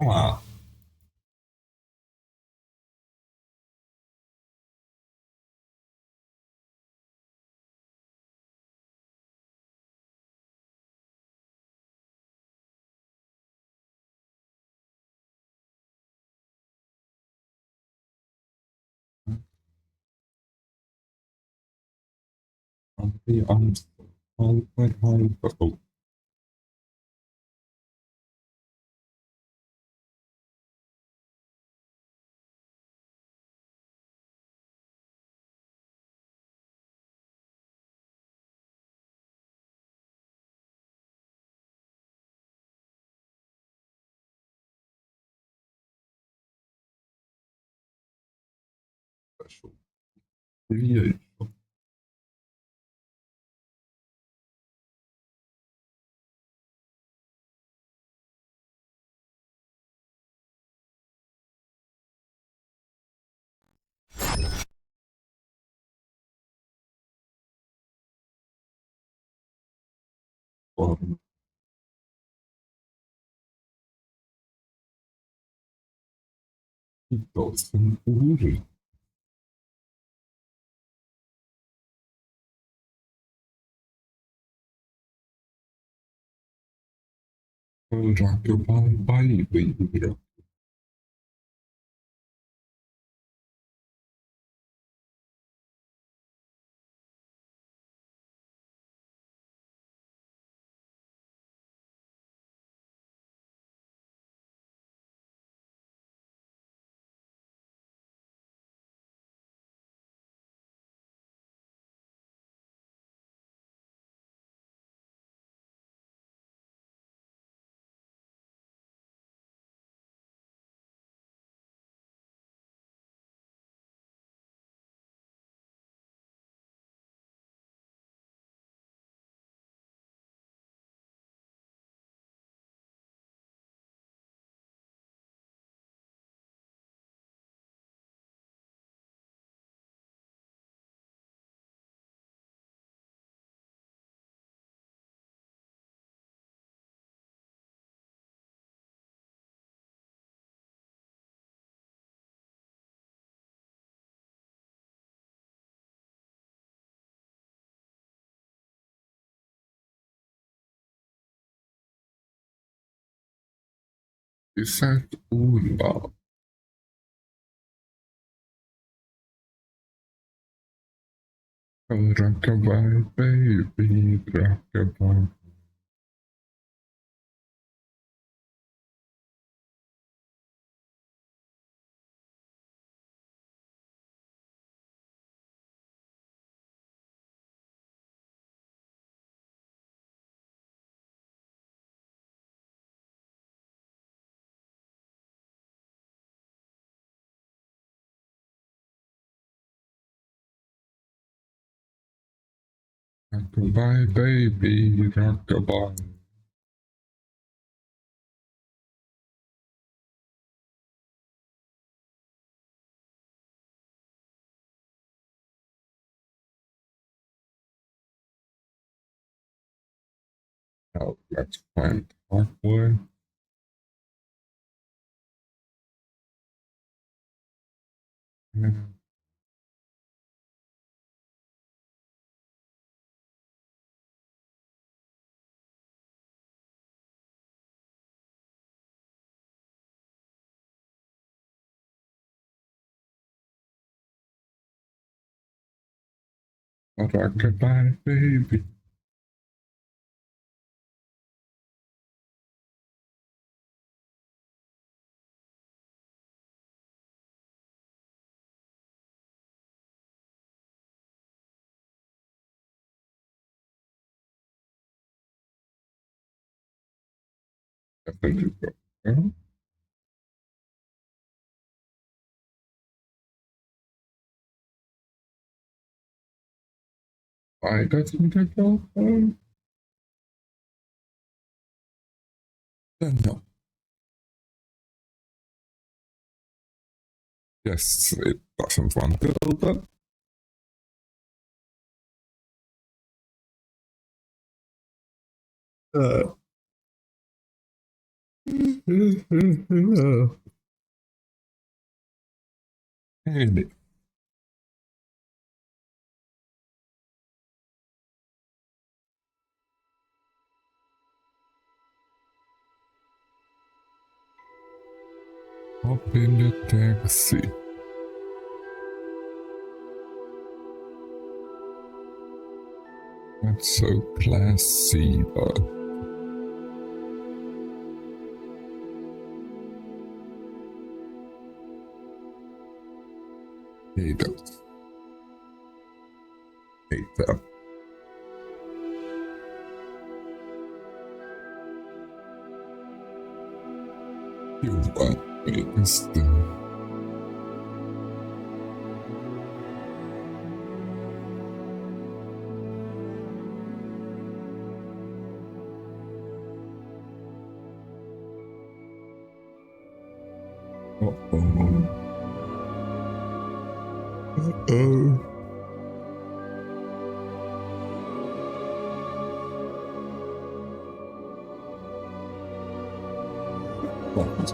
啊，the arms all quite high, but special. Really, 我一抖成乌云，rock your body, baby. You said乌云吧？Rock your body, baby, rock your body. rock your body, baby, rock your body. 好，let's find hardware. 嗯，rock your body, baby. 100%. I got some techno. No. Yes, it doesn't want to, but uh, Hey, hop in the taxi. That's so classy, but hey, that, hey, that. You want me to stay? Uh-oh. Uh-oh. What?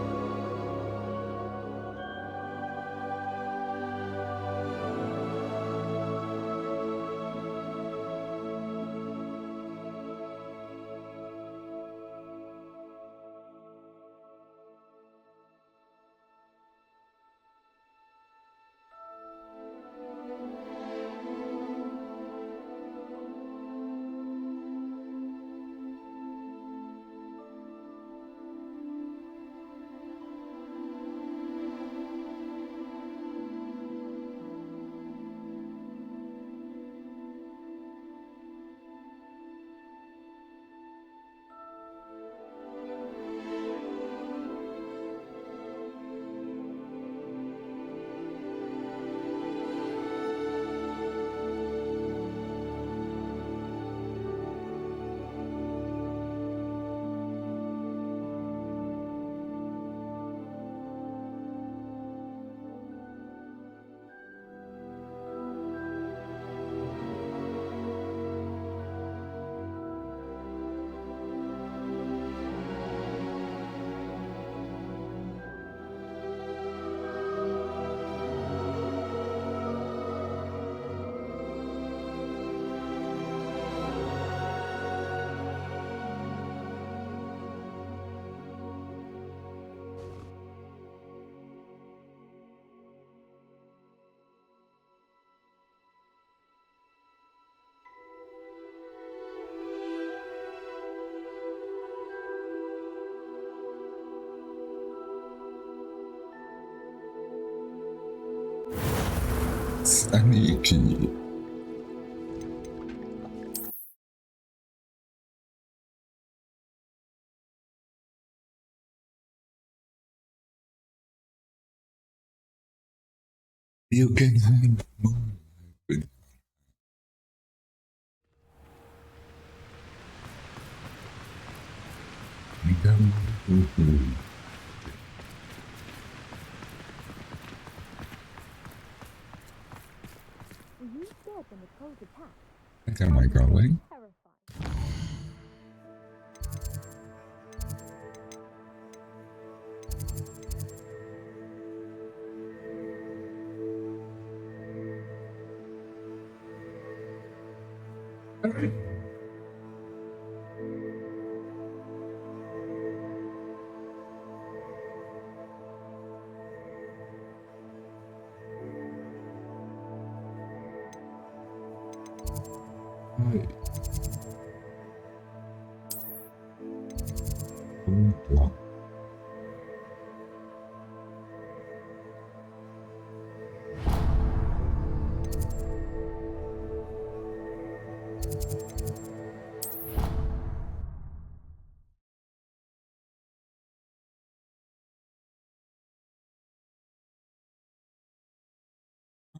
Sneaky. You can have more with freedom. You scared them with cold attack. Where am I going? Terrified.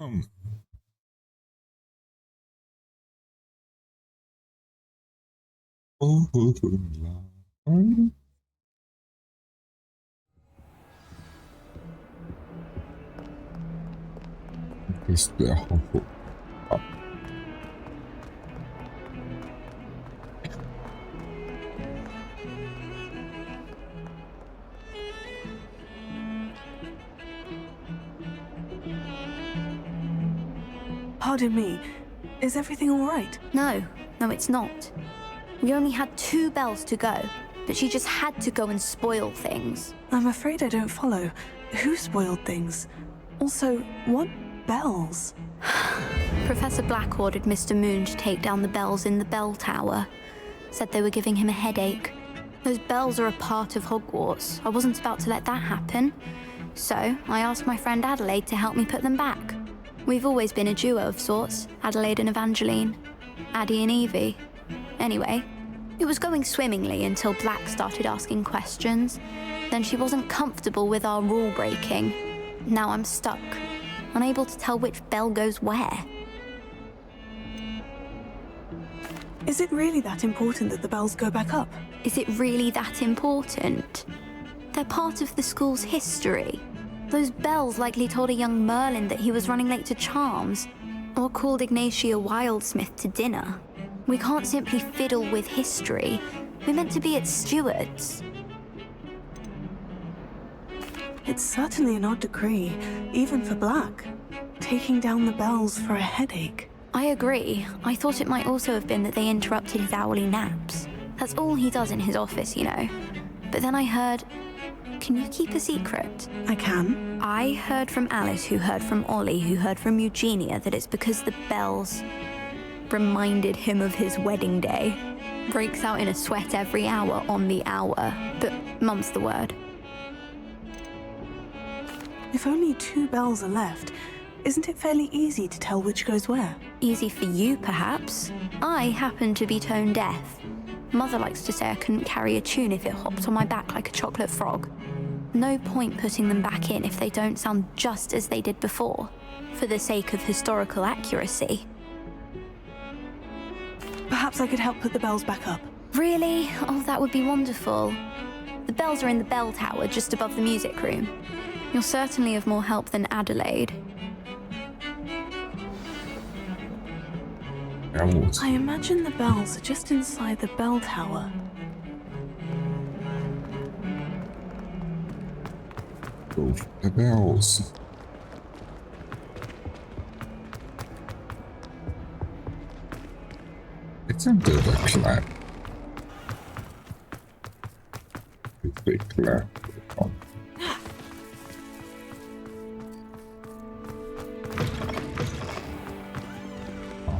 Um, oh, is the whole up. Pardon me. Is everything all right? No, it's not. We only had 2 bells to go, but she just had to go and spoil things. I'm afraid I don't follow. Who spoiled things? Also, what bells? Professor Black ordered Mr. Moon to take down the bells in the bell tower. Said they were giving him a headache. Those bells are a part of Hogwarts. I wasn't about to let that happen. So I asked my friend Adelaide to help me put them back. We've always been a duo of sorts, Adelaide and Evangeline. Addie and Evie. Anyway, it was going swimmingly until Black started asking questions. Then she wasn't comfortable with our rule breaking. Now I'm stuck, unable to tell which bell goes where. Is it really that important that the bells go back up? Is it really that important? They're part of the school's history. Those bells likely told a young Merlin that he was running late to Charms, or called Ignatia Wildsmith to dinner. We can't simply fiddle with history. We're meant to be its stewards. It's certainly an odd decree, even for Black. Taking down the bells for a headache. I agree. I thought it might also have been that they interrupted his hourly naps. That's all he does in his office, you know. But then I heard... Can you keep a secret? I can. I heard from Alice, who heard from Ollie, who heard from Eugenia, that it's because the bells reminded him of his wedding day. Breaks out in a sweat every hour on the hour, but mum's the word. If only 2 bells are left, isn't it fairly easy to tell which goes where? Easy for you, perhaps. I happen to be tone deaf. Mother likes to say I couldn't carry a tune if it hopped on my back like a chocolate frog. No point putting them back in if they don't sound just as they did before, for the sake of historical accuracy. Perhaps I could help put the bells back up. Really? Oh, that would be wonderful. The bells are in the bell tower just above the music room. You're certainly of more help than Adelaide. Bells. I imagine the bells are just inside the bell tower. Go for the bells. Isn't there a clap? It's a clap. Oh.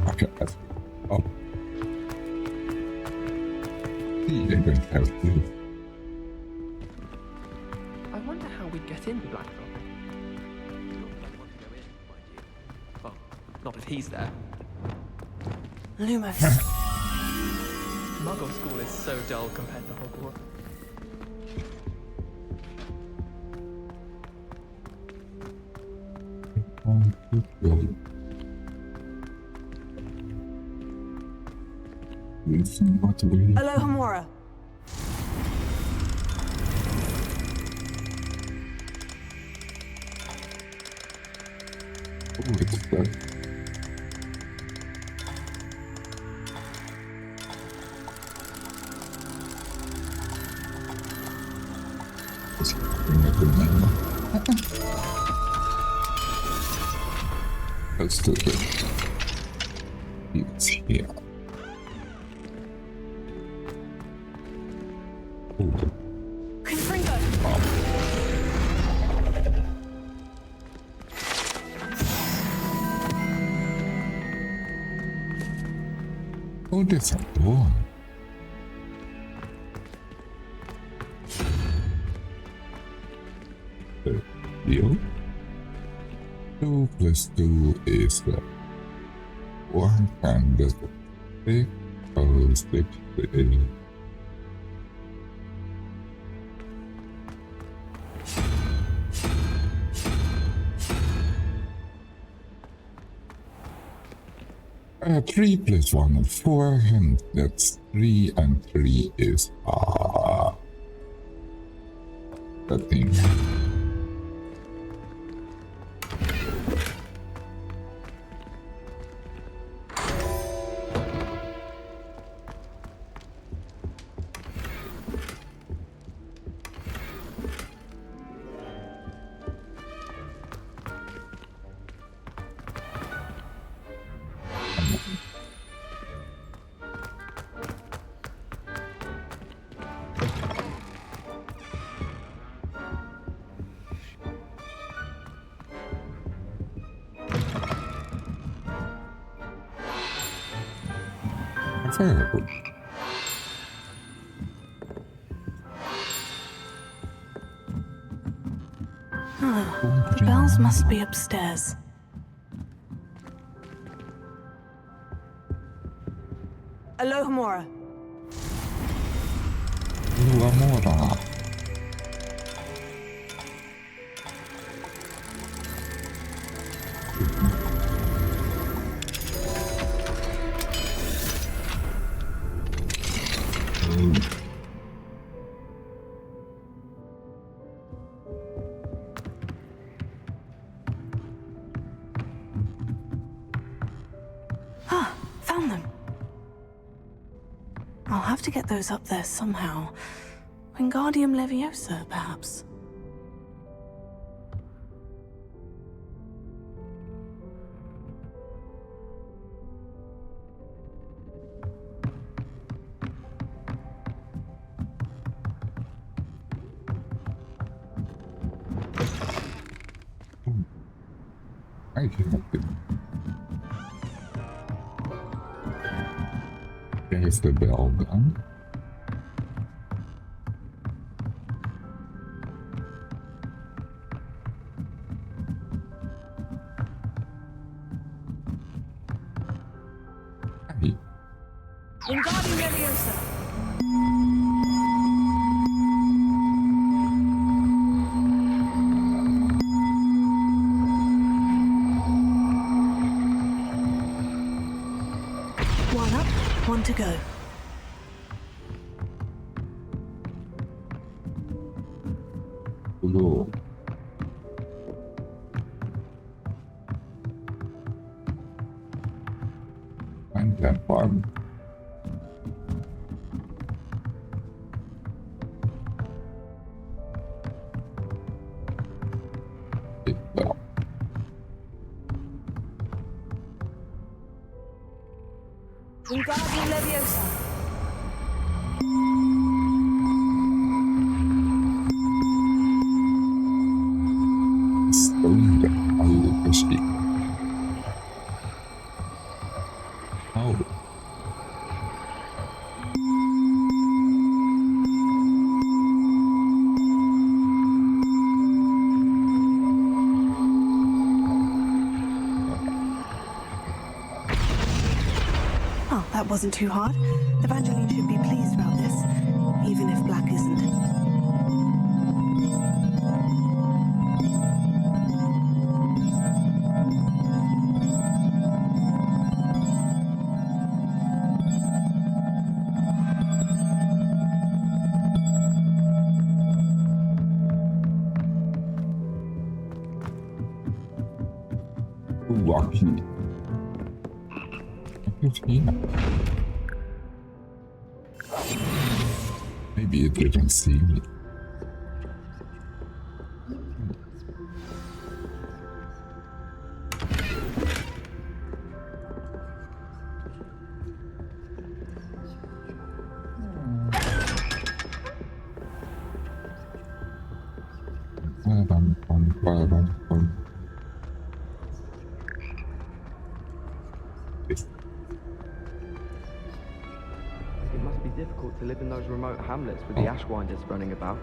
Okay, that's up. See, they don't have to. I wonder how we'd get into Blackrock. Not that I want to go in, mind you. Well, not if he's there. Lumos. Muggle school is so dull compared to Hogwarts. Aloha Mora. Oh, it's that. Let's bring up the name. Let's do it. It's here. Oh, Confringo. oh, there's a door. Deal. 2 plus 2 is 1 and the 6 plus 6 is uh, 3 plus 1 is 4 and that's 3 and 3 is the thing. firewood. The bells must be upstairs. Alohomora. Alohomora. Ah, found them. I'll have to get those up there somehow. Wingardium Leviosa, perhaps. I can help it. There's the bell done. Hey, Wingardium Leviosa. One up, one to go. hello. Find that one. Big bell. Wingardium Leviosa. Stone I speak. Oh. Oh, that wasn't too hard. Evangeline should be pleased about this, even if Black isn't. Lucky. Who's here? Maybe it didn't see me. It must be difficult to live in those remote hamlets with the Ashwinders running about.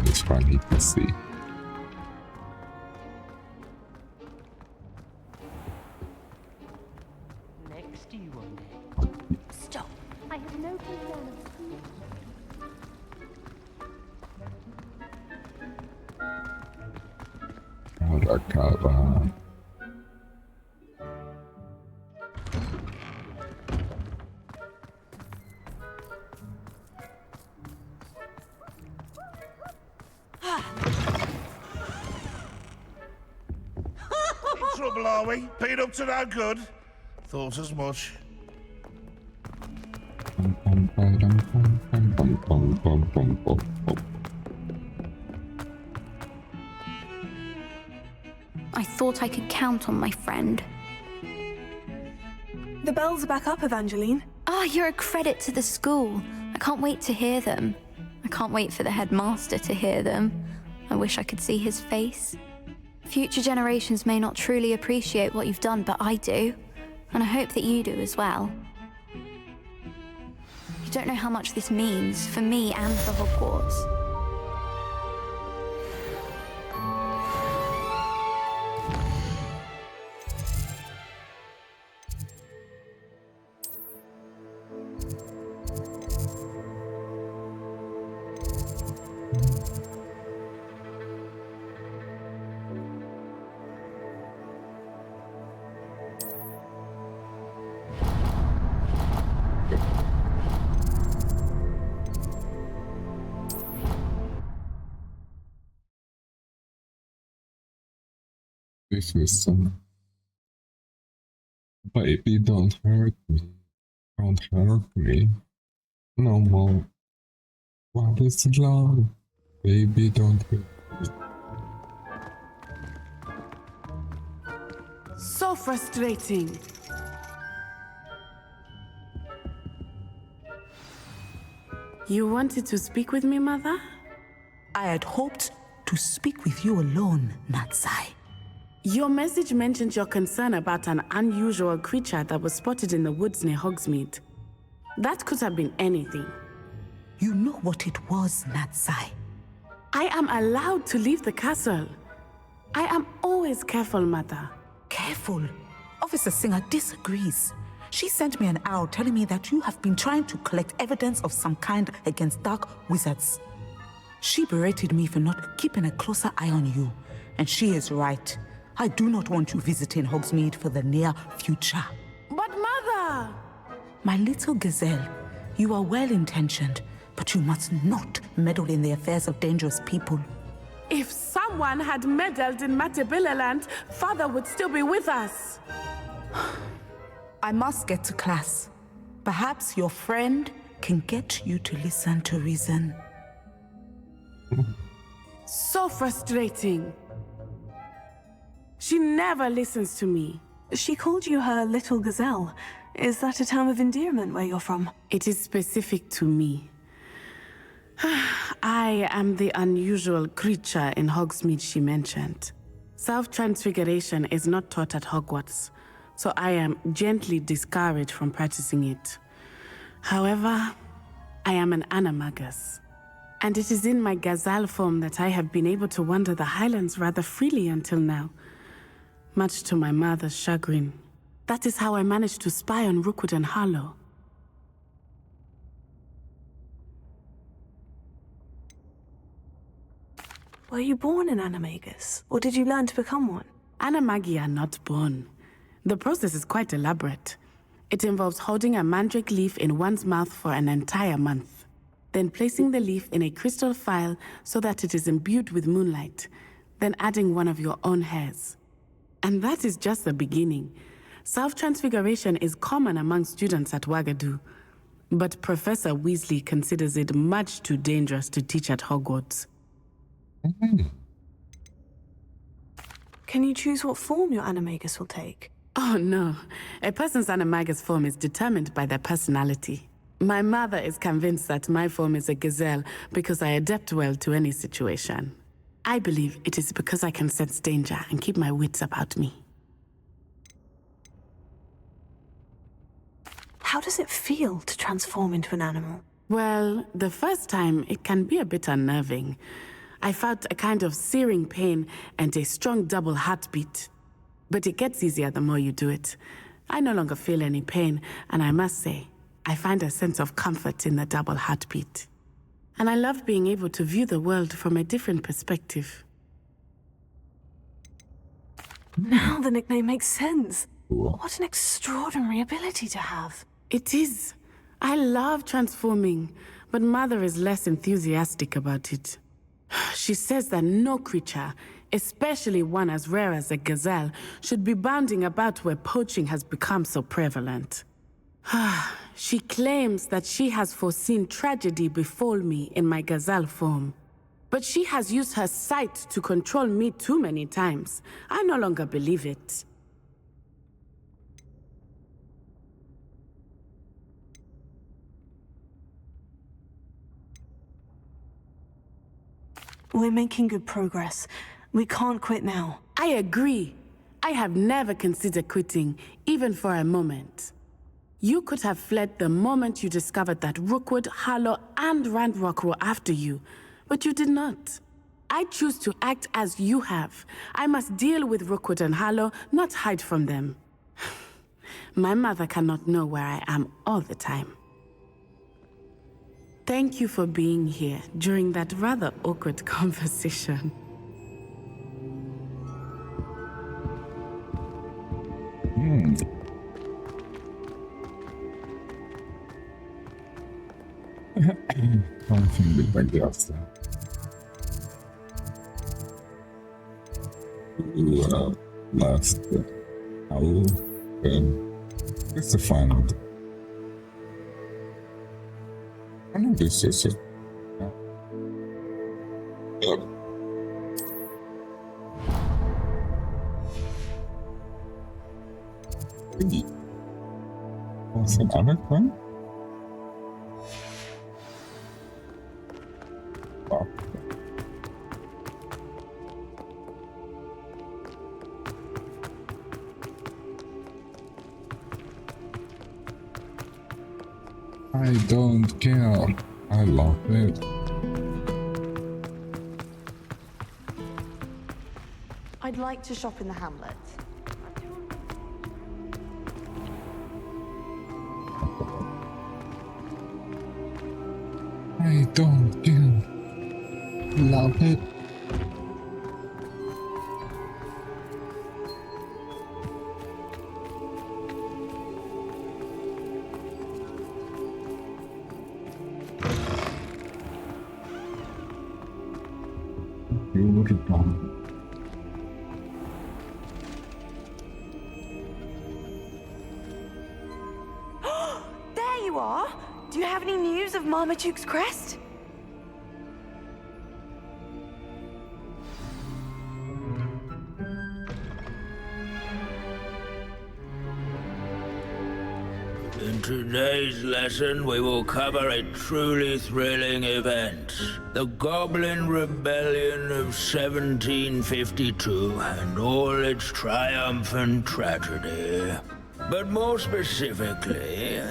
It's funny to see. Next to you one day. Stop. I have no concern of speech. Rakava. trouble, are we? Been up to no good? Thought as much. I thought I could count on my friend. The bells are back up, Evangeline. Oh, you're a credit to the school. I can't wait to hear them. I can't wait for the headmaster to hear them. I wish I could see his face. Future generations may not truly appreciate what you've done, but I do. And I hope that you do as well. You don't know how much this means for me and for Hogwarts. This is some... Baby, don't hurt me. Don't hurt me. No more. What is love? Baby, don't hurt me. So frustrating. You wanted to speak with me, Mother? I had hoped to speak with you alone, Natsai. Your message mentioned your concern about an unusual creature that was spotted in the woods near Hogsmeade. That could have been anything. You know what it was, Natsai. I am allowed to leave the castle. I am always careful, Mother. Careful. Officer Singer disagrees. She sent me an owl telling me that you have been trying to collect evidence of some kind against dark wizards. She berated me for not keeping a closer eye on you, and she is right. I do not want you visiting Hogsmeade for the near future. But Mother! My little gazelle, you are well-intentioned, but you must not meddle in the affairs of dangerous people. If someone had meddled in Matabeleland, Father would still be with us. I must get to class. Perhaps your friend can get you to listen to reason. So frustrating. She never listens to me. She called you her little gazelle. Is that a term of endearment where you're from? It is specific to me. I am the unusual creature in Hogsmeade she mentioned. Self-transfiguration is not taught at Hogwarts, so I am gently discouraged from practicing it. However, I am an animagus, and it is in my gazelle form that I have been able to wander the Highlands rather freely until now, much to my mother's chagrin. That is how I managed to spy on Rookwood and Harlow. Were you born an animagus, or did you learn to become one? Animagi are not born. The process is quite elaborate. It involves holding a mandrake leaf in one's mouth for an entire month, then placing the leaf in a crystal phial so that it is imbued with moonlight, then adding one of your own hairs. And that is just the beginning. Self-transfiguration is common among students at Wagadu, but Professor Weasley considers it much too dangerous to teach at Hogwarts. Can you choose what form your animagus will take? Oh no, a person's animagus form is determined by their personality. My mother is convinced that my form is a gazelle because I adapt well to any situation. I believe it is because I can sense danger and keep my wits about me. How does it feel to transform into an animal? Well, the first time it can be a bit unnerving. I felt a kind of searing pain and a strong double heartbeat. But it gets easier the more you do it. I no longer feel any pain, and I must say, I find a sense of comfort in the double heartbeat. And I love being able to view the world from a different perspective. Now the nickname makes sense. What an extraordinary ability to have. It is. I love transforming, but Mother is less enthusiastic about it. She says that no creature, especially one as rare as a gazelle, should be bounding about where poaching has become so prevalent. She claims that she has foreseen tragedy befall me in my gazelle form. But she has used her sight to control me too many times. I no longer believe it. We're making good progress. We can't quit now. I agree. I have never considered quitting, even for a moment. You could have fled the moment you discovered that Rookwood, Harlow, and Randrock were after you, but you did not. I choose to act as you have. I must deal with Rookwood and Harlow, not hide from them. My mother cannot know where I am all the time. Thank you for being here during that rather awkward conversation. Something bit like that. Last hour. It's the final. I know this is it. What's another one? Wow. I don't care. I love it. I'd like to shop in the hamlet. I don't care. Love it. Beautiful. There you are! Do you have any news of Marmaduke's crest? In today's lesson, we will cover a truly thrilling event. The Goblin Rebellion of 1752 and all its triumphant tragedy. But more specifically,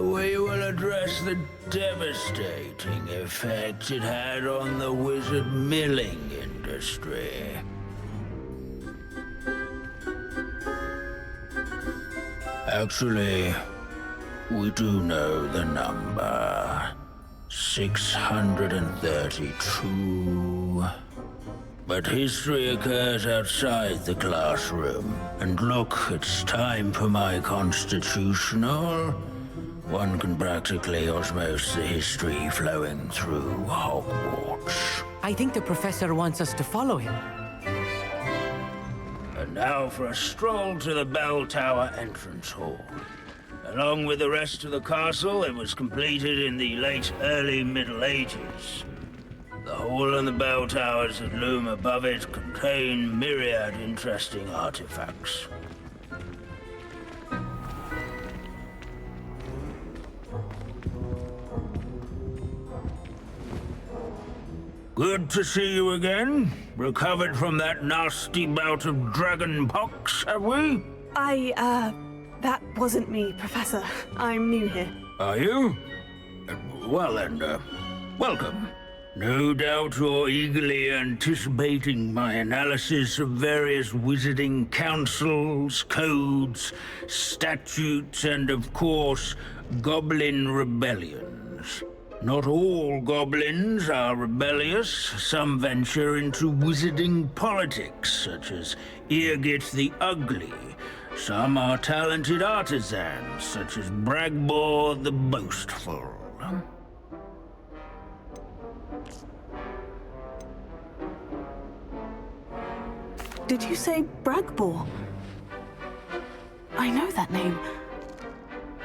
we will address the devastating effect it had on the wizard milling industry. Actually, we do know the number. 632. But history occurs outside the classroom. And look, it's time for my constitutional. One can practically osmose the history flowing through Hogwarts. I think the professor wants us to follow him. And now for a stroll to the bell tower entrance hall. Along with the rest of the castle, it was completed in the late early Middle Ages. The hall and the bell towers that loom above it contain myriad interesting artifacts. Good to see you again. Recovered from that nasty bout of dragon pox, have we? That wasn't me, Professor. I'm new here. Are you? Well then, welcome. No doubt you're eagerly anticipating my analysis of various wizarding councils, codes, statutes, and of course, goblin rebellions. Not all goblins are rebellious. Some venture into wizarding politics, such as Eargit the Ugly. Some are talented artisans, such as Bragbor the Boastful. Did you say Bragbor? I know that name.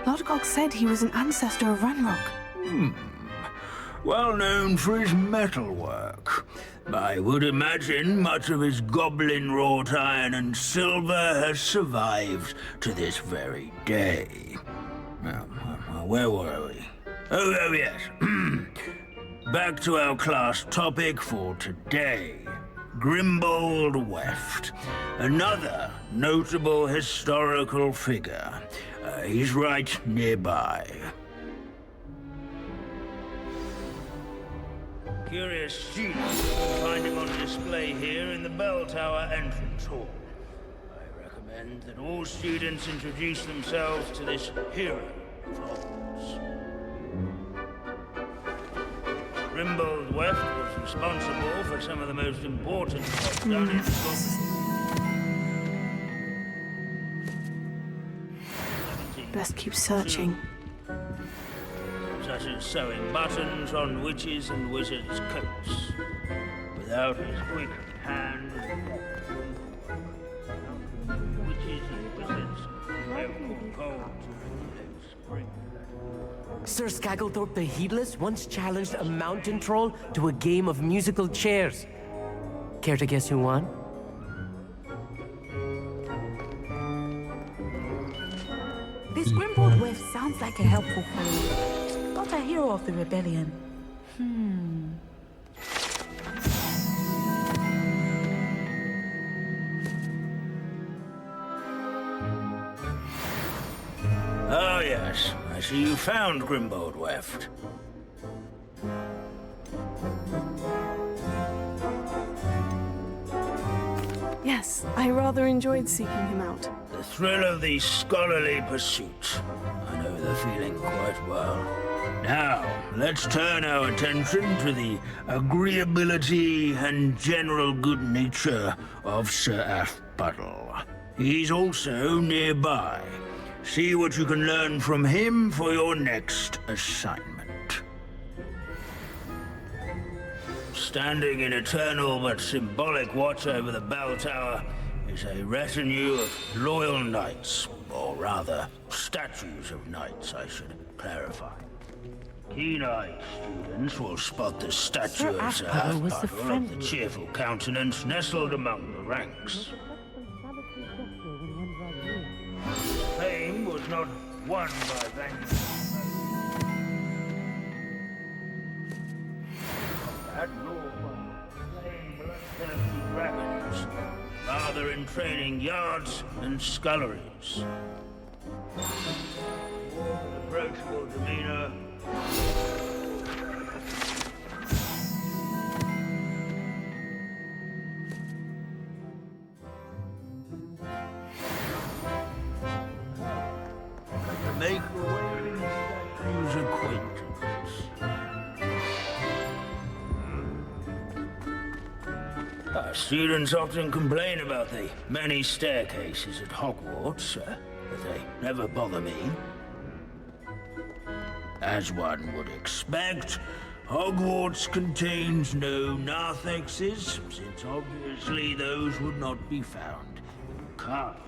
Lodgok said he was an ancestor of Ranrock. Well known for his metalwork. I would imagine much of his goblin-wrought iron and silver has survived to this very day. Now, where were we? Oh yes. Back to our class topic for today. Grimbold Weft. Another notable historical figure. He's right nearby. Curious students find him on display here in the bell tower entrance hall. I recommend that all students introduce themselves to this hero of Hogwarts. Grimbold Weft was responsible for some of the most important work done in books. Best keep searching. Such as sewing buttons on witches and wizards' coats. Without his quick hand, witches and wizards have caught cold to spring. Sir Skagglethorpe the Heedless once challenged a mountain troll to a game of musical chairs. Care to guess who won? This Grimbold Weft sounds like a helpful fellow. Not a hero of the rebellion. Oh yes, I see you found Grimbold Weft. Yes, I rather enjoyed seeking him out. The thrill of the scholarly pursuit. I know the feeling quite well. Now, let's turn our attention to the agreeability and general good nature of Sir Afpuddle. He's also nearby. See what you can learn from him for your next assignment. Standing in eternal but symbolic watch over the bell tower is a retinue of loyal knights, or rather, statues of knights, I should clarify. Keen-eyed students will spot the statue of Sir Afpuddle of the cheerful countenance nestled among the ranks. Fame was not won by vengeance. Nor by slaying bloodthirsty dragons, rather in training yards and sculleries. Approachable demeanor. Make your way to statue's acquaintance. Our students often complain about the many staircases at Hogwarts, but they never bother me. As one would expect, Hogwarts contains no narthexes, since obviously those would not be found in cards.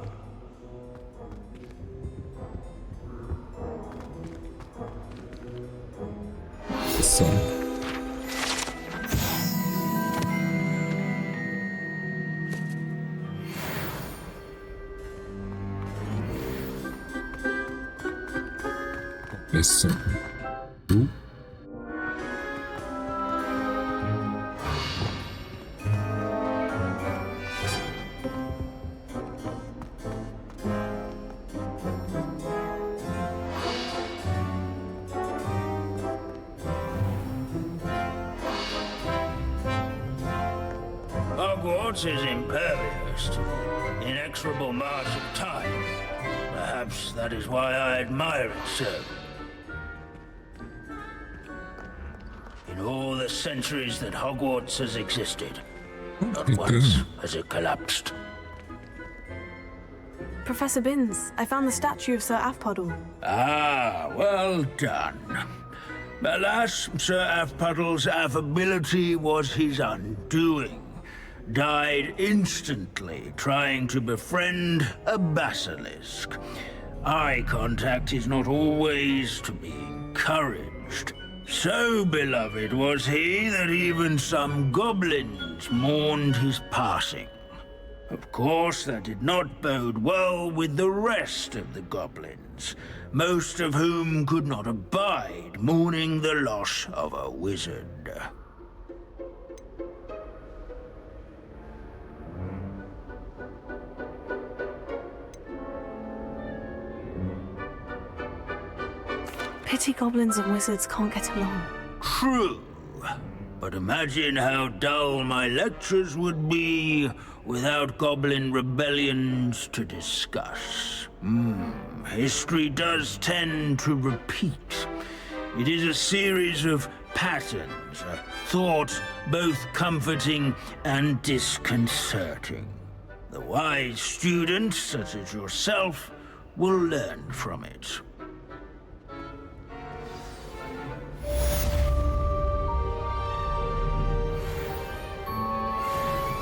So. Listen. Ooh. Hogwarts is impervious to the inexorable march of time. Perhaps that is why I admire it so. In all the centuries that Hogwarts has existed, not once has it collapsed. Professor Binns, I found the statue of Sir Afpuddle. Ah, well done. Alas, Sir Afpuddle's affability was his undoing. died instantly trying to befriend a basilisk. Eye contact is not always to be encouraged. So beloved was he that even some goblins mourned his passing. Of course, that did not bode well with the rest of the goblins, most of whom could not abide mourning the loss of a wizard. Pity goblins and wizards can't get along. True. But imagine how dull my lectures would be without goblin rebellions to discuss. History does tend to repeat. It is a series of patterns, a thought both comforting and disconcerting. The wise student, such as yourself, will learn from it.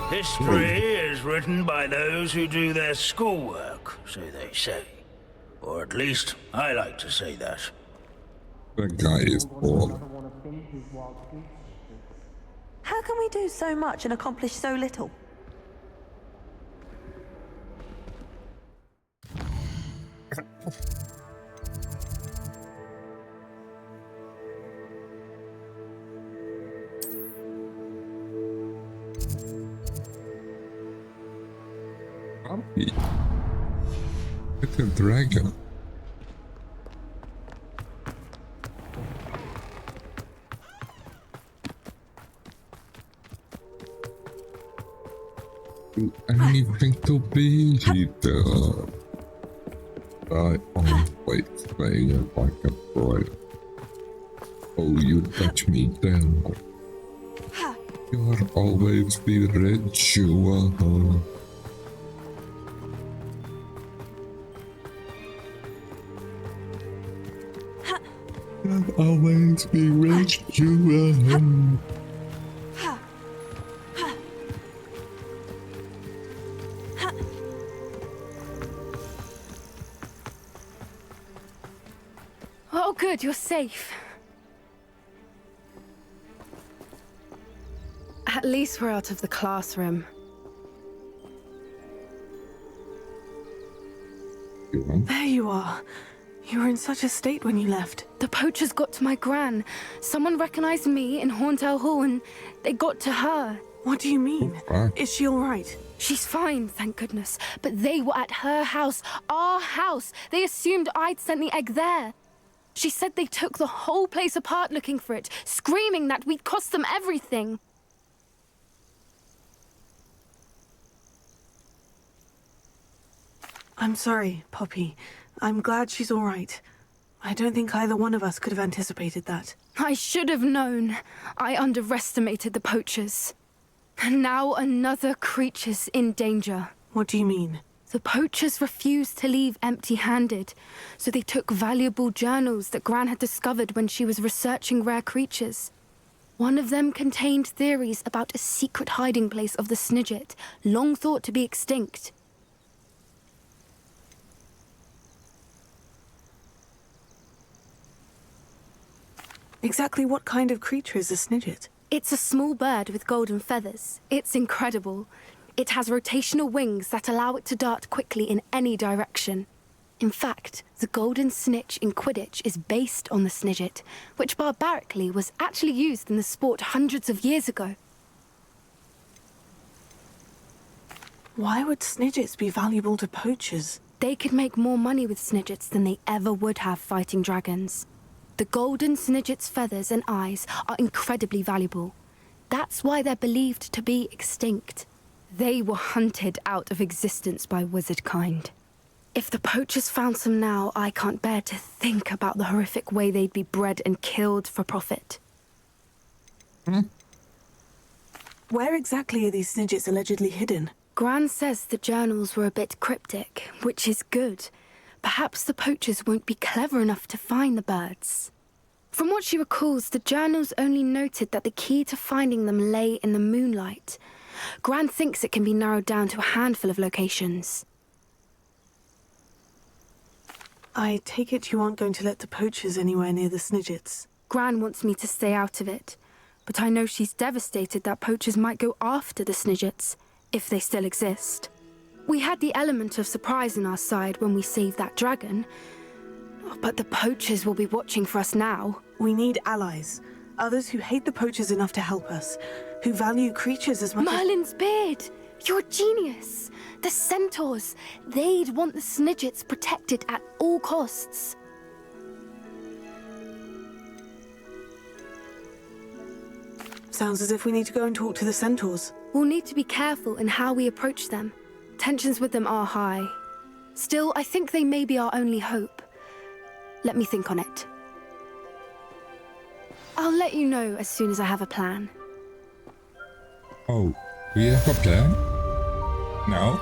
History is written by those who do their schoolwork, so they say. Or at least, I like to say that. That guy is bored. How can we do so much and accomplish so little? Puppy. It's a dragon. Do anything to be here. I always play like a boy. Oh, you touch me then. You're always the ritual. You'll always be ritual. Oh, good, you're safe. At least we're out of the classroom. There you are. You were in such a state when you left. The poachers got to my gran. Someone recognized me in Horntail Hall and they got to her. What do you mean? Is she all right? She's fine, thank goodness. But they were at her house, our house. They assumed I'd sent the egg there. She said they took the whole place apart looking for it, screaming that we'd cost them everything. I'm sorry, Poppy. I'm glad she's all right. I don't think either one of us could have anticipated that. I should have known. I underestimated the poachers. And now another creature's in danger. What do you mean? The poachers refused to leave empty-handed, so they took valuable journals that Gran had discovered when she was researching rare creatures. One of them contained theories about a secret hiding place of the Snidget, long thought to be extinct. Exactly what kind of creature is a Snidget? It's a small bird with golden feathers. It's incredible. It has rotational wings that allow it to dart quickly in any direction. In fact, the golden snitch in Quidditch is based on the Snidget, which barbarically was actually used in the sport hundreds of years ago. Why would Snidgets be valuable to poachers? They could make more money with Snidgets than they ever would have fighting dragons. The golden Snidget's feathers and eyes are incredibly valuable. That's why they're believed to be extinct. They were hunted out of existence by wizard kind. If the poachers found some now, I can't bear to think about the horrific way they'd be bred and killed for profit. Where exactly are these Snidgets allegedly hidden? Gran says the journals were a bit cryptic, which is good. Perhaps the poachers won't be clever enough to find the birds. From what she recalls, the journals only noted that the key to finding them lay in the moonlight. Gran thinks it can be narrowed down to a handful of locations. I take it you aren't going to let the poachers anywhere near the Snidgets. Gran wants me to stay out of it, but I know she's devastated that poachers might go after the Snidgets, if they still exist. We had the element of surprise on our side when we saved that dragon, but the poachers will be watching for us now. We need allies. Others who hate the poachers enough to help us, who value creatures as much Merlin's beard! You're a genius! The centaurs, they'd want the Snidgets protected at all costs. Sounds as if we need to go and talk to the centaurs. We'll need to be careful in how we approach them. Tensions with them are high. Still, I think they may be our only hope. Let me think on it. I'll let you know as soon as I have a plan. Oh, we have a plan? No.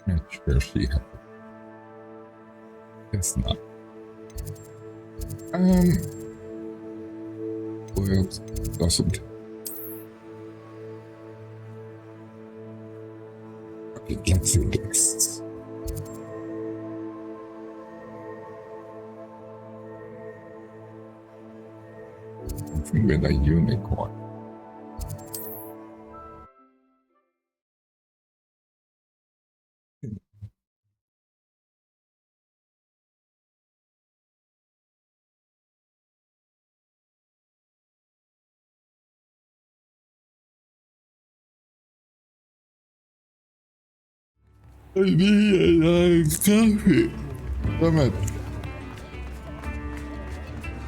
Not sure she has. Guess not. Who else doesn't? Okay, let's do this. Something with a unicorn. I need a coffee. Damn it.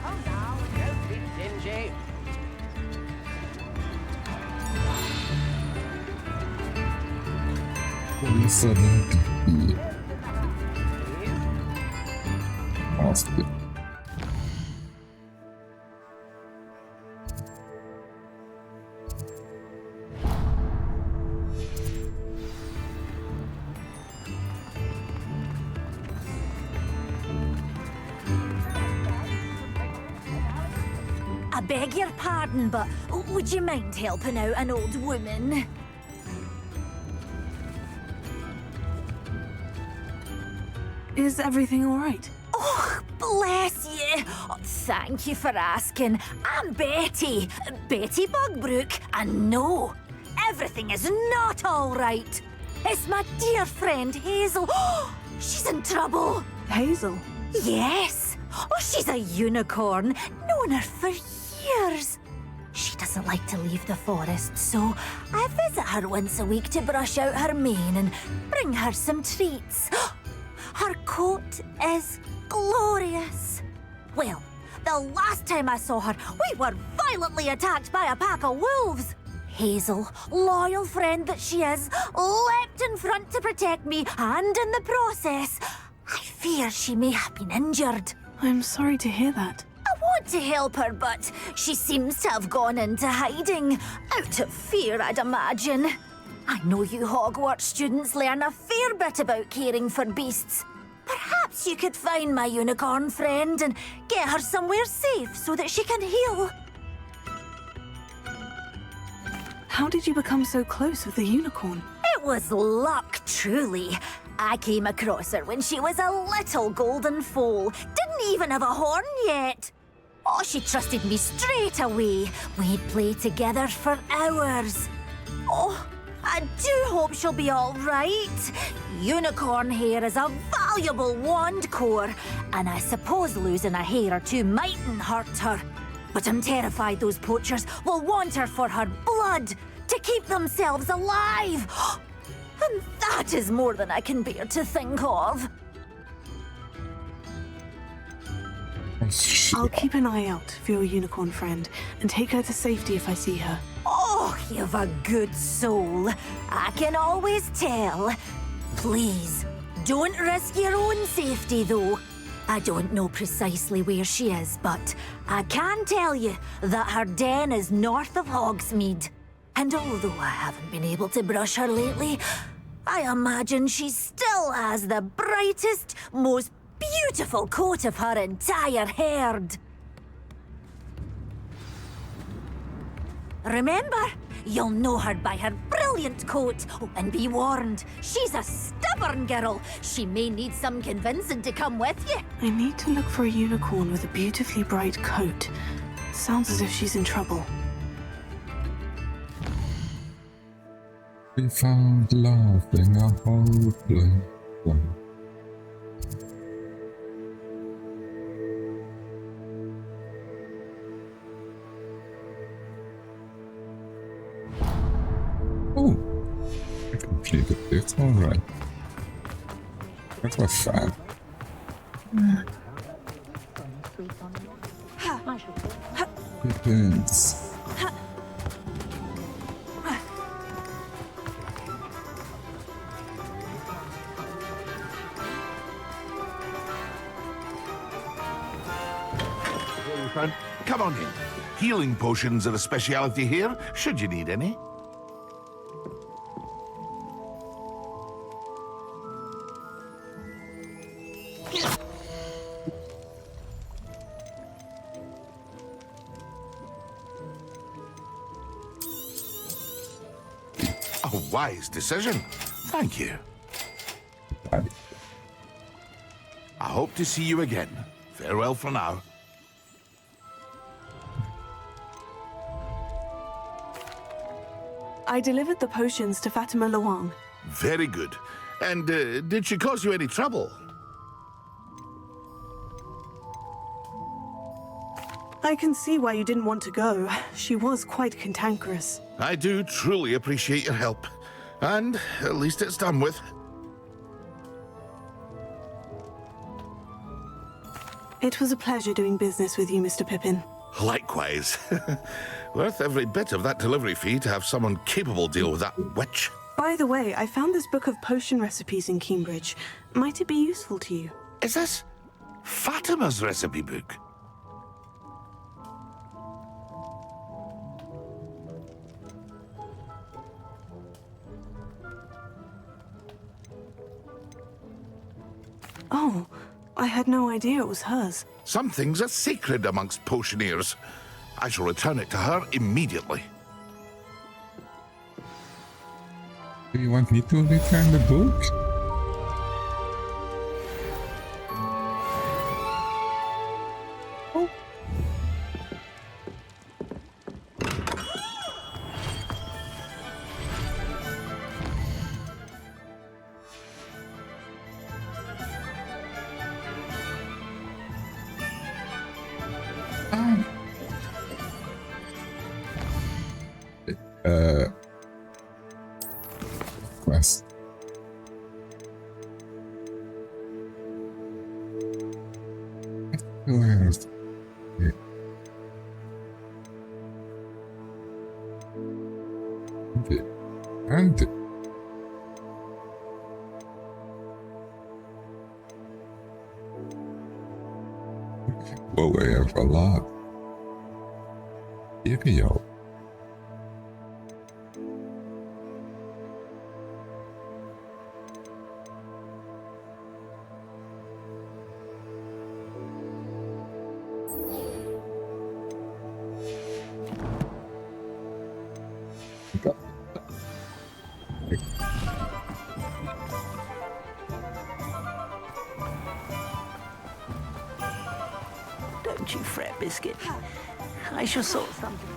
Oh, now, don't be dingy. Listen to me. Awesome. I beg your pardon, but would you mind helping out an old woman? Is everything all right? Oh, bless you. Oh, thank you for asking. I'm Betty. Betty Bugbrook. And no, everything is not all right. It's my dear friend Hazel. Oh, she's in trouble. Hazel? Yes. Oh, she's a unicorn. Known her for years. She doesn't like to leave the forest, so I visit her once a week to brush out her mane and bring her some treats. Her coat is glorious. Well, the last time I saw her, we were violently attacked by a pack of wolves. Hazel, loyal friend that she is, leapt in front to protect me, and in the process, I fear she may have been injured. I'm sorry to hear that. I want to help her, but she seems to have gone into hiding. Out of fear, I'd imagine. I know you Hogwarts students learn a fair bit about caring for beasts. Perhaps you could find my unicorn friend and get her somewhere safe so that she can heal. How did you become so close with the unicorn? It was luck, truly. I came across her when she was a little golden foal. Didn't even have a horn yet. Oh, she trusted me straight away. We'd play together for hours. Oh, I do hope she'll be all right. Unicorn hair is a valuable wand core, and I suppose losing a hair or two mightn't hurt her. But I'm terrified those poachers will want her for her blood, to keep themselves alive. And that is more than I can bear to think of. I'll keep an eye out for your unicorn friend and take her to safety if I see her. Oh, you've a good soul. I can always tell. Please, don't risk your own safety, though. I don't know precisely where she is, but I can tell you that her den is north of Hogsmeade. And although I haven't been able to brush her lately, I imagine she still has the brightest, most beautiful coat of her entire herd. Remember, you'll know her by her brilliant coat. Oh, and be warned, she's a stubborn girl. She may need some convincing to come with you. I need to look for a unicorn with a beautifully bright coat. Sounds as if she's in trouble. We found love in a hopeless place. Oh, I completed this, alright. That was fun. Depends. Come on in. Healing potions are a speciality here, should you need any. A wise decision. Thank you. I hope to see you again. Farewell for now. I delivered the potions to Fatima Luang. Very good. And did she cause you any trouble? I can see why you didn't want to go. She was quite cantankerous. I do truly appreciate your help. And at least it's done with. It was a pleasure doing business with you, Mr. Pippin. Likewise. Worth every bit of that delivery fee to have someone capable deal with that witch. By the way, I found this book of potion recipes in Cambridge. Might it be useful to you? Is this Fatima's recipe book? Oh, I had no idea it was hers. Some things are sacred amongst potioneers. I shall return it to her immediately. Do you want me to return the book? Oh. Quest. Where's it? And well, we have a lot. Video. Don't you fret, Biscuit. I shall sort something.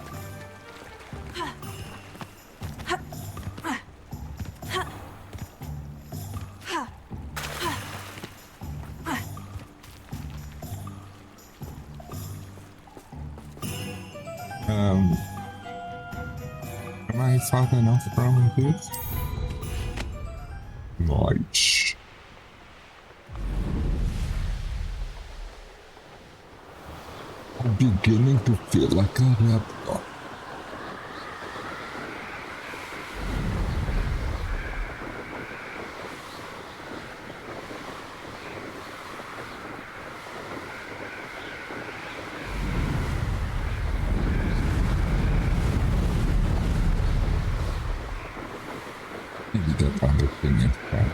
Am I far enough from this? Nice. I'm beginning to feel like a raptor. Maybe that other thing is bad.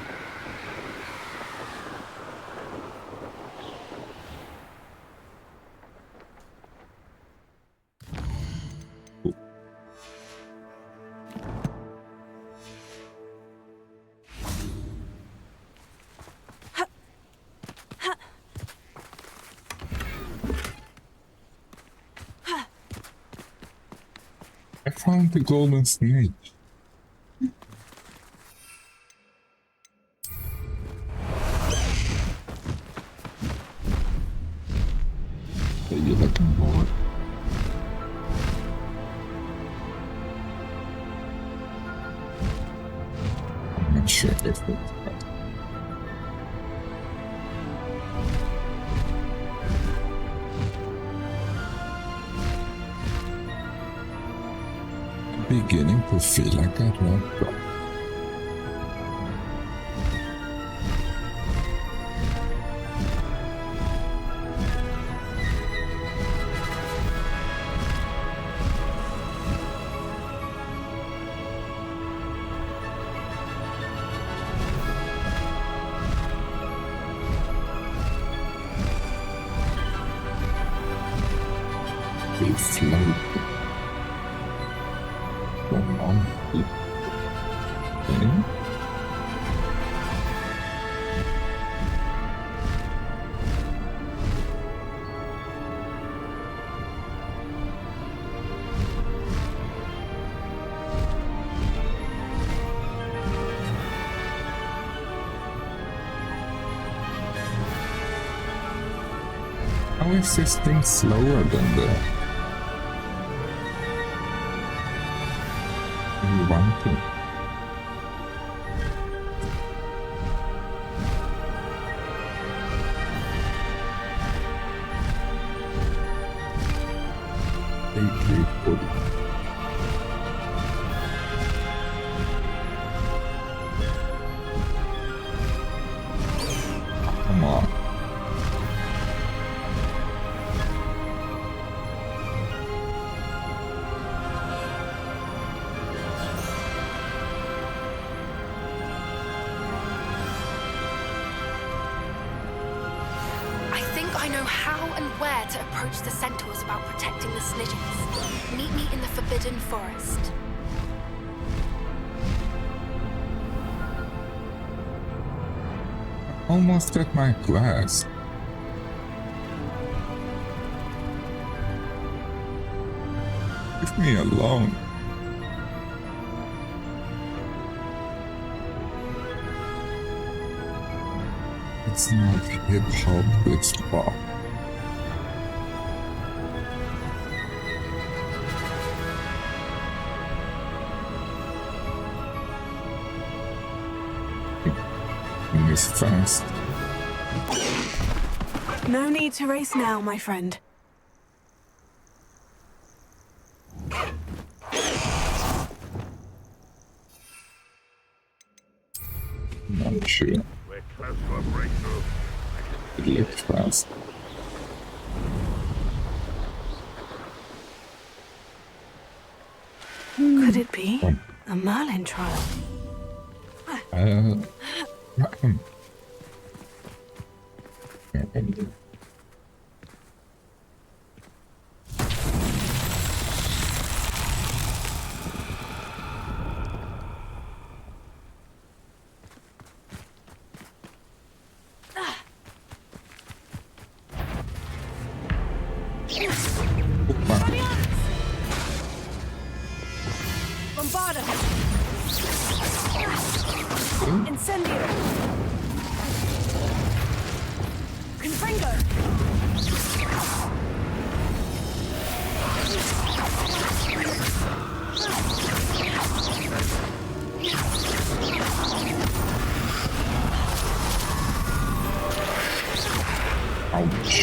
I found the golden snake. Are you looking bored? I'm not sure if it's bad. Beginning to feel like a red dot. They float. How is this thing slower than the one thing? Come on. I know how and where to approach the centaurs about protecting the Snidgets. Meet me in the Forbidden Forest. Almost at my class. Leave me alone. It's not hip-hop, it's pop. It's fast. No need to race now, my friend. Not sure. We're close to a breakthrough. It looks fast. Could it be a Merlin trial? Bombarda! Incendio! Confringo! Ouch.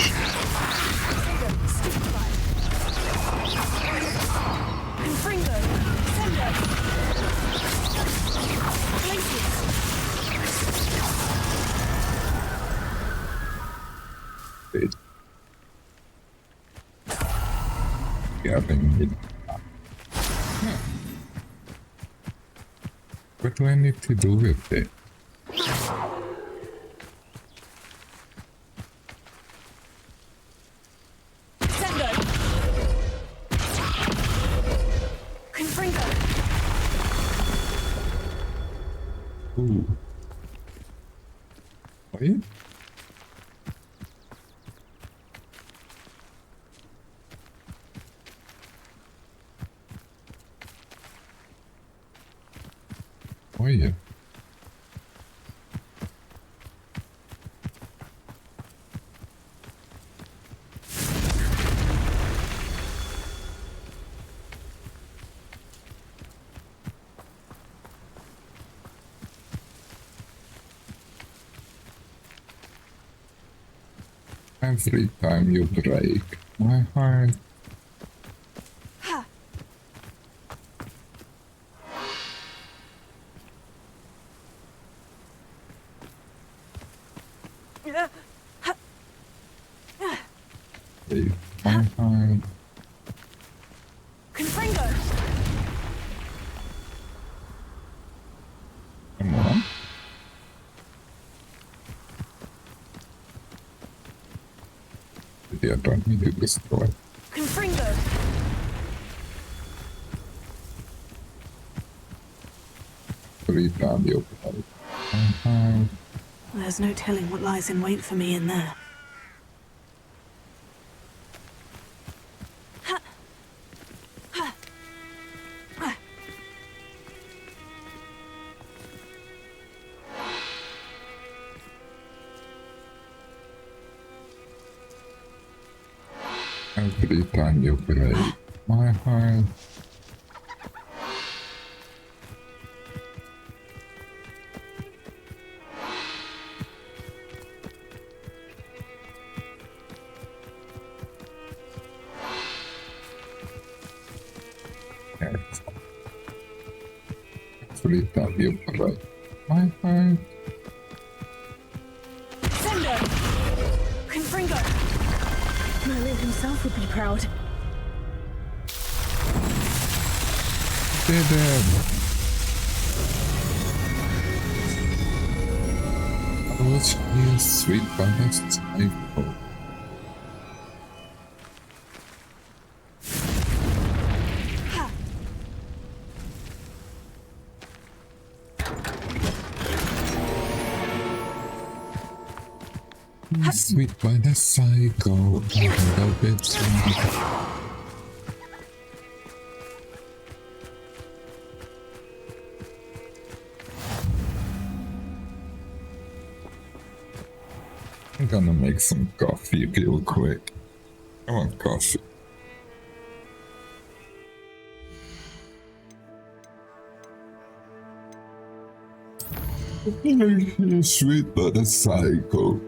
Confringo! Sendo! It. Getting it. What do I need to do with it? Ooh. Wait. Oh yeah. Every time you break my heart. Break my heart. Come on. Yeah, don't need to destroy. Every time you break my heart. There's no telling what lies in wait for me in there. Every time you break my heart. Yes. Every time you break my heart. Merlin himself would be proud. Did it. I was here sweet by the cycle. Sweet by the cycle, a little bit sweet. I'm gonna make some coffee real quick. I want coffee. Sweet by the cycle.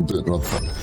Bit rough.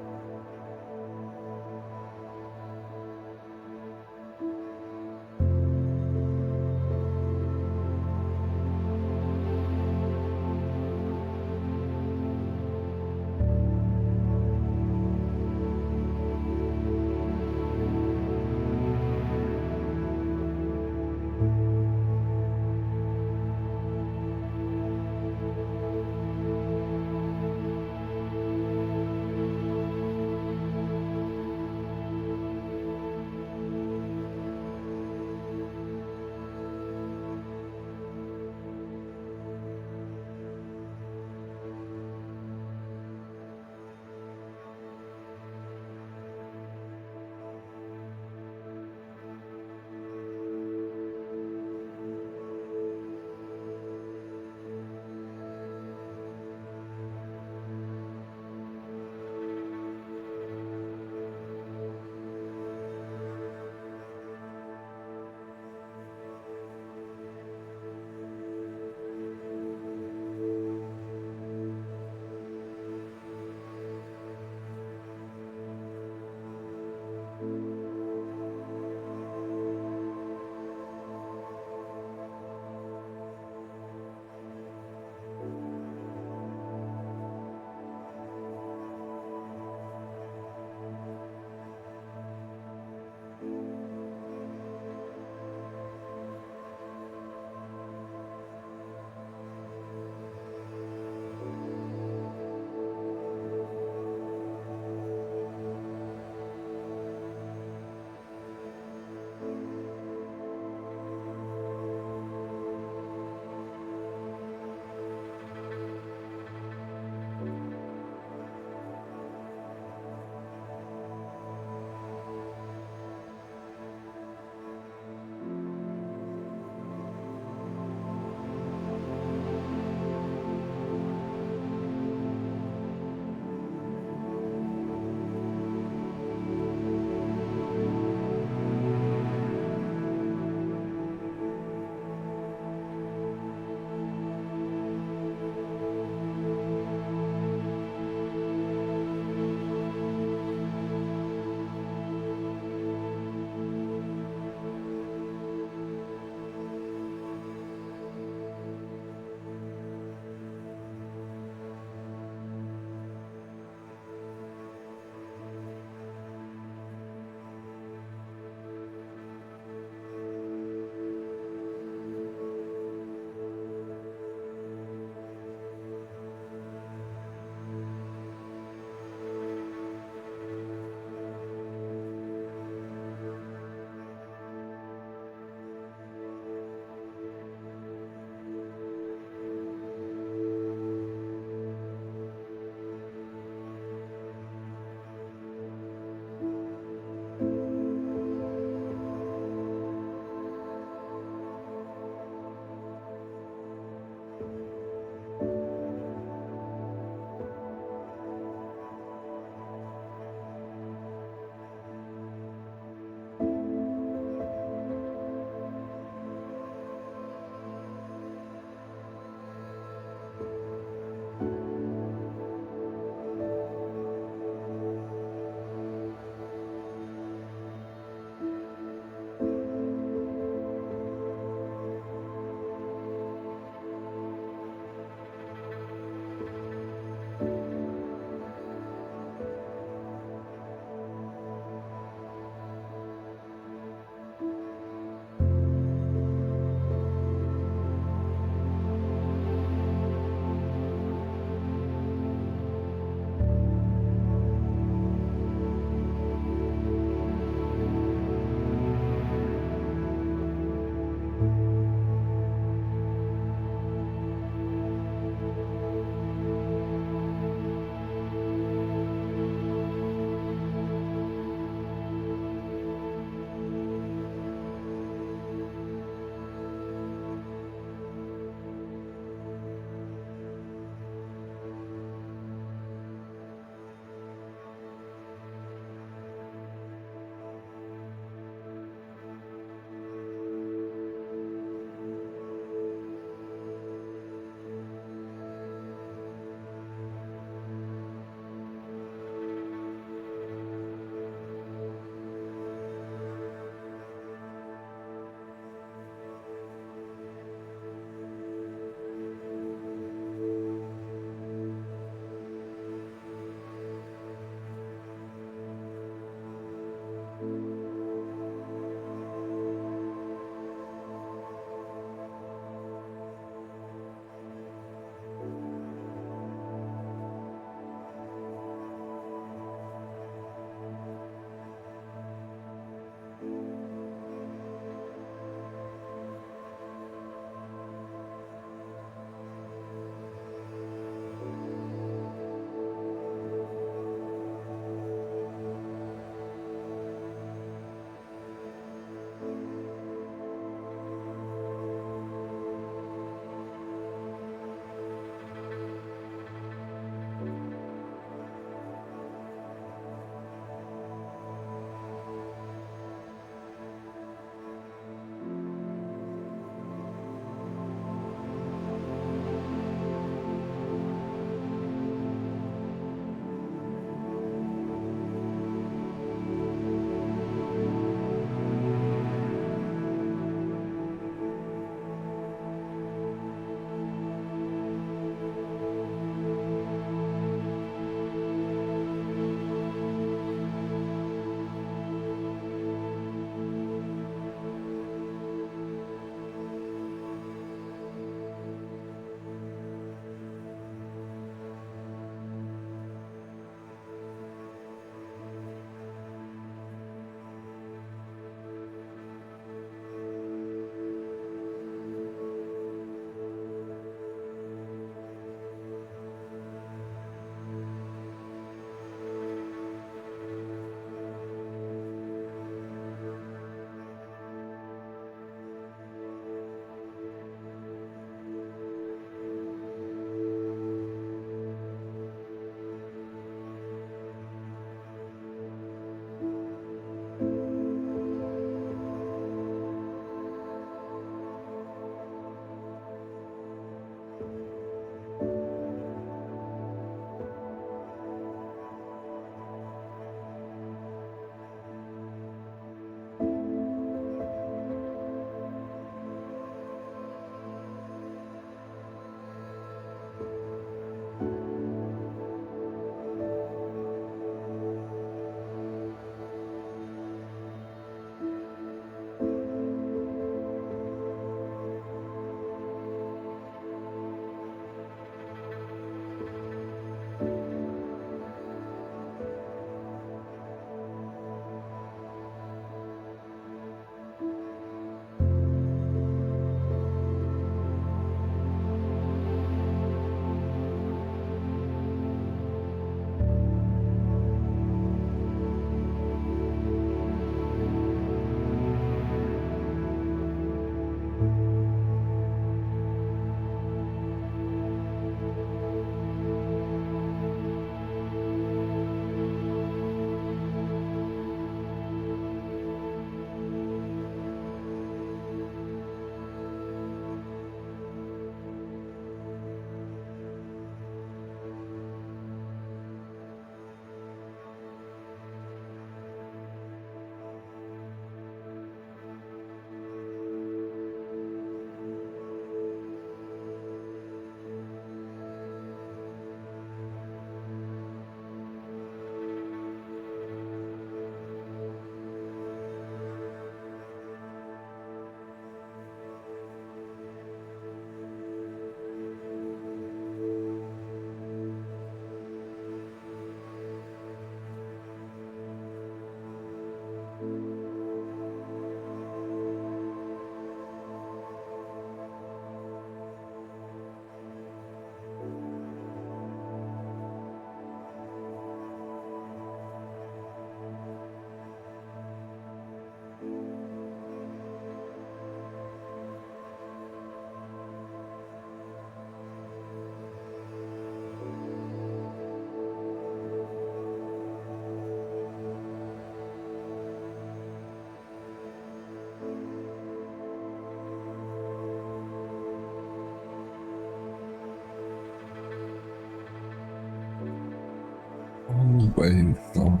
way, so.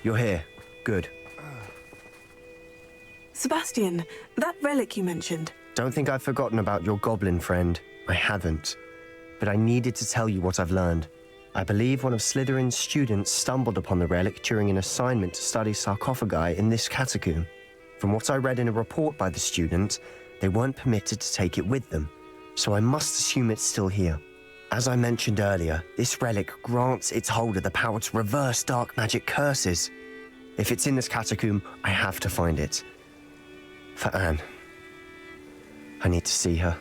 You're here. Good. Sebastian, that relic you mentioned. Don't think I've forgotten about your goblin friend. I haven't. But I needed to tell you what I've learned. I believe one of Slytherin's students stumbled upon the relic during an assignment to study sarcophagi in this catacomb. From what I read in a report by the student, they weren't permitted to take it with them, so I must assume it's still here. As I mentioned earlier, this relic grants its holder the power to reverse dark magic curses. If it's in this catacomb, I have to find it. For Anne. I need to see her.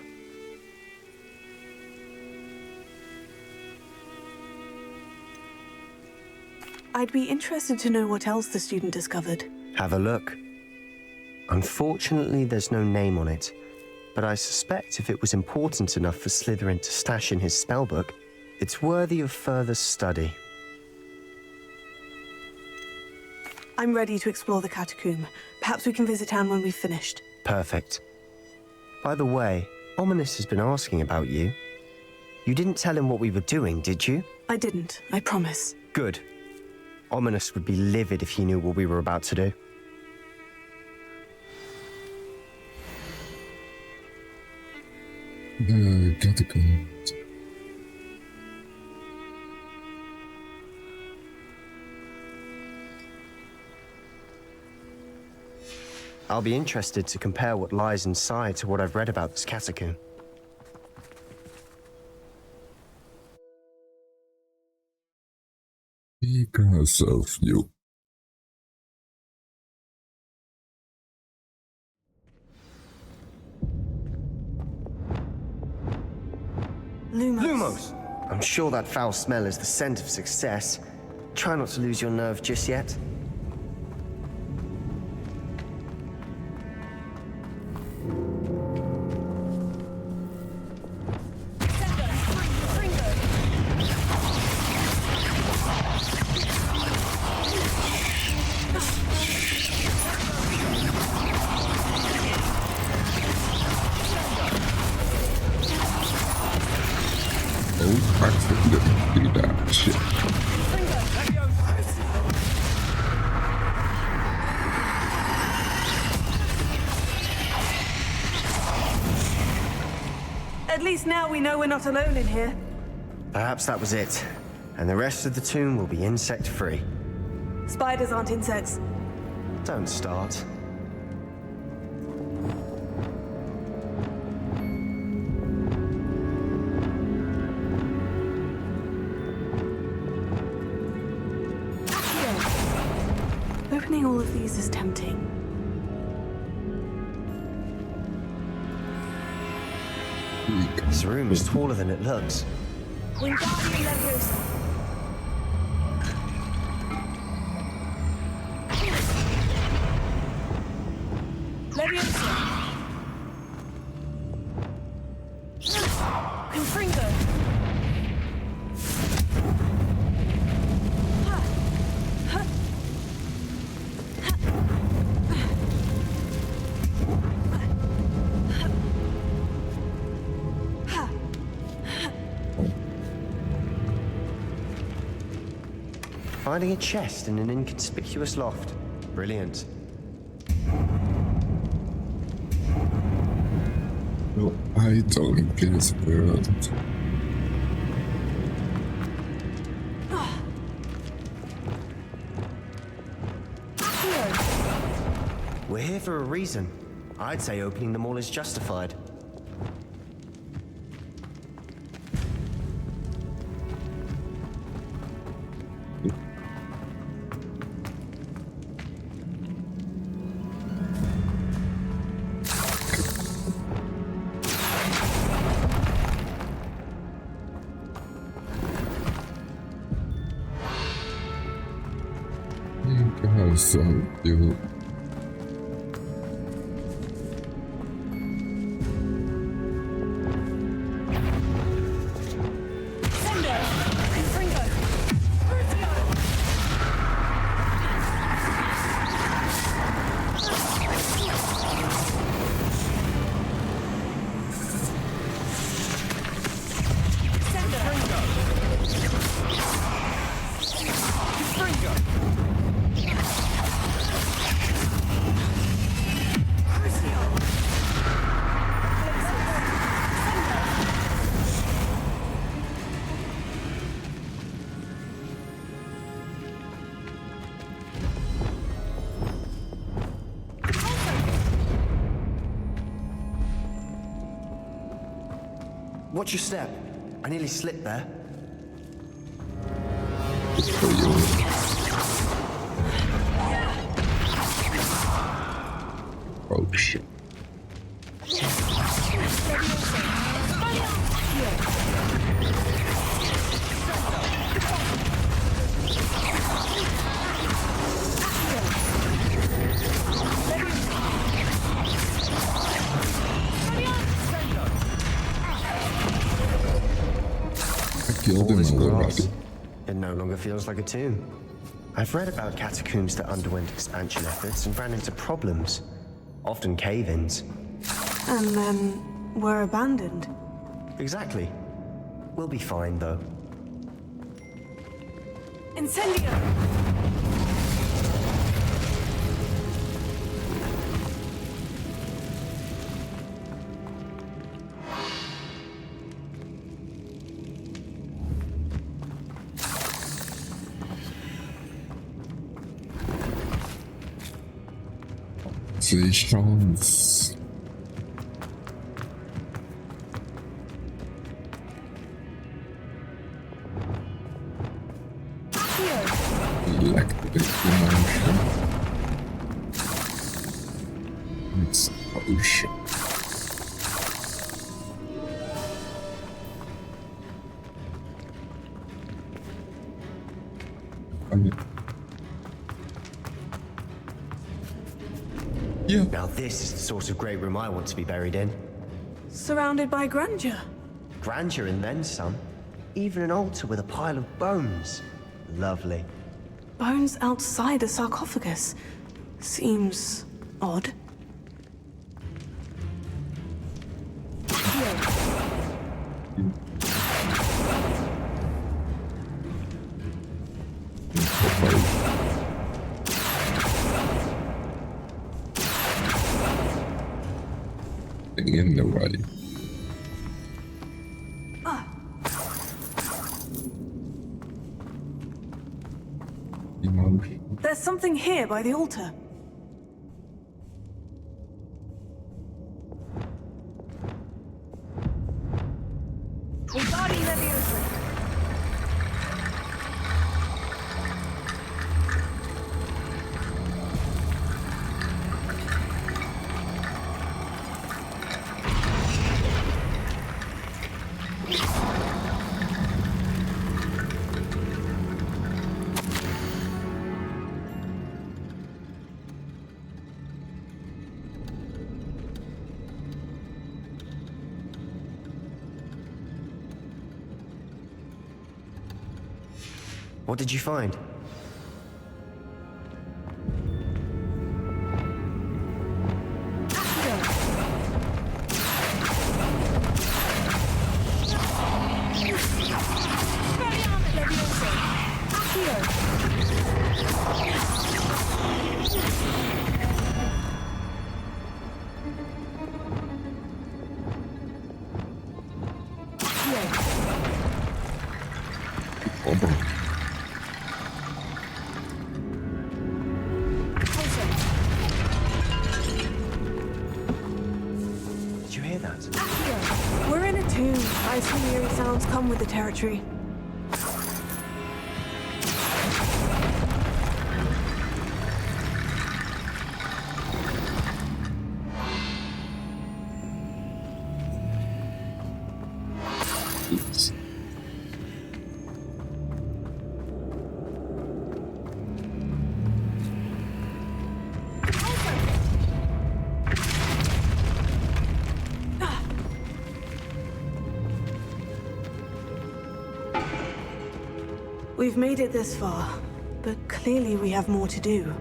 I'd be interested to know what else the student discovered. Have a look. Unfortunately, there's no name on it, but I suspect if it was important enough for Slytherin to stash in his spellbook, it's worthy of further study. I'm ready to explore the catacomb. Perhaps we can visit Anne when we've finished. Perfect. By the way, Ominous has been asking about you. You didn't tell him what we were doing, did you? I didn't, I promise. Good. Ominous would be livid if he knew what we were about to do. The catacomb. I'll be interested to compare what lies inside to what I've read about this catacomb. Because of you. Lumos! I'm sure that foul smell is the scent of success. Try not to lose your nerve just yet. Do that shit. At least now we know we're not alone in here. Perhaps that was it, and the rest of the tomb will be insect-free. Spiders aren't insects. Don't start. Opening all of these is tempting. This room is taller than it looks. Wingardium Leviosa. Leviosa. Confringo. Finding a chest in an inconspicuous loft. Brilliant. No, I don't guess that. We're here for a reason. I'd say opening the mall is justified. Because you Watch your step. I nearly slipped there. Oh shit. All this grass. It no longer feels like a tomb. I've read about catacombs that underwent expansion efforts and ran into problems, often cave-ins. And then were abandoned. Exactly. We'll be fine, though. Incendio! Chance. Electric emotion. Explosion. Yeah. Now this is the sort of great room I want to be buried in. Surrounded by grandeur. Grandeur and then some. Even an altar with a pile of bones. Lovely. Bones outside a sarcophagus. Seems odd. In the way. Emotion. There's something here by the altar. What did you find? that? We're in a toon. I assume eerie sounds come with the territory. Oops. We've made it this far, but clearly we have more to do.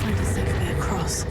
Find a safe way across.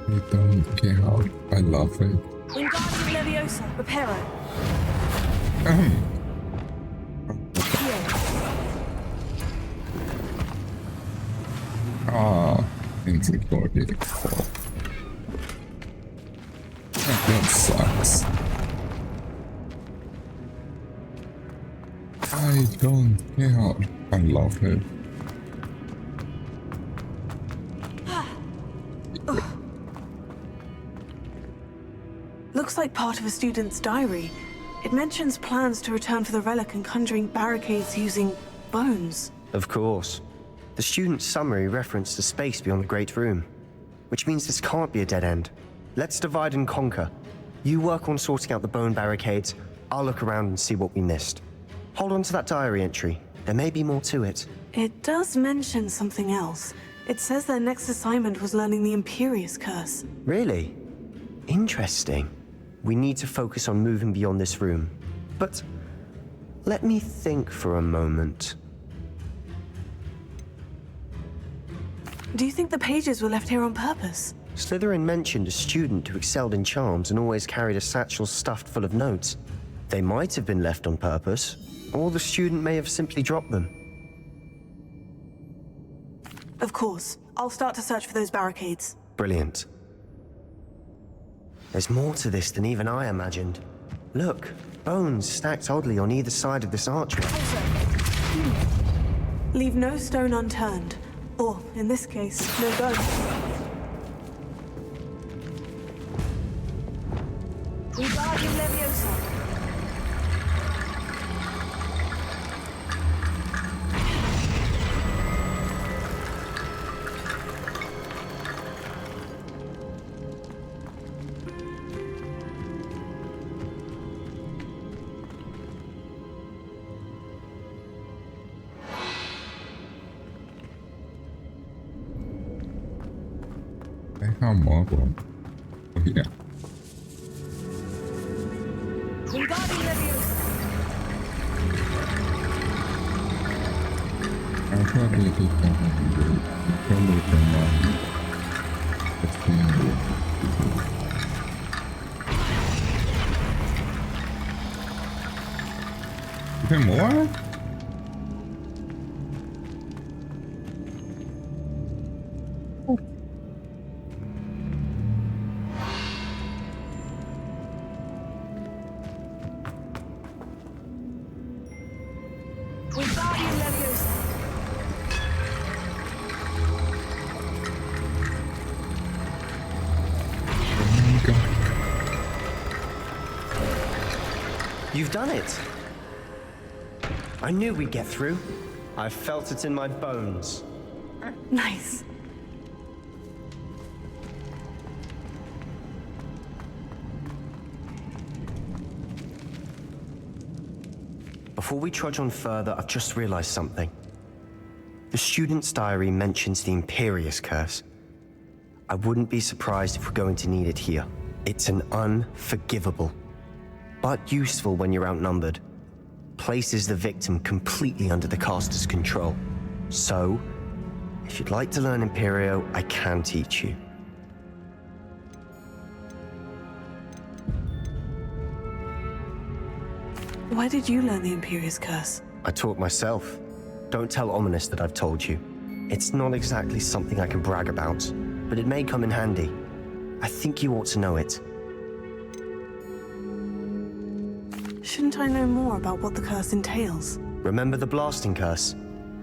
I don't care how I love it. Wingardium Leviosa, Reparo. Ah, things are going that sucks. I don't care. I love it. Looks like part of a student's diary. It mentions plans to return for the relic and conjuring barricades using bones. Of course. The student's summary referenced a space beyond the Great Room, which means this can't be a dead end. Let's divide and conquer. You work on sorting out the bone barricades, I'll look around and see what we missed. Hold on to that diary entry. There may be more to it. It does mention something else. It says their next assignment was learning the Imperious Curse. Really? Interesting. We need to focus on moving beyond this room. But let me think for a moment. Do you think the pages were left here on purpose? Slytherin mentioned a student who excelled in charms and always carried a satchel stuffed full of notes. They might have been left on purpose, or the student may have simply dropped them. Of course. I'll start to search for those barricades. Brilliant. There's more to this than even I imagined. Look, bones stacked oddly on either side of this archway. Leave no stone unturned. Or, in this case, no bone. Wingardium Leviosa. How Marvel. Oh yeah. Wingardium Leviosa. I'll probably take that one. Probably from Let's see. Is there more? You've done it. I knew we'd get through. I felt it in my bones. Nice. Before we trudge on further, I've just realized something. The student's diary mentions the Imperious Curse. I wouldn't be surprised if we're going to need it here. It's an unforgivable, but useful when you're outnumbered. Places the victim completely under the caster's control. So, if you'd like to learn Imperio, I can teach you. Why did you learn the Imperious Curse? I taught myself. Don't tell Ominous that I've told you. It's not exactly something I can brag about, but it may come in handy. I think you ought to know it. Shouldn't I know more about what the curse entails? Remember the blasting curse?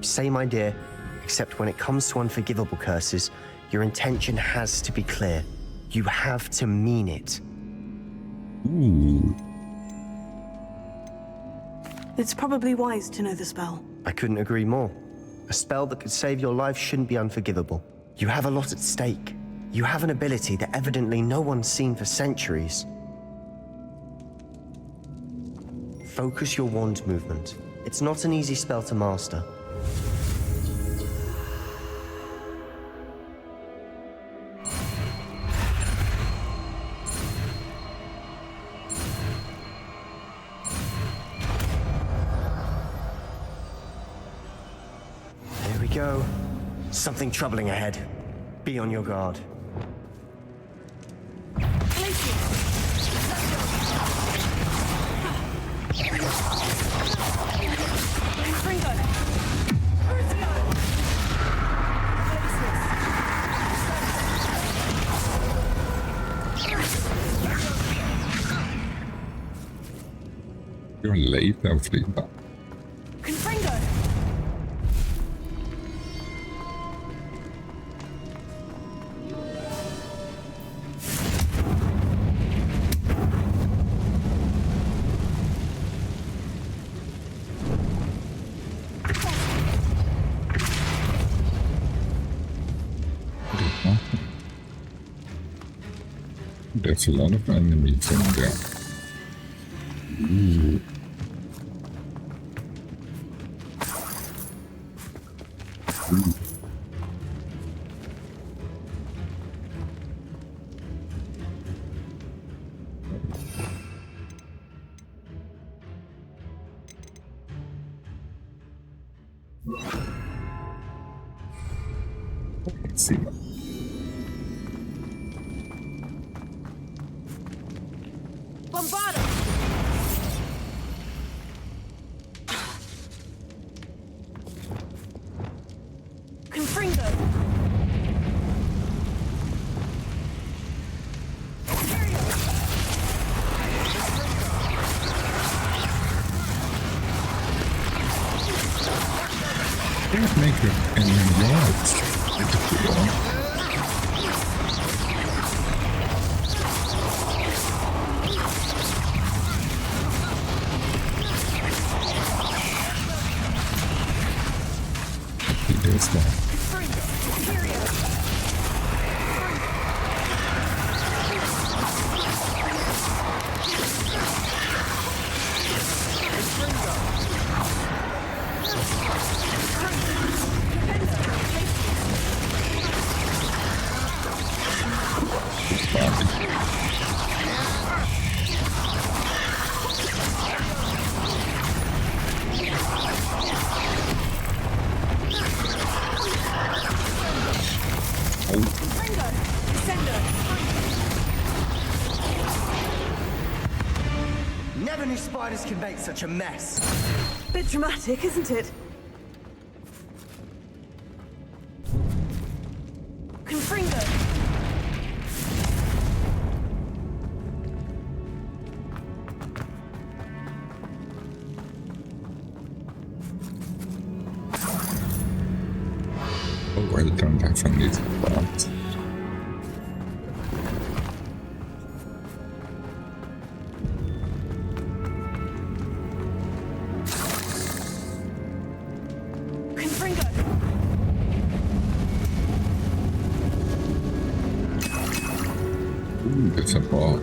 Same idea, except when it comes to unforgivable curses, your intention has to be clear. You have to mean it. Ooh. It's probably wise to know the spell. I couldn't agree more. A spell that could save your life shouldn't be unforgivable. You have a lot at stake. You have an ability that evidently no one's seen for centuries. Focus your wand movement. It's not an easy spell to master. Here we go. Something troubling ahead. Be on your guard. You're late, Elfrida. There's a lot of enemies in there. Ooh. Ooh. Let's see. Don't make it in yards. It's cool. There's that. Never knew spiders could make such a mess. Bit dramatic, isn't it? Confringo! Oh, well done, definitely that. Confringo! Ooh, it's a bot.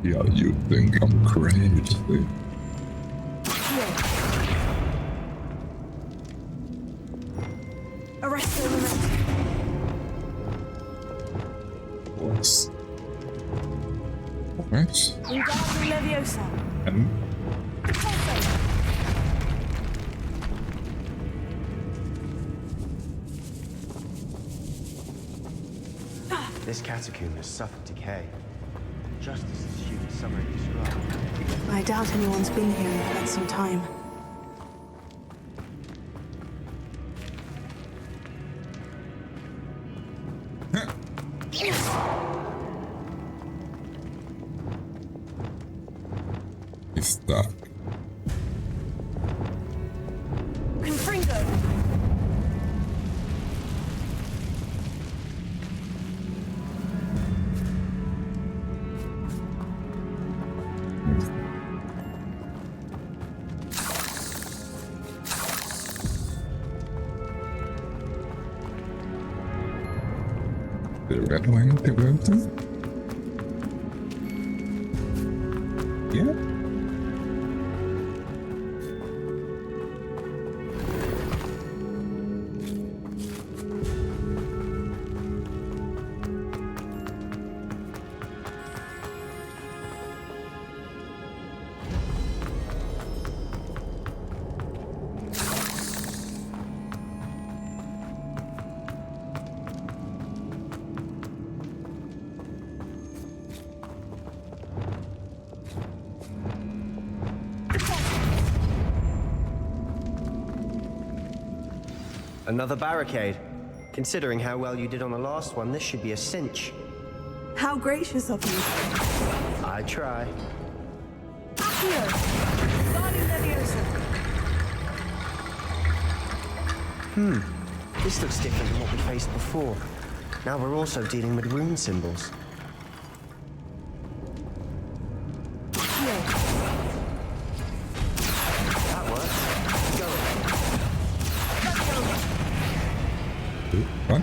Yeah, you think I'm crazy. Arrest element. What's... What? Wingardium Leviosa. This catacomb has suffered decay, just as the student summary described. I doubt anyone's been here in quite some time. It's stuck. Confringo! The red one, the red one? Yeah? Another barricade. Considering how well you did on the last one, this should be a cinch. How gracious of you. I try. Accio! Wingardium Leviosa. This looks different than what we faced before. Now we're also dealing with rune symbols. That works. Go. What?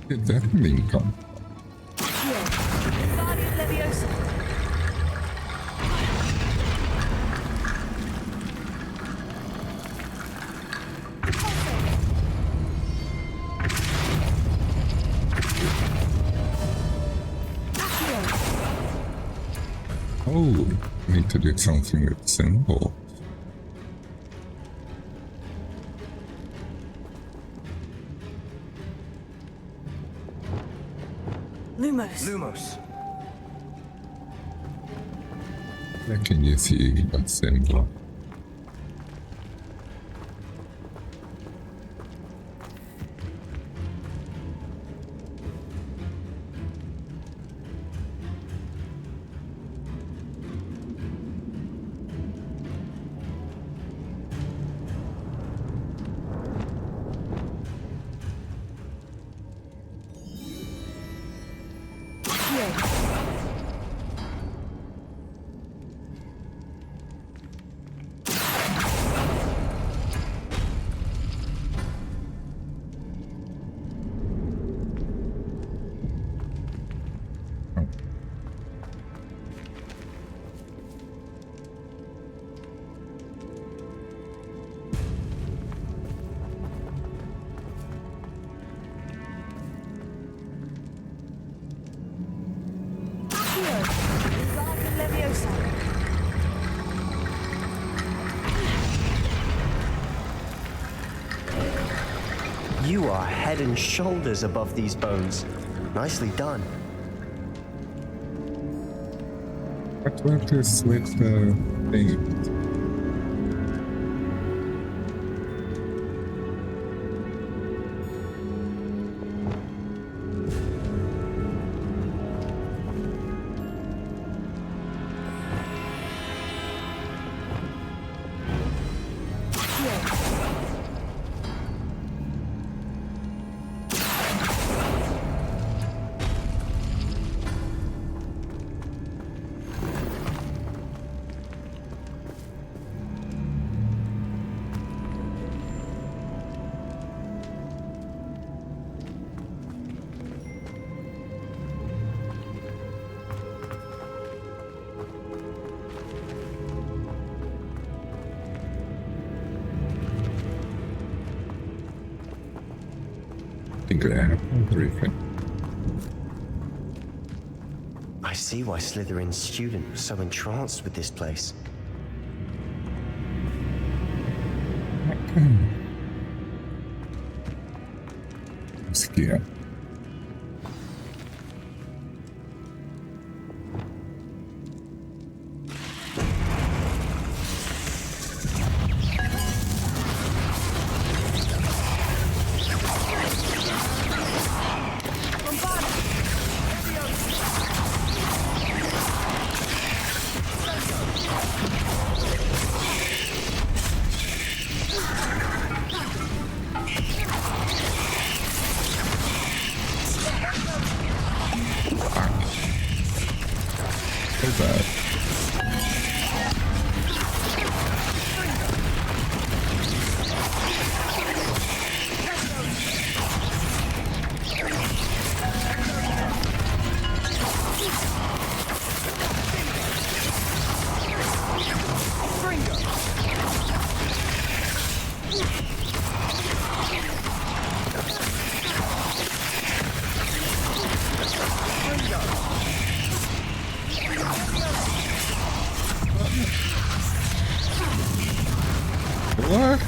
Did that mean come? Wingardium Leviosa. Oh, I need to do something with symbol. Lumos. Lumos. Where can you see that symbol? Leviosa. You are head and shoulders above these bones. Nicely done. What is with the thing? I think I have everything. I see why Slytherin's student was so entranced with this place. I'm scared. What?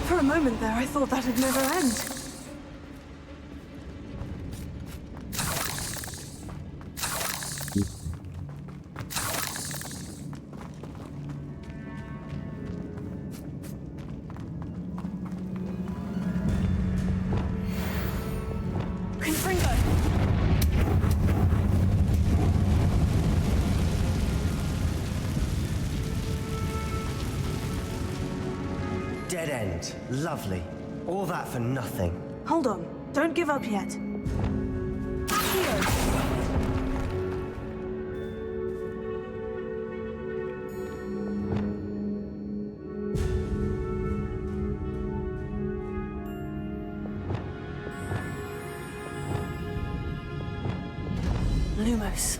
For a moment there, I thought that'd never end. Dead end. Lovely. All that for nothing. Hold on. Don't give up yet. Lumos.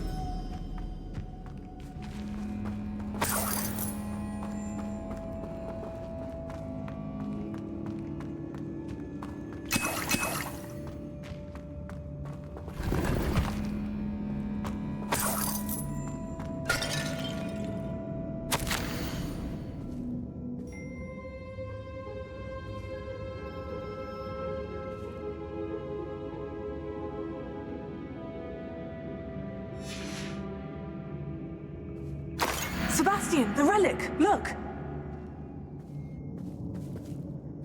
Sebastian, the relic! Look!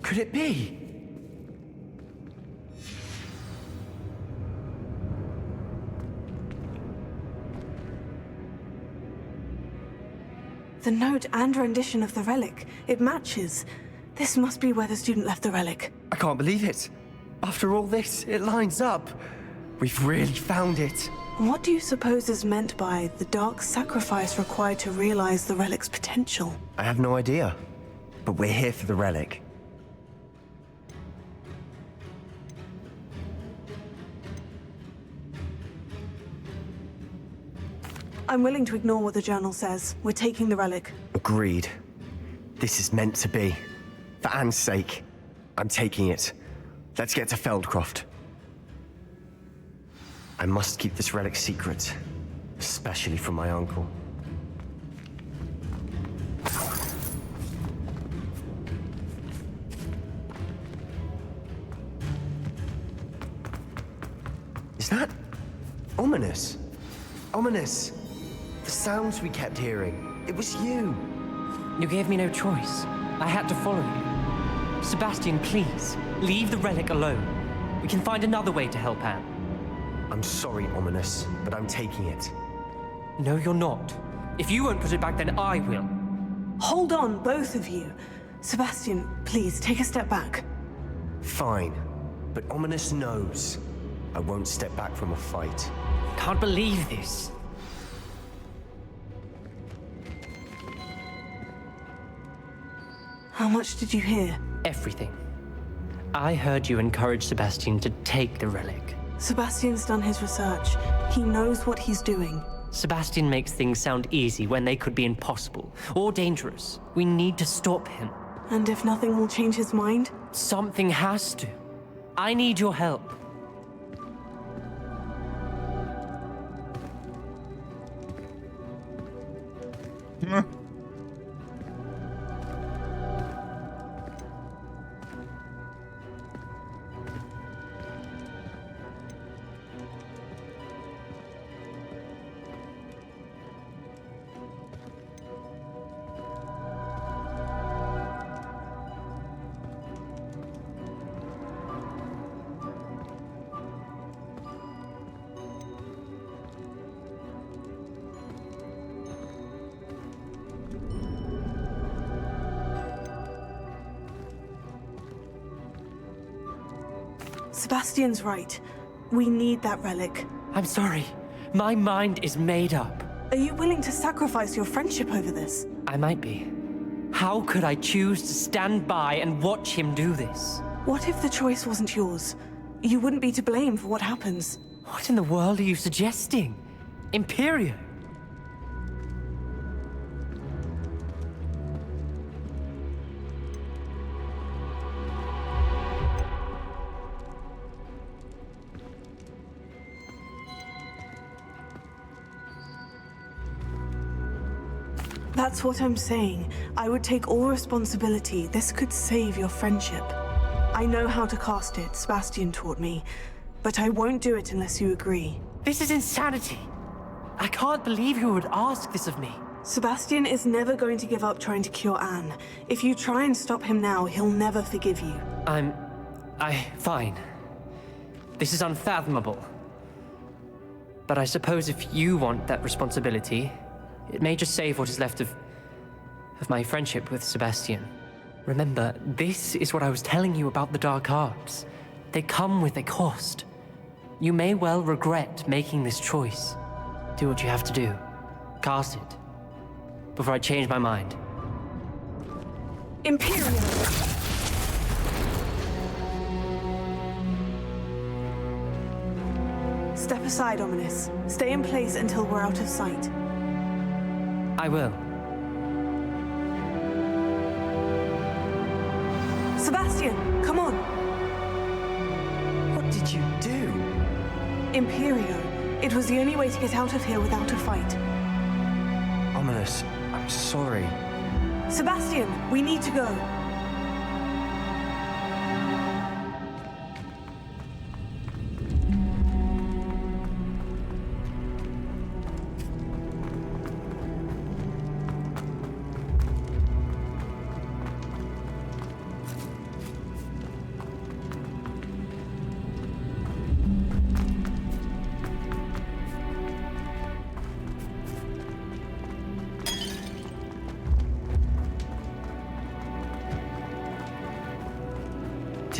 Could it be? The note and rendition of the relic. It matches. This must be where the student left the relic. I can't believe it. After all this, it lines up. We've really found it. What do you suppose is meant by the dark sacrifice required to realize the relic's potential? I have no idea. But we're here for the relic. I'm willing to ignore what the journal says. We're taking the relic. Agreed. This is meant to be. For Anne's sake, I'm taking it. Let's get to Feldcroft. I must keep this relic secret, especially from my uncle. Is that ominous? Ominous! The sounds we kept hearing. It was you. You gave me no choice. I had to follow you. Sebastian, please, leave the relic alone. We can find another way to help Anne. I'm sorry, Ominous, but I'm taking it. No, you're not. If you won't put it back, then I will. Hold on, both of you. Sebastian, please, take a step back. Fine, but Ominous knows I won't step back from a fight. Can't believe this. How much did you hear? Everything. I heard you encourage Sebastian to take the relic. Sebastian's done his research. He knows what he's doing. Sebastian makes things sound easy when they could be impossible or dangerous. We need to stop him. And if nothing will change his mind? Something has to. I need your help. Sebastian's right. We need that relic. I'm sorry. My mind is made up. Are you willing to sacrifice your friendship over this? I might be. How could I choose to stand by and watch him do this? What if the choice wasn't yours? You wouldn't be to blame for what happens. What in the world are you suggesting? Imperio? That's what I'm saying. I would take all responsibility. This could save your friendship. I know how to cast it, Sebastian taught me. But I won't do it unless you agree. This is insanity. I can't believe you would ask this of me. Sebastian is never going to give up trying to cure Anne. If you try and stop him now, he'll never forgive you. Fine. This is unfathomable. But I suppose if you want that responsibility, it may just save what is left of my friendship with Sebastian. Remember, this is what I was telling you about the dark arts. They come with a cost. You may well regret making this choice. Do what you have to do. Cast it. Before I change my mind. Imperial! Step aside, Ominous. Stay in place until we're out of sight. I will. Sebastian, come on! What did you do? Imperio. It was the only way to get out of here without a fight. Ominous, I'm sorry. Sebastian, we need to go.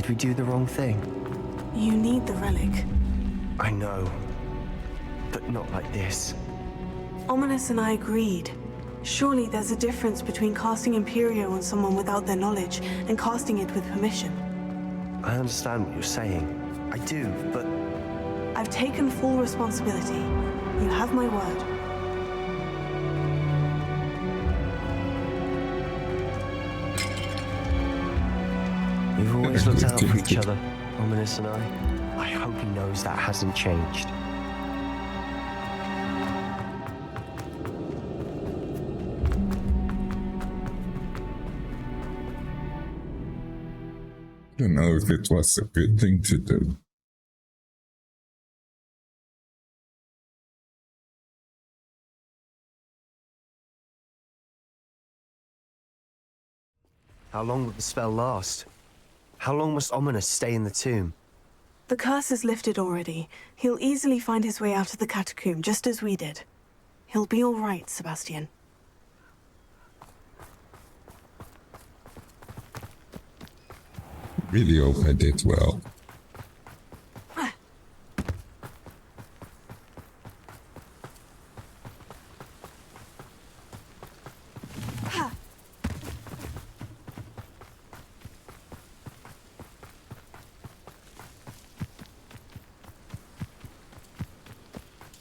Did we do the wrong thing? You need the relic. I know. But not like this. Ominous and I agreed. Surely there's a difference between casting Imperio on someone without their knowledge and casting it with permission. I understand what you're saying. I do, but... I've taken full responsibility. You have my word. We've always looked out for each other, Ominous and I. I hope he knows that hasn't changed. I don't know if it was a good thing to do. How long will the spell last? How long must Ominous stay in the tomb? The curse is lifted already. He'll easily find his way out of the catacomb, just as we did. He'll be all right, Sebastian. Really hope I did well.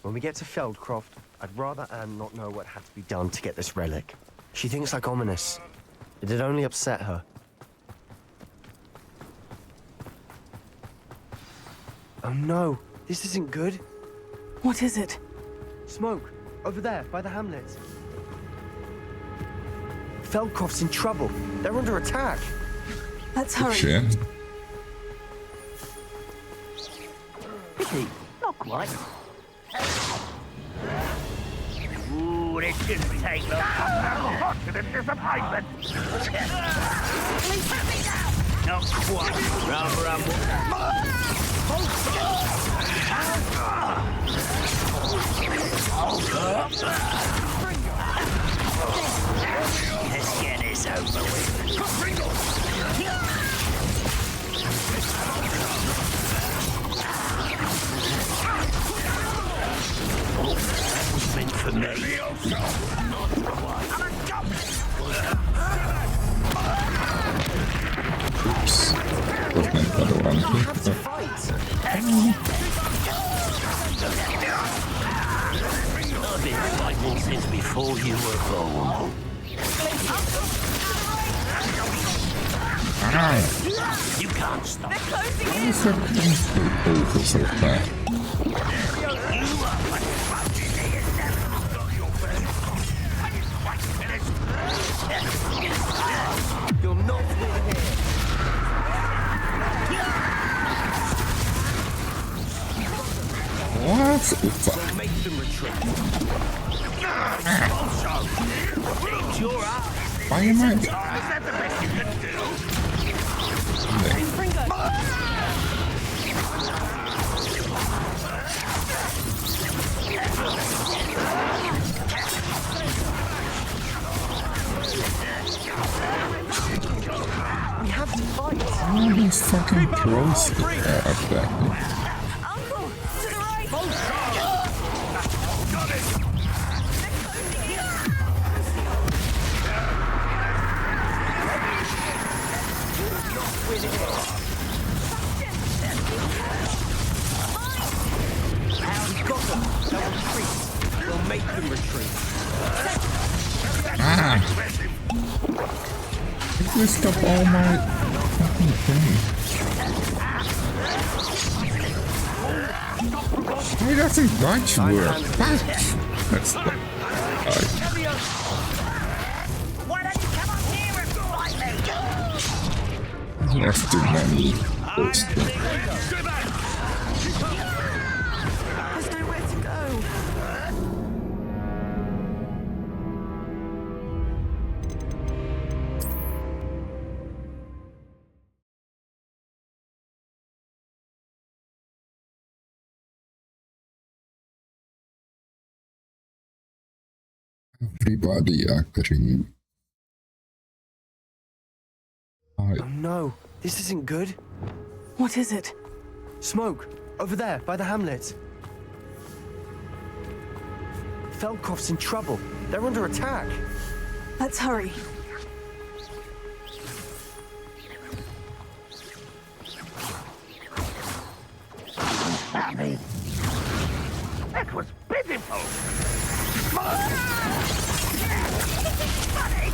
When we get to Feldcroft, I'd rather Anne not know what had to be done to get this relic. She thinks like Ominous. It'd only upset her. Oh no, this isn't good. What is it? Smoke, over there, by the hamlet. Feldcroft's in trouble. They're under attack. Let's hurry. Shit. Not quite. Ooh, this didn't take long. Positive disappointment. Not quite. Rather Let's get this over with. That was meant for me. Oops. Was meant for the one thing. I've been fighting since before you were born. You can't stop. Why is that peaceful over so fast? You're not winning here. What? Fuck. Make them retreat. Why am I? Is that the best you can do? We have to fight. All these fucking trolls up there. Uncle, to the right! Got it! We've got them. They'll retreat. We'll make them retreat. Ah! It messed up all my fucking things. Why doesn't dodge work? What? That's the... Why don't you come up here and fight me? Left too many those things. There's nowhere to go. Everybody agree. Oh no, this isn't good. What is it? Smoke! Over there, by the hamlet. Feldcroft's in trouble. They're under attack. Let's hurry. Sammy. That was pitiful. Funny.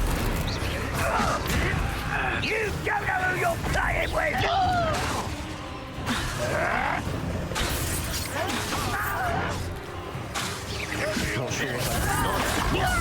You don't know who you're playing with. Not sure about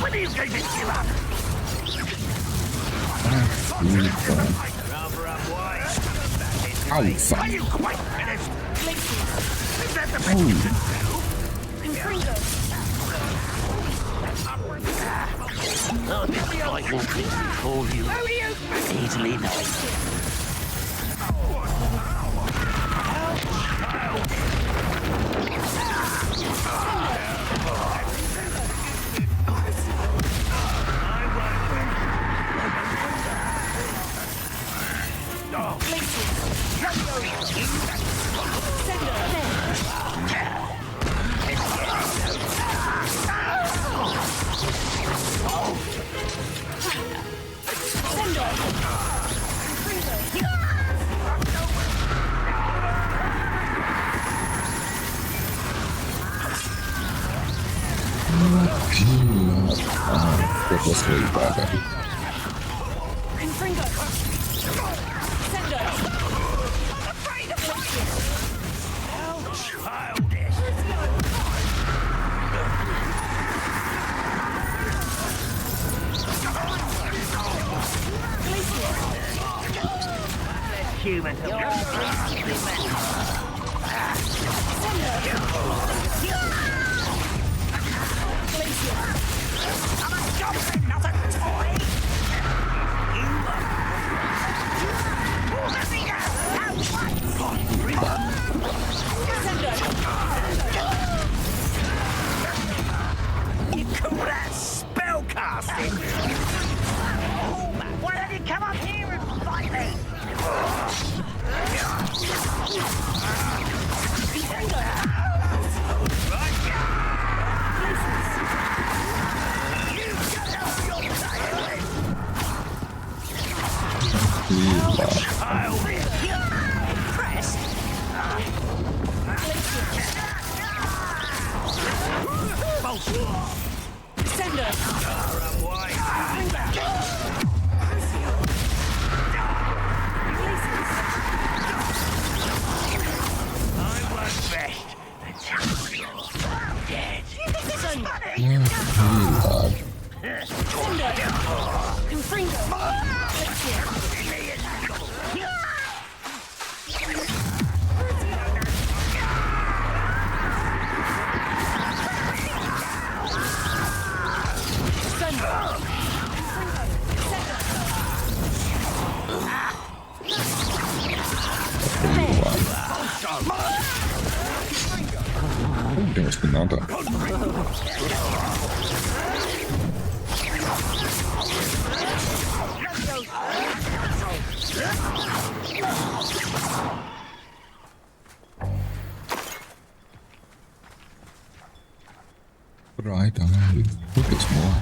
When are you going to give up? Ow, Are you quite finished? Is that the best you can I'll just fight more things before you. Easily know. What was really bad? You call that spellcasting? Why don't you come up here and fight me? There's another. Right, look, it's more.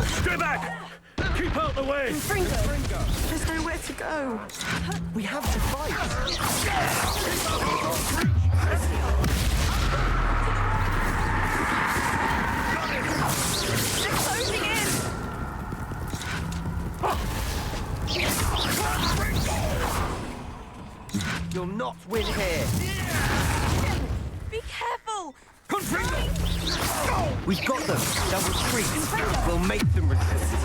Stay back! Keep out the way! There's nowhere to go. We have to fight. They're closing in. will not win here. Be careful! We've got them. They'll retreat. We'll make them resist.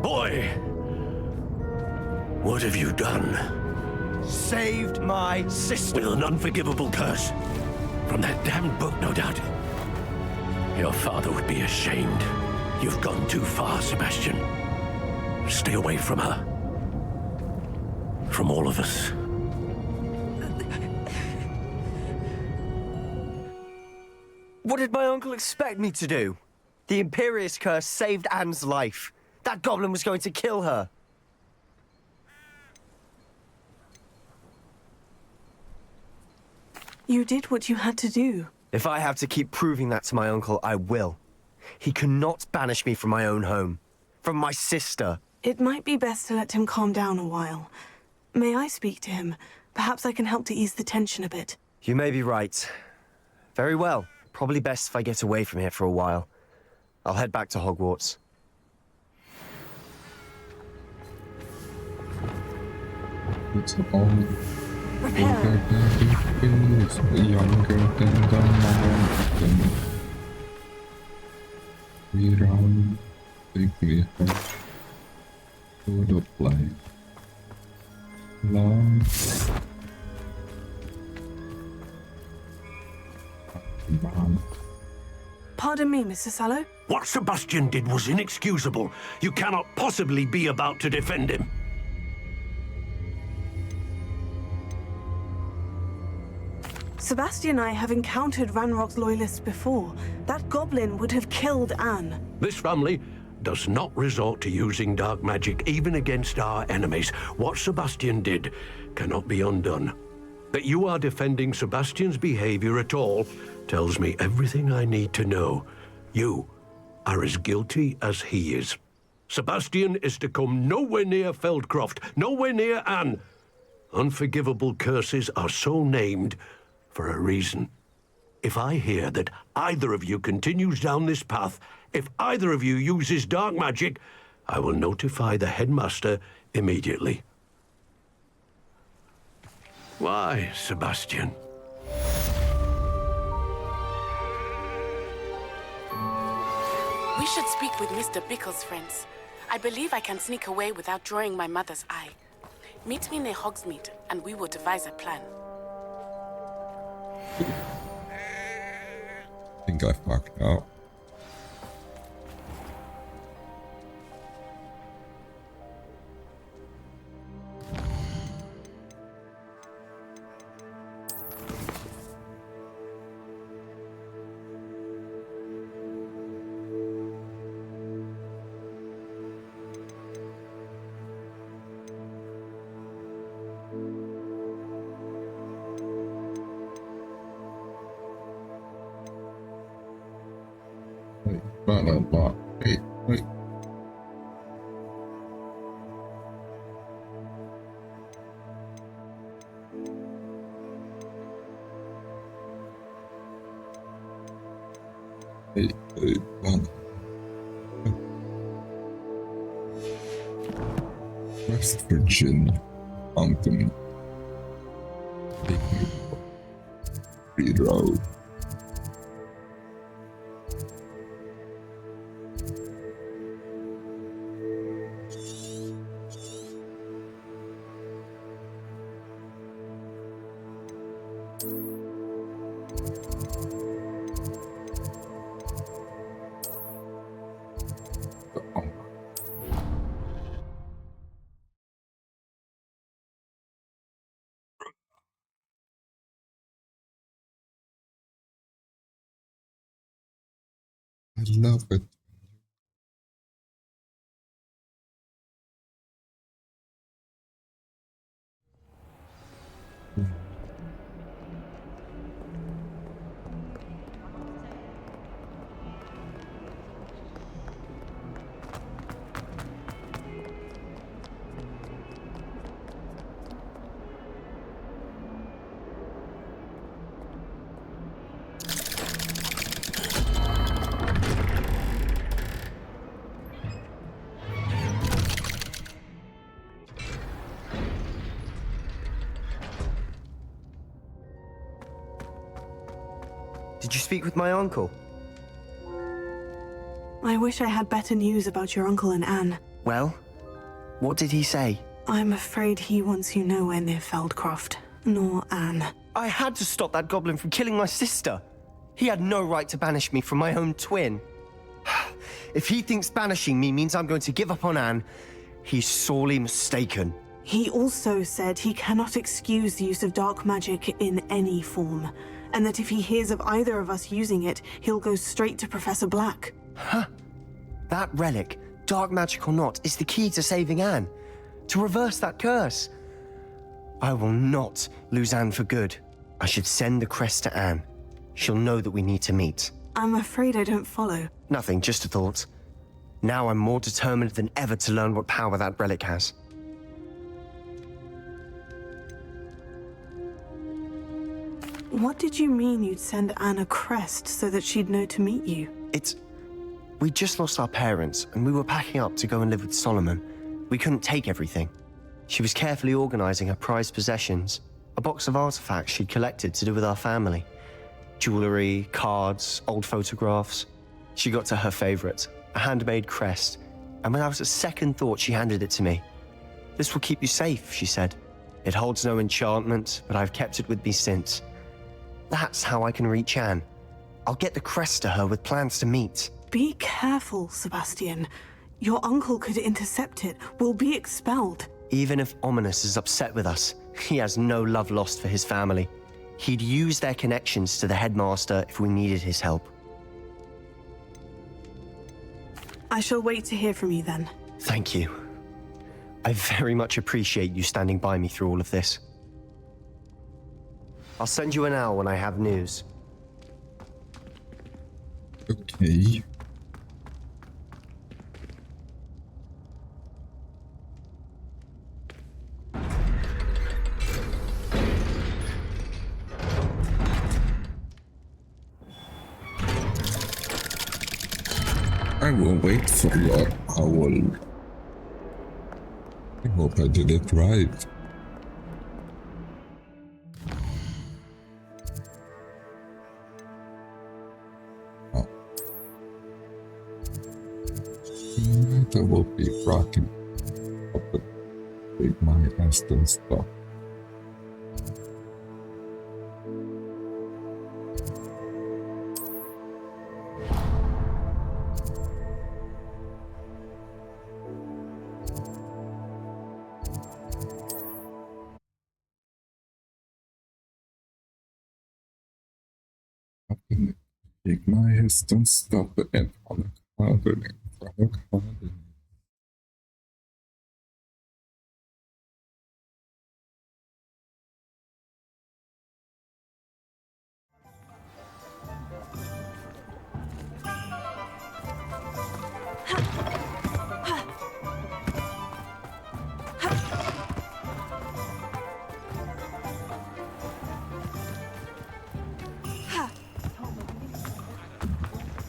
Boy! What have you done? Saved my sister. With an unforgivable curse. From that damned book, no doubt. Your father would be ashamed. You've gone too far, Sebastian. Stay away from her. From all of us. What did my uncle expect me to do? The Imperious curse saved Anne's life. That goblin was going to kill her. You did what you had to do. If I have to keep proving that to my uncle, I will. He cannot banish me from my own home. From my sister. It might be best to let him calm down a while. May I speak to him? Perhaps I can help to ease the tension a bit. You may be right. Very well. Probably best if I get away from here for a while. I'll head back to Hogwarts. It's all bigger than it is, younger than the mountain. We run quickly to the play. Love. Pardon me, Mr. Sallow? What Sebastian did was inexcusable. You cannot possibly be about to defend him. Sebastian and I have encountered Ranrock's loyalists before. That goblin would have killed Anne. This family does not resort to using dark magic even against our enemies. What Sebastian did cannot be undone. That you are defending Sebastian's behavior at all tells me everything I need to know. You are as guilty as he is. Sebastian is to come nowhere near Feldcroft, nowhere near Anne. Unforgivable curses are so named for a reason. If I hear that either of you continues down this path, if either of you uses dark magic, I will notify the headmaster immediately. Why, Sebastian? We should speak with Mr. Bickle's friends. I believe I can sneak away without drawing my mother's eye. Meet me near Hogsmeade, and we will devise a plan. I think I fucked up. Wait. West Virginia, Mountain, Free Road. I love it. Did you speak with my uncle? I wish I had better news about your uncle and Anne. Well, what did he say? I'm afraid he wants you nowhere near Feldcroft, nor Anne. I had to stop that goblin from killing my sister. He had no right to banish me from my own twin. If he thinks banishing me means I'm going to give up on Anne, he's sorely mistaken. He also said he cannot excuse the use of dark magic in any form, and that if he hears of either of us using it, he'll go straight to Professor Black. Huh? That relic, dark magic or not, is the key to saving Anne. To reverse that curse. I will not lose Anne for good. I should send the crest to Anne. She'll know that we need to meet. I'm afraid I don't follow. Nothing, just a thought. Now I'm more determined than ever to learn what power that relic has. What did you mean you'd send Anne a crest so that she'd know to meet you? We just lost our parents, and we were packing up to go and live with Solomon. We couldn't take everything. She was carefully organizing her prized possessions, a box of artifacts she'd collected to do with our family. Jewelry, cards, old photographs. She got to her favorite, a handmade crest, and when I was at second thought, she handed it to me. "This will keep you safe," she said. "It holds no enchantment, but I've kept it with me since. That's how I can reach Anne. I'll get the crest to her with plans to meet." Be careful, Sebastian. Your uncle could intercept it. We'll be expelled. Even if Ominous is upset with us, he has no love lost for his family. He'd use their connections to the headmaster if we needed his help. I shall wait to hear from you then. Thank you. I very much appreciate you standing by me through all of this. I'll send you an owl when I have news. Okay. I will wait for your owl. I hope I did it right. Oh. I will be rocking up and take my Aston stuff. Take my hands, don't stop it, and frolic hardening.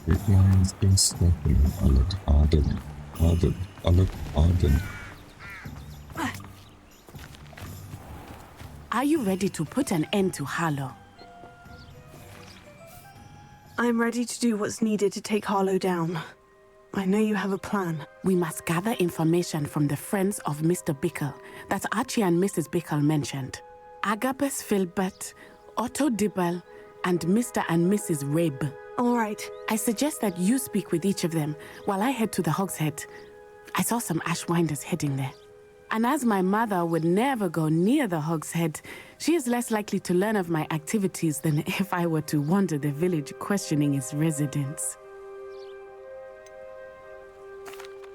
Take my hands, don't stop it, and frolic hardening. Hardening. Are you ready to put an end to Harlow? I'm ready to do what's needed to take Harlow down. I know you have a plan. We must gather information from the friends of Mr. Bickle that Archie and Mrs. Bickle mentioned. Agapes Filbert, Otto Dibble, and Mr. and Mrs. Rabe. All right. I suggest that you speak with each of them while I head to the Hogshead. I saw some Ashwinders heading there. And as my mother would never go near the Hogshead, she is less likely to learn of my activities than if I were to wander the village questioning its residents.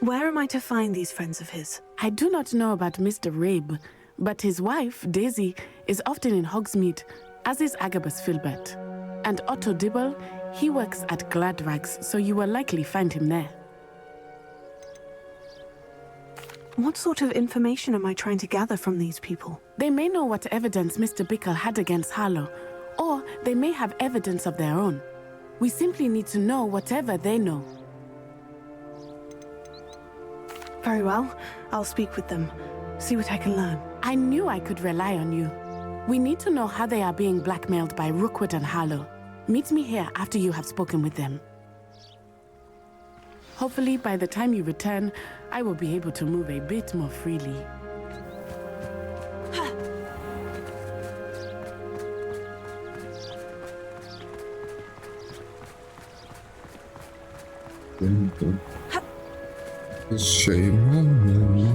Where am I to find these friends of his? I do not know about Mr. Rabe, but his wife, Daisy, is often in Hogsmeade, as is Agabus Filbert. And Otto Dibble, he works at Gladrags, so you will likely find him there. What sort of information am I trying to gather from these people? They may know what evidence Mr. Bickle had against Harlow, or they may have evidence of their own. We simply need to know whatever they know. Very well. I'll speak with them. See what I can learn. I knew I could rely on you. We need to know how they are being blackmailed by Rookwood and Harlow. Meet me here after you have spoken with them. Hopefully, by the time you return, I will be able to move a bit more freely. Shame on me.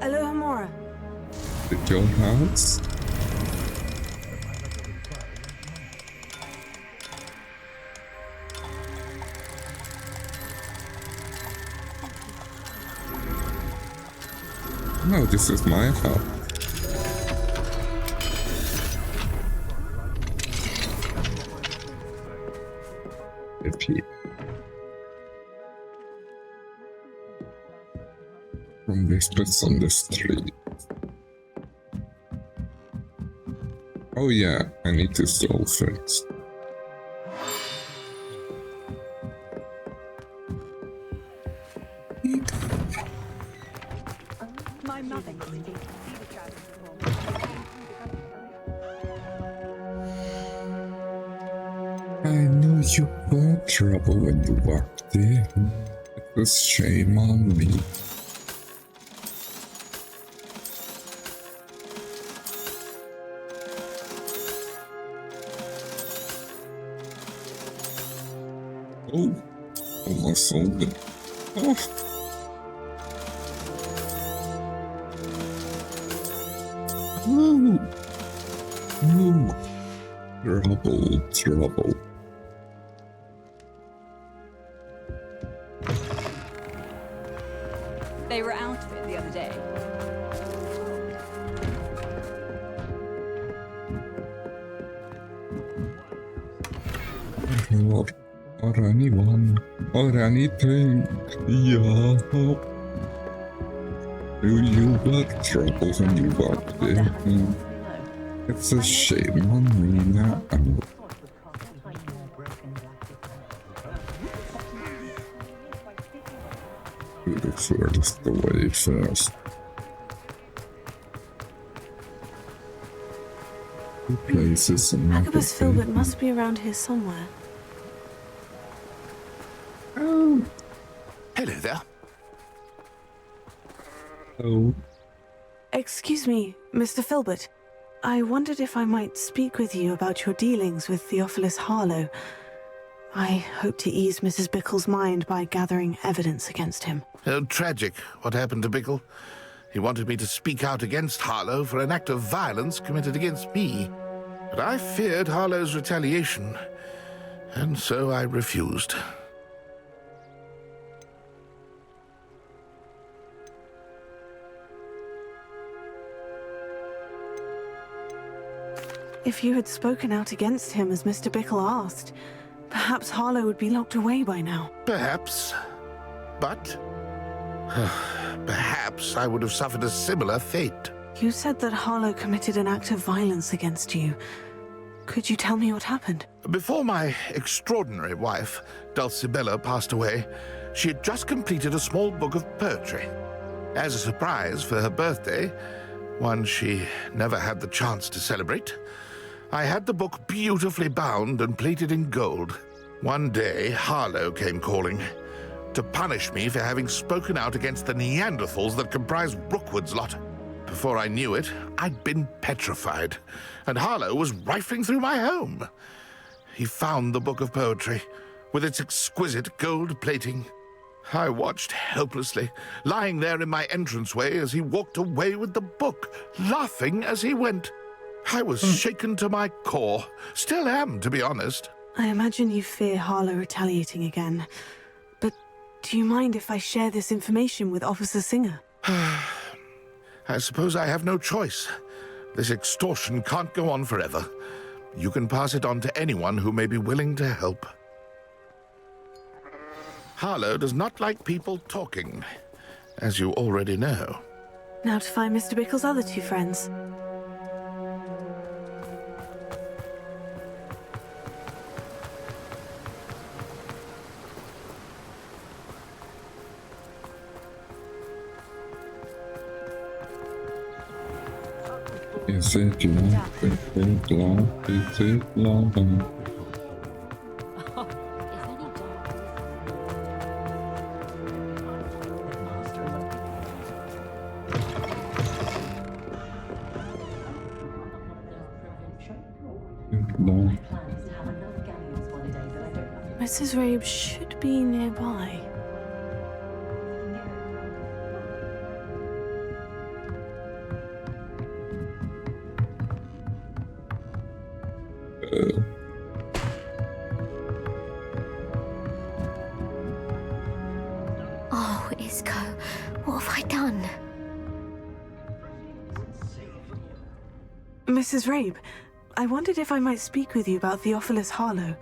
Hello, Hamora. At your house? No, this is my house. Repeat. From whispers on the street. Oh yeah, I need to stall first. My mother. I knew you were trouble when you walked in. It was shame on me. Oh, almost sold it. Oh. Ooh. Ooh. Trouble, trouble. They were out of it the other day. Or anyone, or anything, yeah. You got trouble when you walked in. It's a shame on me now. The furthest away first. The place is Agabus Filbert must be around here somewhere. Oh. Hello there. Oh. Excuse me, Mr. Filbert. I wondered if I might speak with you about your dealings with Theophilus Harlow. I hope to ease Mrs. Bickle's mind by gathering evidence against him. Oh, tragic what happened to Bickle. He wanted me to speak out against Harlow for an act of violence committed against me. But I feared Harlow's retaliation, and so I refused. If you had spoken out against him as Mr. Bickle asked, perhaps Harlow would be locked away by now. Perhaps. But perhaps I would have suffered a similar fate. You said that Harlow committed an act of violence against you. Could you tell me what happened? Before my extraordinary wife, Dulcibella, passed away, she had just completed a small book of poetry. As a surprise for her birthday, one she never had the chance to celebrate, I had the book beautifully bound and plated in gold. One day, Harlow came calling to punish me for having spoken out against the Neanderthals that comprised Rookwood's lot. Before I knew it, I'd been petrified, and Harlow was rifling through my home. He found the book of poetry, with its exquisite gold plating. I watched helplessly, lying there in my entranceway as he walked away with the book, laughing as he went. I was shaken to my core. Still am, to be honest. I imagine you fear Harlow retaliating again. Do you mind if I share this information with Officer Singer? I suppose I have no choice. This extortion can't go on forever. You can pass it on to anyone who may be willing to help. Harlow does not like people talking, as you already know. Now to find Mr. Bickle's other two friends. Is it love? Is it love? Is it love? Mrs. Rabe should be nearby. Oh, Isco, what have I done? Mrs. Rabe, I wondered if I might speak with you about Theophilus Harlow.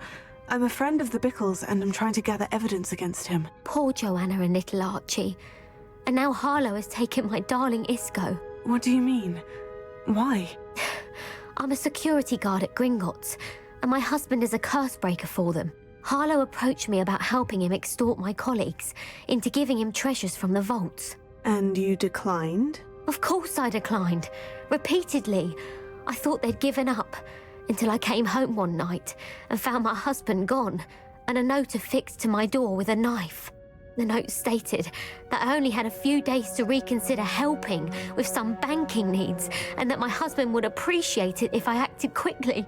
I'm a friend of the Bickles and I'm trying to gather evidence against him. Poor Joanna and little Archie. And now Harlow has taken my darling Isco. What do you mean? Why? I'm a security guard at Gringotts, and my husband is a curse breaker for them. Harlow approached me about helping him extort my colleagues into giving him treasures from the vaults. And you declined? Of course I declined. Repeatedly. I thought they'd given up, until I came home one night and found my husband gone, and a note affixed to my door with a knife. The note stated that I only had a few days to reconsider helping with some banking needs, and that my husband would appreciate it if I acted quickly.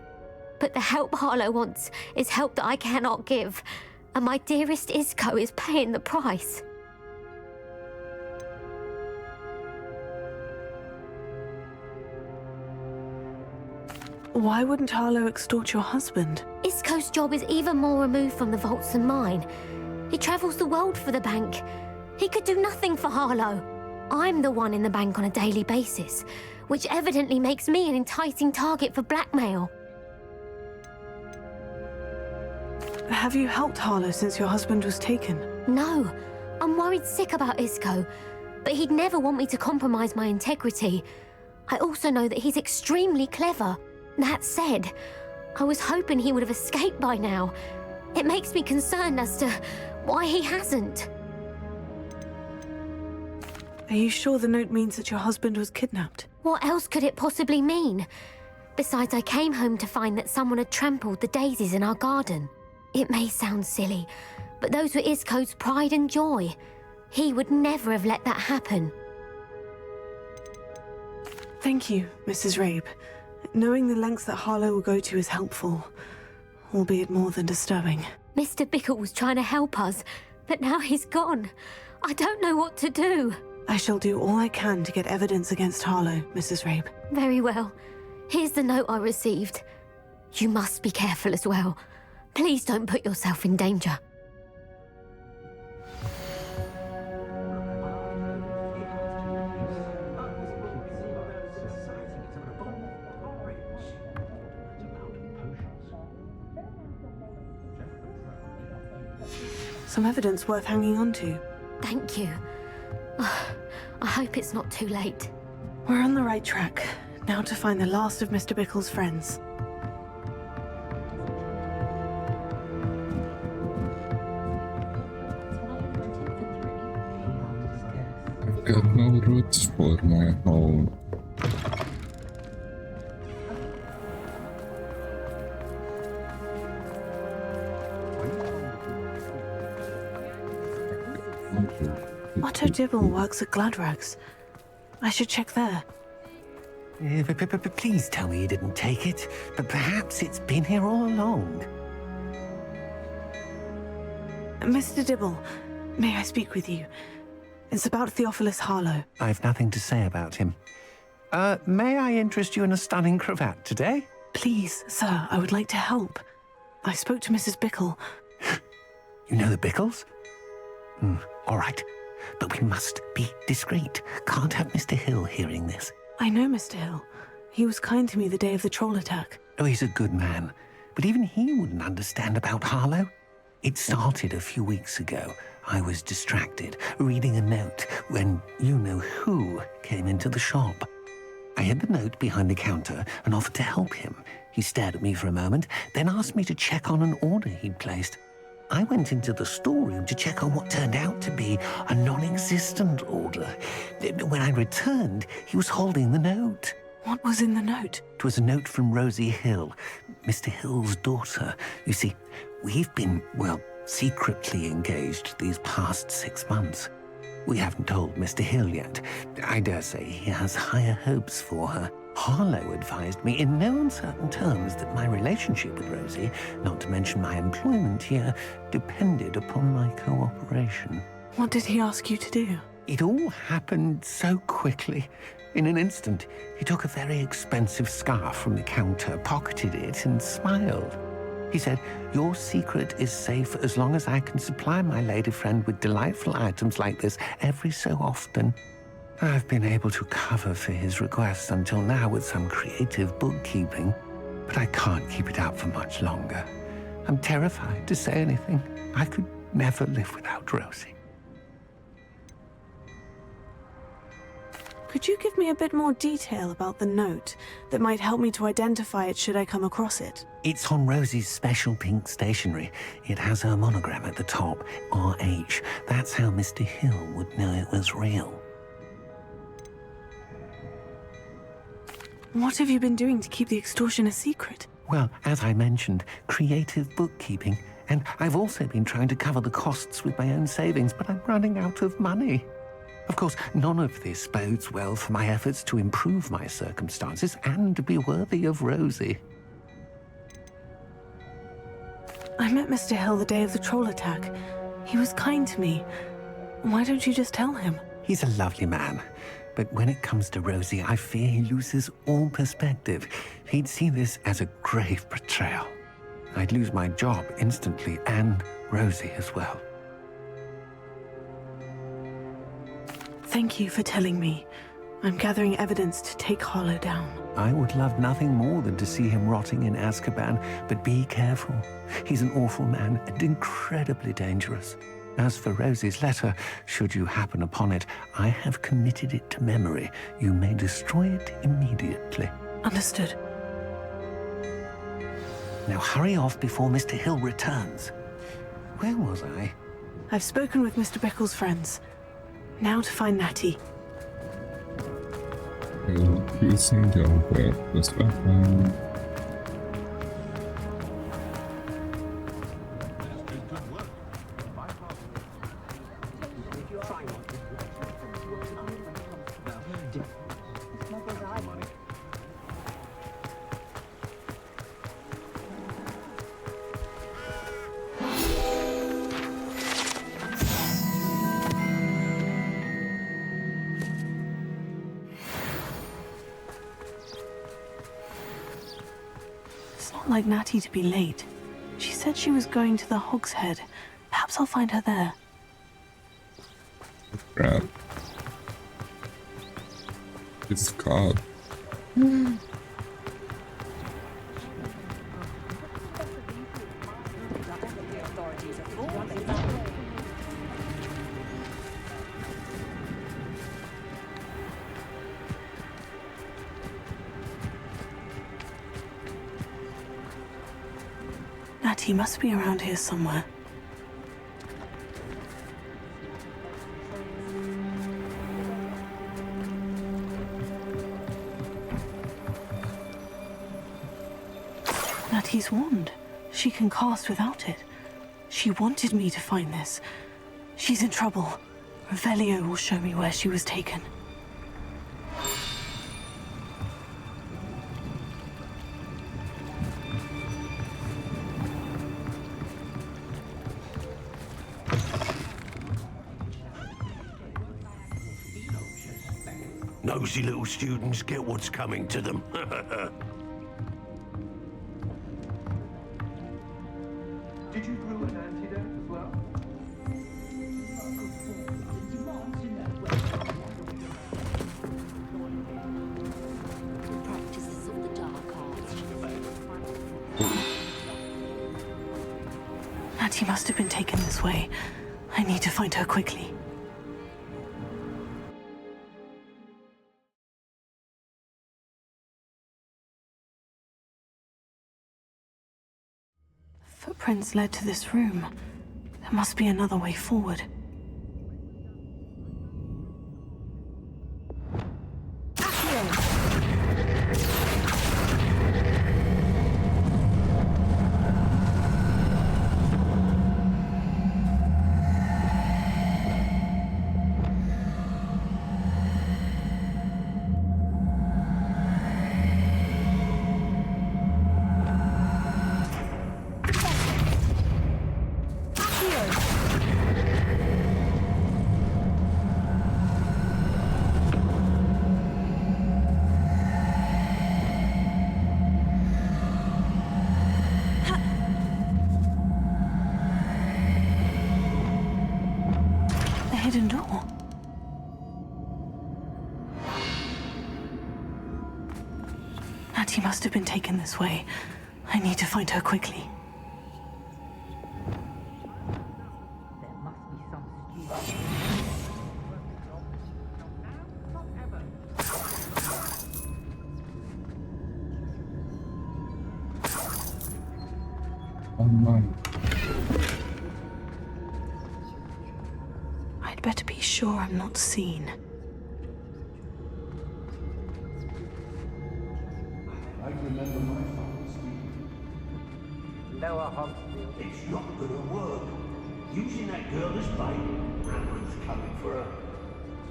But the help Harlow wants is help that I cannot give, and my dearest Isco is paying the price. Why wouldn't Harlow extort your husband? Isco's job is even more removed from the vaults than mine. He travels the world for the bank. He could do nothing for Harlow. I'm the one in the bank on a daily basis, which evidently makes me an enticing target for blackmail. Have you helped Harlow since your husband was taken? No, I'm worried sick about Isco, but he'd never want me to compromise my integrity. I also know that he's extremely clever. That said, I was hoping he would have escaped by now. It makes me concerned as to why he hasn't. Are you sure the note means that your husband was kidnapped? What else could it possibly mean? Besides, I came home to find that someone had trampled the daisies in our garden. It may sound silly, but those were Isco's pride and joy. He would never have let that happen. Thank you, Mrs. Rabe. Knowing the lengths that Harlow will go to is helpful, albeit more than disturbing. Mr. Bickle was trying to help us, but now he's gone. I don't know what to do. I shall do all I can to get evidence against Harlow, Mrs. Rabe. Very well. Here's the note I received. You must be careful as well. Please don't put yourself in danger. Some evidence worth hanging on to. Thank you. I hope it's not too late. We're on the right track. Now to find the last of Mr. Bickle's friends. I've got no roots for my home. Otto Dibble works at Gladrags. I should check there. Please tell me you didn't take it, but perhaps it's been here all along. Mr. Dibble, may I speak with you? It's about Theophilus Harlow. I've nothing to say about him. May I interest you in a stunning cravat today? Please, sir, I would like to help. I spoke to Mrs. Bickle. You know the Bickles? All right. But we must be discreet. Can't have Mr. Hill hearing this. I know Mr. Hill. He was kind to me the day of the troll attack. Oh, he's a good man. But even he wouldn't understand about Harlow. It started a few weeks ago. I was distracted, reading a note, when you-know-who came into the shop. I hid the note behind the counter and offered to help him. He stared at me for a moment, then asked me to check on an order he'd placed. I went into the storeroom to check on what turned out to be a non-existent order. When I returned, he was holding the note. What was in the note? It was a note from Rosie Hill, Mr. Hill's daughter. You see, we've been, secretly engaged these past 6 months. We haven't told Mr. Hill yet. I dare say he has higher hopes for her. Harlow advised me in no uncertain terms that my relationship with Rosie, not to mention my employment here, depended upon my cooperation. What did he ask you to do? It all happened so quickly. In an instant, he took a very expensive scarf from the counter, pocketed it, and smiled. He said, "Your secret is safe as long as I can supply my lady friend with delightful items like this every so often." I've been able to cover for his requests until now with some creative bookkeeping, but I can't keep it up for much longer. I'm terrified to say anything. I could never live without Rosie. Could you give me a bit more detail about the note that might help me to identify it should I come across it? It's on Rosie's special pink stationery. It has her monogram at the top, RH. That's how Mr. Hill would know it was real. What have you been doing to keep the extortion a secret? Well, as I mentioned, creative bookkeeping. And I've also been trying to cover the costs with my own savings, but I'm running out of money. Of course, none of this bodes well for my efforts to improve my circumstances and be worthy of Rosie. I met Mr. Hill the day of the troll attack. He was kind to me. Why don't you just tell him? He's a lovely man. But when it comes to Rosie, I fear he loses all perspective. He'd see this as a grave betrayal. I'd lose my job instantly, and Rosie as well. Thank you for telling me. I'm gathering evidence to take Harlow down. I would love nothing more than to see him rotting in Azkaban, but be careful. He's an awful man and incredibly dangerous. As for Rosie's letter, should you happen upon it, I have committed it to memory. You may destroy it immediately. Understood. Now hurry off before Mr. Hill returns. Where was I? I've spoken with Mr. Bickle's friends. Now to find Natty. Küssen glaube, das war fein. Like Natty to be late. She said she was going to the Hog's Head. Perhaps I'll find her there. Crap. It's called. Natty must be around here somewhere. Natty's wand. She can cast without it. She wanted me to find this. She's in trouble. Revelio will show me where she was taken. Nosy little students get what's coming to them. Did you brew an antidote as well? Hattie must have been taken this way. I need to find her quickly. Footprints led to this room. There must be another way forward. Hidden door. Hattie must have been taken this way. I need to find her quickly. Oh my. I'd better be sure I'm not seen. I remember my father speaking. Lower Huntsville. It's not gonna work. Using that girl as bait. Ramron's coming for her.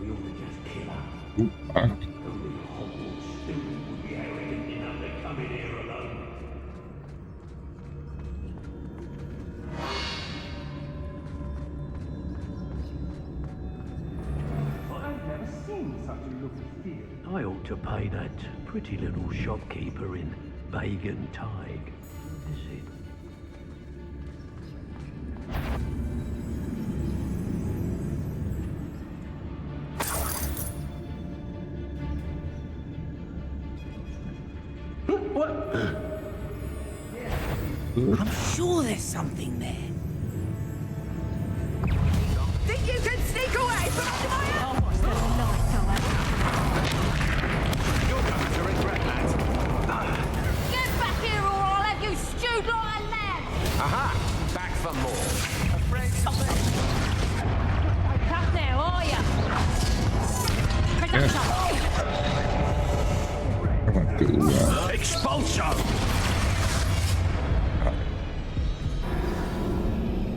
We ought to just kill her. Only a Hogwarts student would be arrogant enough to come in here alone. I ought to pay that pretty little shopkeeper in Bagan Tig. Is it? What? I'm sure there's something there. Think you can sneak away from under my arm? Oh, what's that nice, You're going to regret that. Get back here or I'll have you stewed like a lamb! Aha! Back for more. Afraid something. Tough now, are ya? Expulso!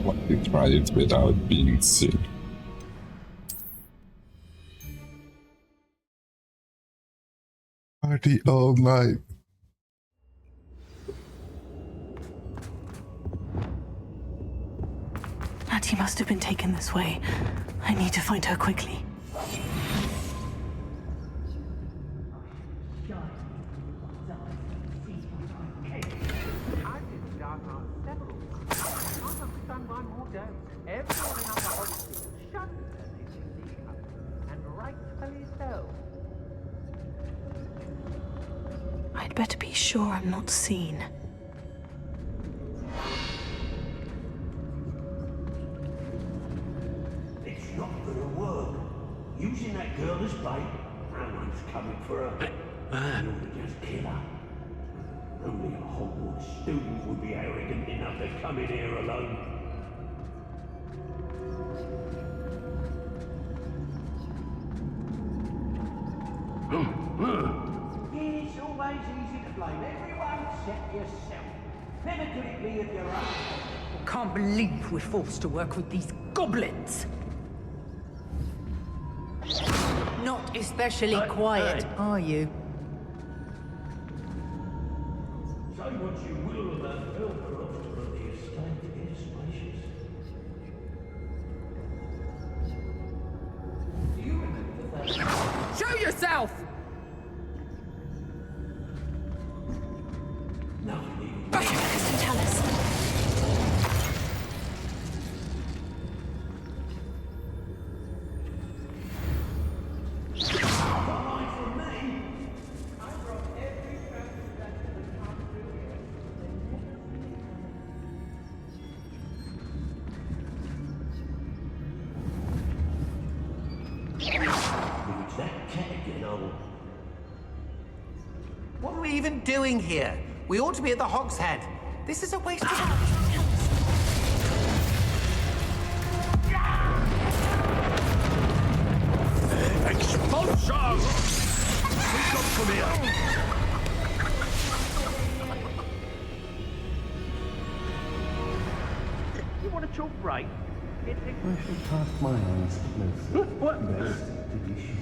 Let me try it without being sick. Party all night. Hattie must have been taken this way. I need to find her quickly. I'd better be sure I'm not seen. It's not gonna work. Using that girl as bait. Ramron's coming for her. We ought to just kill her. Only a Hogwarts student would be arrogant enough to come in here alone. It's always easy to blame everyone except yourself. Never could it be of your own. Can't believe we're forced to work with these goblins. Not especially quiet, are you? Say what you will about Belcroft, but the estate is spacious. Do you remember that? Show yourself! Tell us. What are we even doing here? We ought to be at the Hog's Head. This is a waste of our... Expulsion! We come from here. You want to talk right? I shall cast my eyes closely. What? Best to be sure.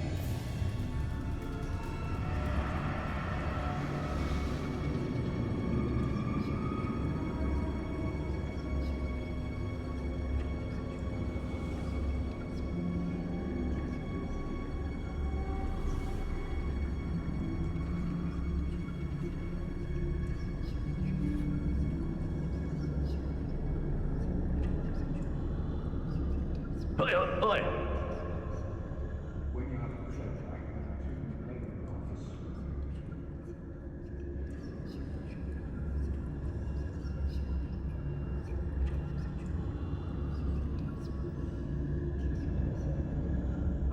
Oi, oi! When you have a trip like that, you make an office.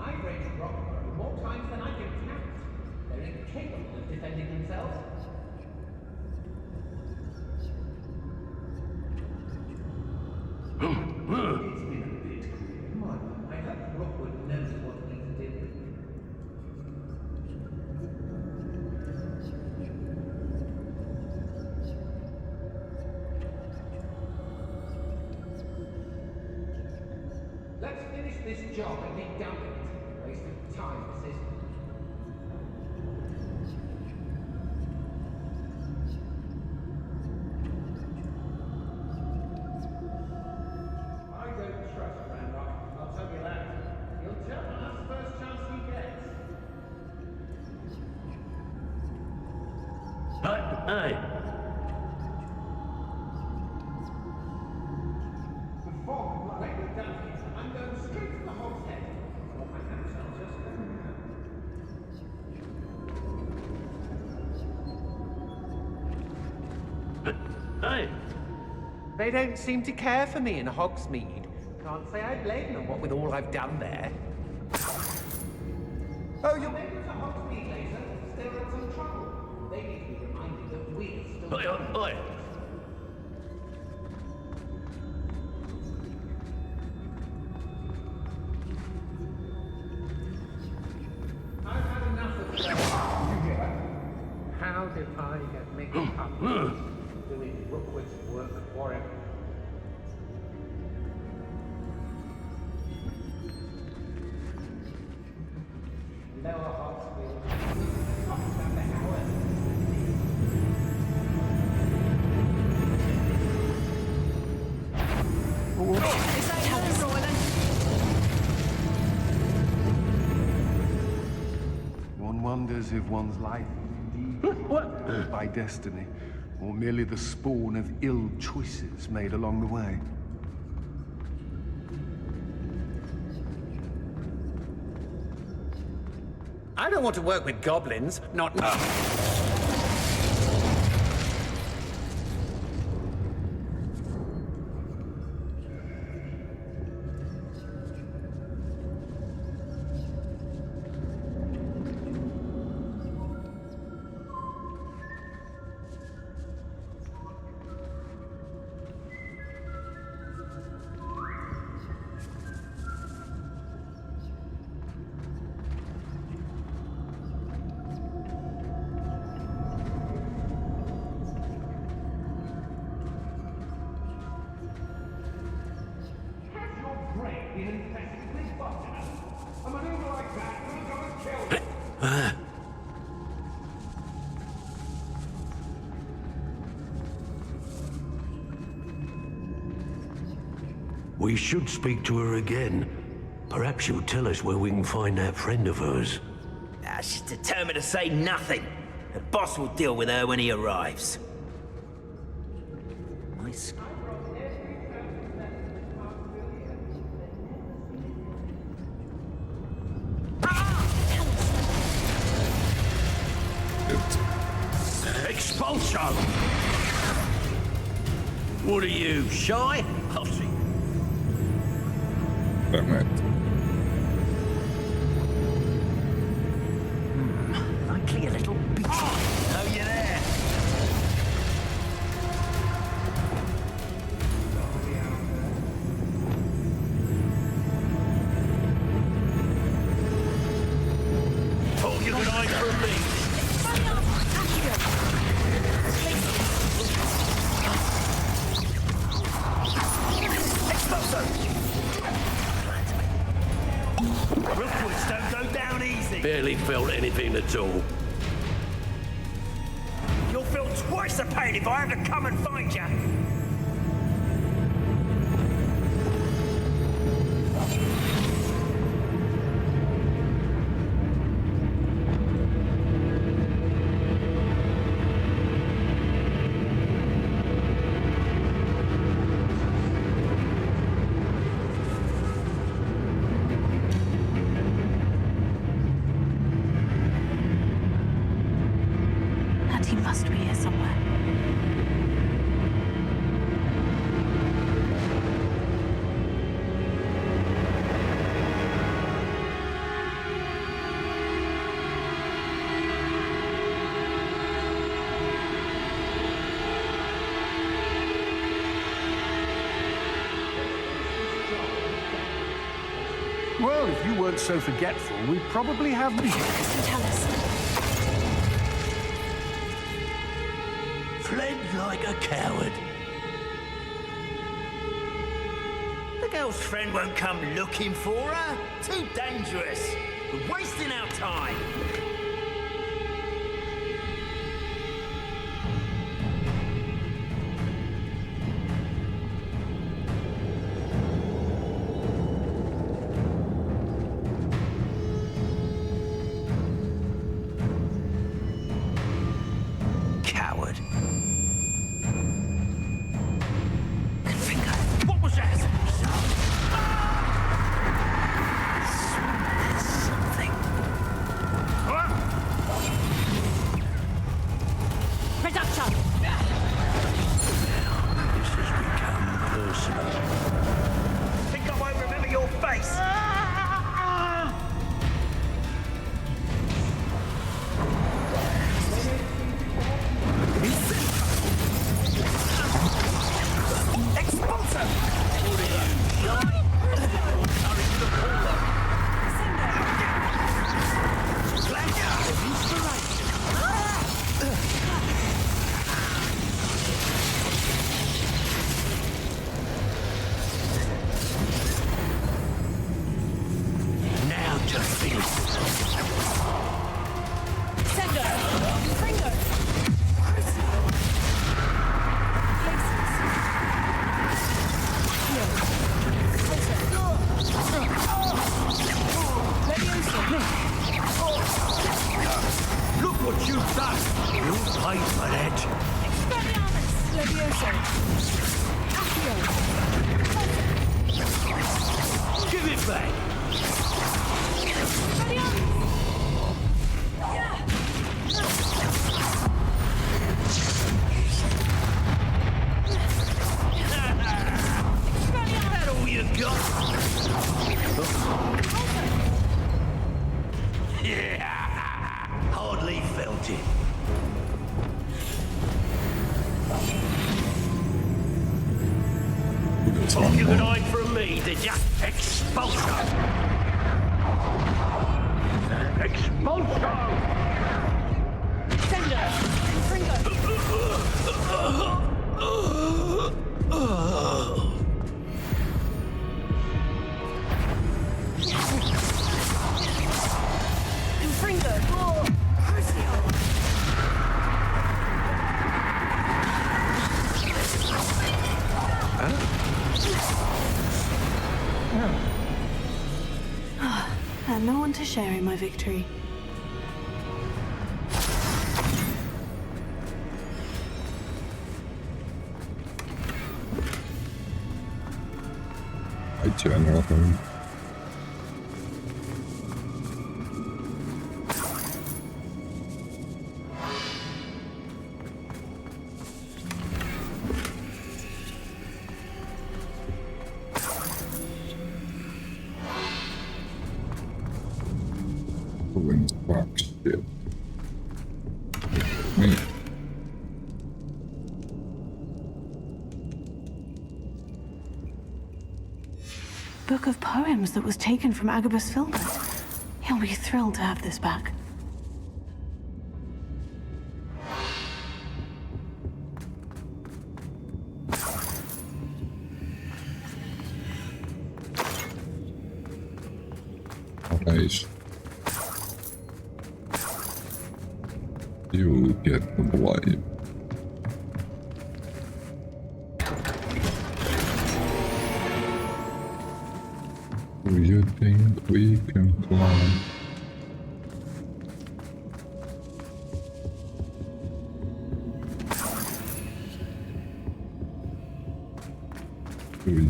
I've raised Rockborough more times than I can count. They're incapable of defending themselves. It's been a bit grim. I hope Rookwood knows what he's doing. Let's finish this job and get done with it. Waste of time, this is. I don't trust Ranrock, I'll tell you that. He'll turn on us first chance he gets. Hey! Before when we're done here, I'm going straight to the Hog's Head. Or perhaps I'll just go now. Hey! They don't seem to care for me in Hogsmeade. Can't say I blame them, what with all I've done there. Oh, you're maybe to Hogsmeade later. Still in some trouble. They need to be reminded that we're still... Oi, oi! I've had enough of that. You hear that? How did I get mixed up doing Rookwood's work for him? Lower Hogsfield. Spend the hour. Is that how it's going? One wonders if one's life is indeed by destiny, or merely the spawn of ill choices made along the way. I don't want to work with goblins, not now. We should speak to her again. Perhaps she'll tell us where we can find that friend of hers. She's determined to say nothing. The boss will deal with her when he arrives. Nice. Expulsion! What are you, shy? I'll see. Permetto. Likely a little beat. Oh, you there? felt anything at all. You'll feel twice the pain if I have to come and find you. And he must be here somewhere. Well, if you weren't so forgetful, we'd probably have me. Tell us. Fled like a coward. The girl's friend won't come looking for her. Too dangerous. We're wasting our time. Coward. What was that? Something. Production! This has become personal. Think I won't remember your face? Now to feel Look what you've done! You'll pay for that! Give it back! That all you got? Yeah! Hardly felt it. Thought you could hide from me, did ya? Expulsion! Expulsion! And no one to share in my victory. I general home. Book of poems that was taken from Agabus Filbert. He'll be thrilled to have this back. Nice. You get the blame. Do you think we can fly? Do you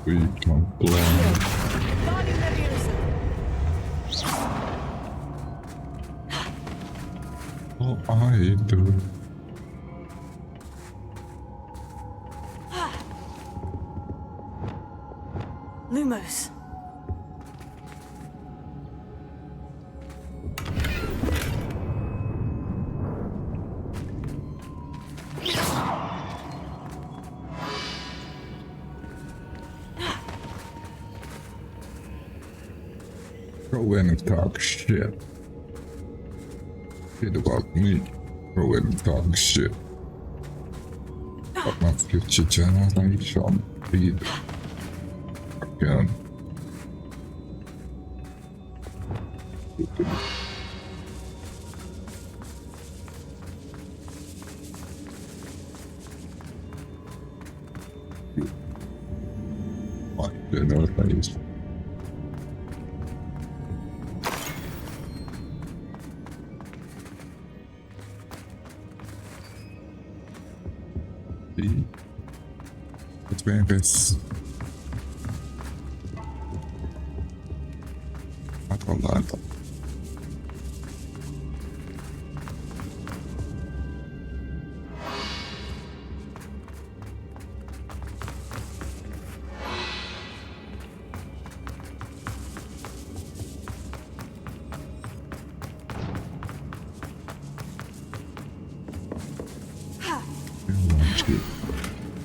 we can fly? Oh, I do. Lumos. Go in and talk shit. Shit about me. Go in and talk shit. But my future generation read again. My generation. Let's make this. I don't like that.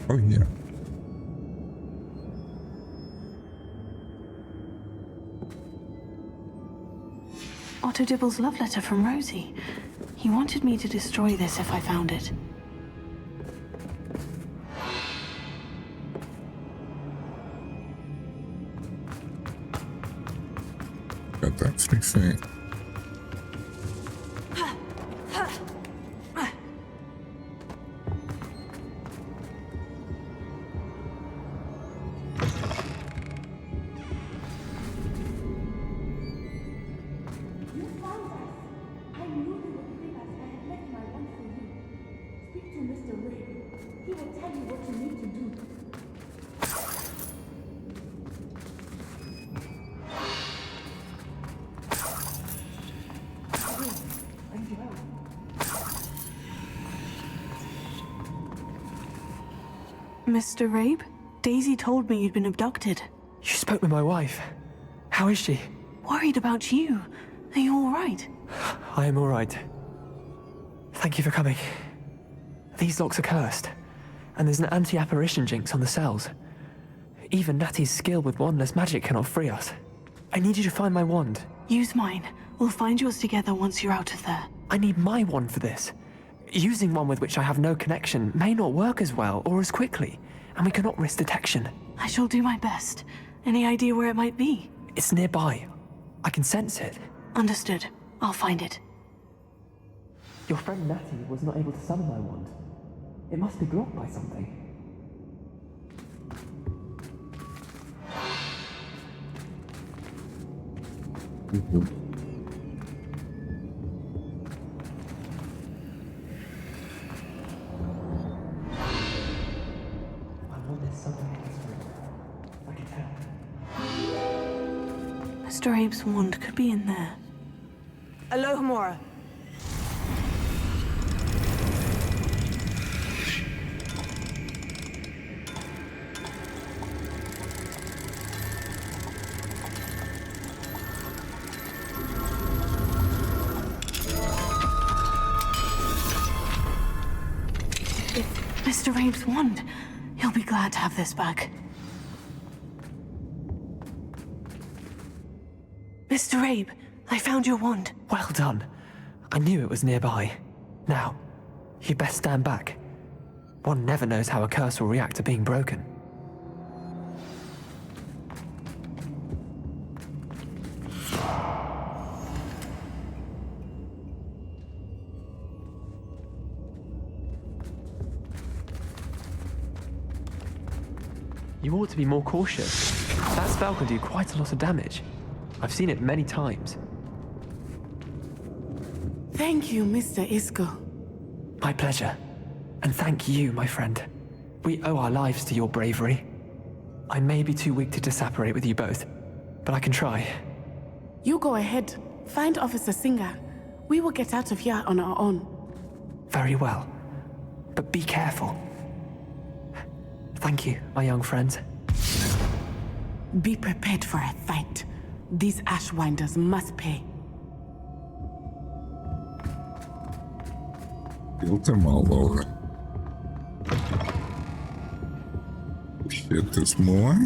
Oh yeah. Otto Dibble's love letter from Rosie. He wanted me to destroy this if I found it. Got that free thing. Mr. Rabe? Daisy told me you'd been abducted. You spoke with my wife. How is she? Worried about you. Are you all right? I am all right. Thank you for coming. These locks are cursed, and there's an anti-apparition jinx on the cells. Even Natty's skill with wandless magic cannot free us. I need you to find my wand. Use mine. We'll find yours together once you're out of there. I need my wand for this. Using one with which I have no connection may not work as well or as quickly, and we cannot risk detection. I shall do my best. Any idea where it might be? It's nearby. I can sense it. Understood. I'll find it. Your friend Natty was not able to summon my wand. It must be blocked by something. Mr. Abe's wand could be in there. Alohomora. Mr. Abe's wand. He'll be glad to have this back. Mr. Abe, I found your wand. Well done. I knew it was nearby. Now, you best stand back. One never knows how a curse will react to being broken. You ought to be more cautious. That spell can do quite a lot of damage. I've seen it many times. Thank you, Mr. Isco. My pleasure. And thank you, my friend. We owe our lives to your bravery. I may be too weak to disapparate with you both, but I can try. You go ahead. Find Officer Singer. We will get out of here on our own. Very well. But be careful. Thank you, my young friends. Be prepared for a fight. These Ashwinders must pay. Killed them all already. Shit, there's more?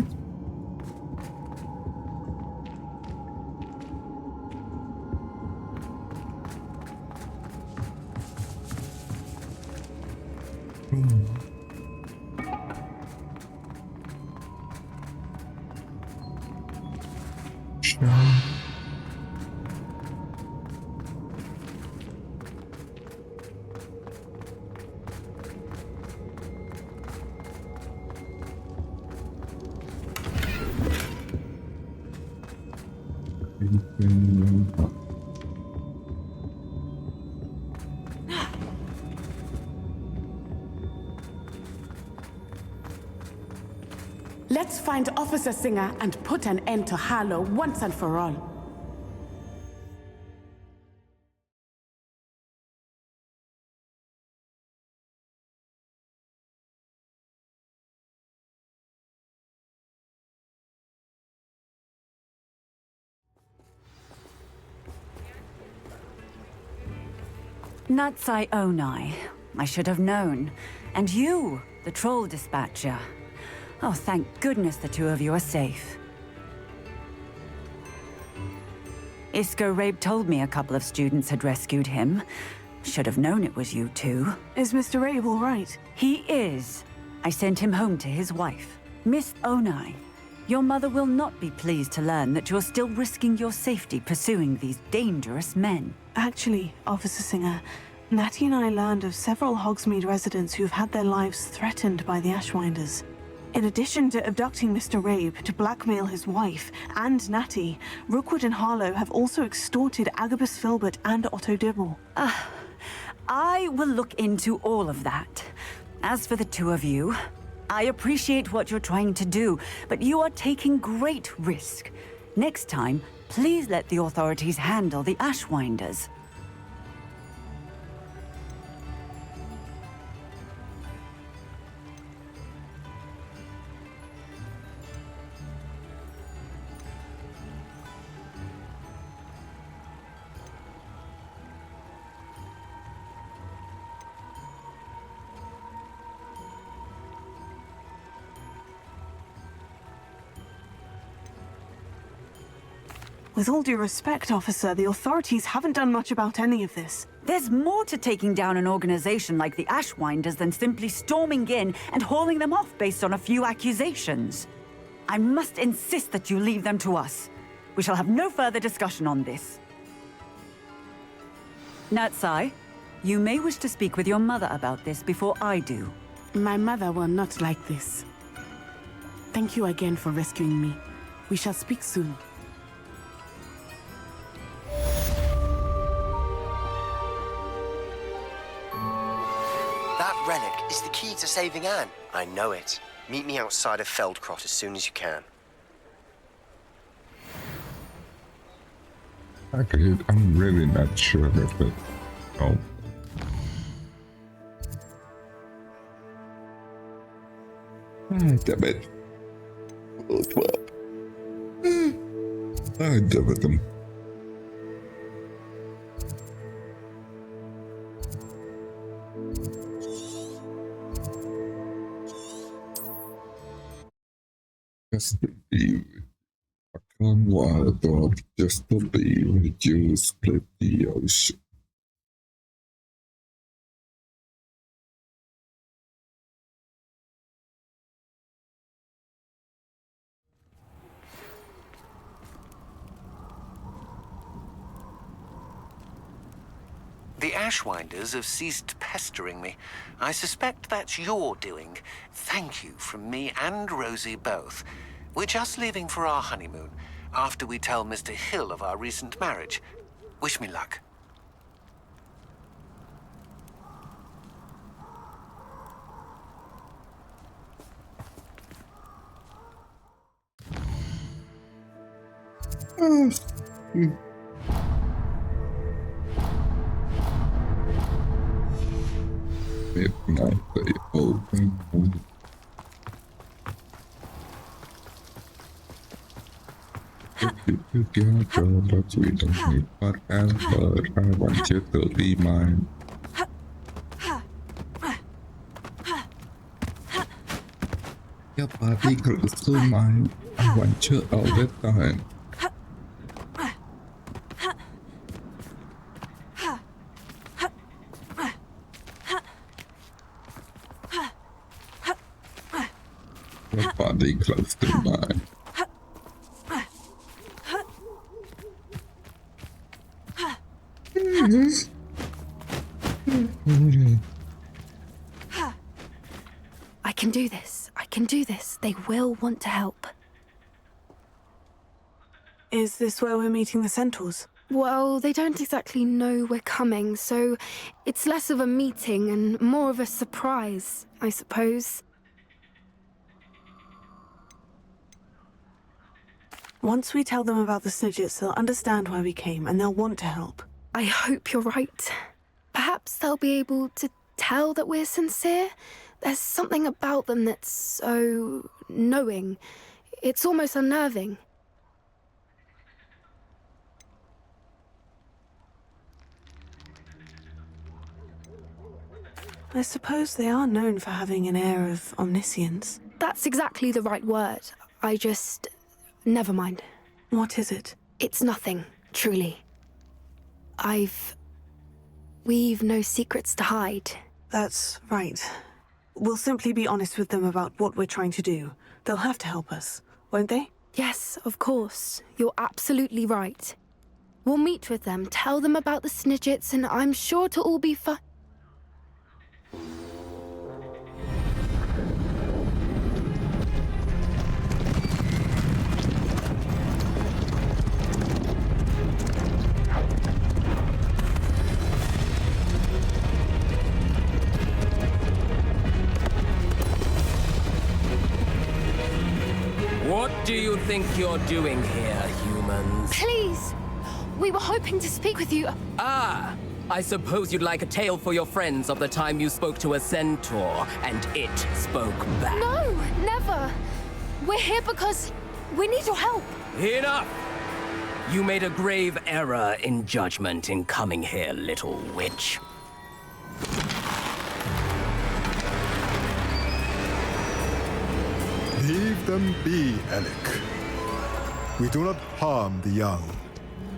Let's find Officer Singer and put an end to Harlow once and for all. Natsai Onai. I should have known. And you, the troll dispatcher. Oh, thank goodness the two of you are safe. Isco Rabe told me a couple of students had rescued him. Should have known it was you two. Is Mr. Rabe all right? He is. I sent him home to his wife. Miss Onai, your mother will not be pleased to learn that you're still risking your safety pursuing these dangerous men. Actually, Officer Singer, Natty and I learned of several Hogsmeade residents who've had their lives threatened by the Ashwinders. In addition to abducting Mr. Rabe to blackmail his wife and Natty, Rookwood and Harlow have also extorted Agabus Filbert and Otto Dibble. I will look into all of that. As for the two of you, I appreciate what you're trying to do, but you are taking great risk. Next time, please let the authorities handle the Ashwinders. With all due respect, officer, the authorities haven't done much about any of this. There's more to taking down an organization like the Ashwinders than simply storming in and hauling them off based on a few accusations. I must insist that you leave them to us. We shall have no further discussion on this. Natsai, you may wish to speak with your mother about this before I do. My mother will not like this. Thank you again for rescuing me. We shall speak soon. That relic is the key to saving Anne. I know it. Meet me outside of Feldcrot as soon as you can. Okay, I'm really not sure of it. Oh. Damn it. Oh, 12. I damn it. Just to be with I come wild dog, just to be with you, split the ocean. The Ashwinders have ceased pestering me. I suspect that's your doing. Thank you from me and Rosie both. We're just leaving for our honeymoon, after we tell Mr. Hill of our recent marriage. Wish me luck. Midnight they open. Together, but we don't need forever. I want you to be mine. Your body close to mine. I want you all the time. Your body close to mine. I can do this. I can do this. They will want to help. Is this where we're meeting the Centaurs? Well, they don't exactly know we're coming, so it's less of a meeting and more of a surprise, I suppose. Once we tell them about the Snidgets, they'll understand why we came and they'll want to help. I hope you're right. Perhaps they'll be able to tell that we're sincere. There's something about them that's so knowing. It's almost unnerving. I suppose they are known for having an air of omniscience. That's exactly the right word. I just... never mind. What is it? It's nothing, truly. We've no secrets to hide. That's right. We'll simply be honest with them about what we're trying to do. They'll have to help us, won't they? Yes, of course. You're absolutely right. We'll meet with them, tell them about the Snidgets, and I'm sure to all be fine. What do you think you're doing here, humans? Please! We were hoping to speak with you. Ah! I suppose you'd like a tale for your friends of the time you spoke to a centaur, and it spoke back. No, never! We're here because we need your help. Enough! You made a grave error in judgment in coming here, little witch. Leave them be, Alec. We do not harm the young.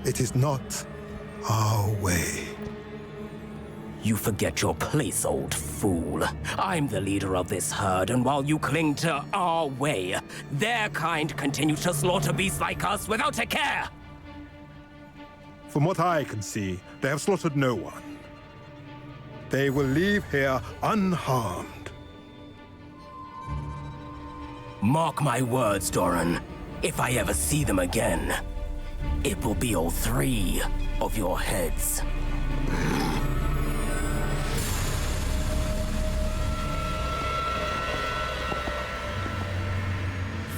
It is not our way. You forget your place, old fool. I'm the leader of this herd, and while you cling to our way, their kind continue to slaughter beasts like us without a care! From what I can see, they have slaughtered no one. They will leave here unharmed. Mark my words, Doran. If I ever see them again, it will be all 3 of your heads.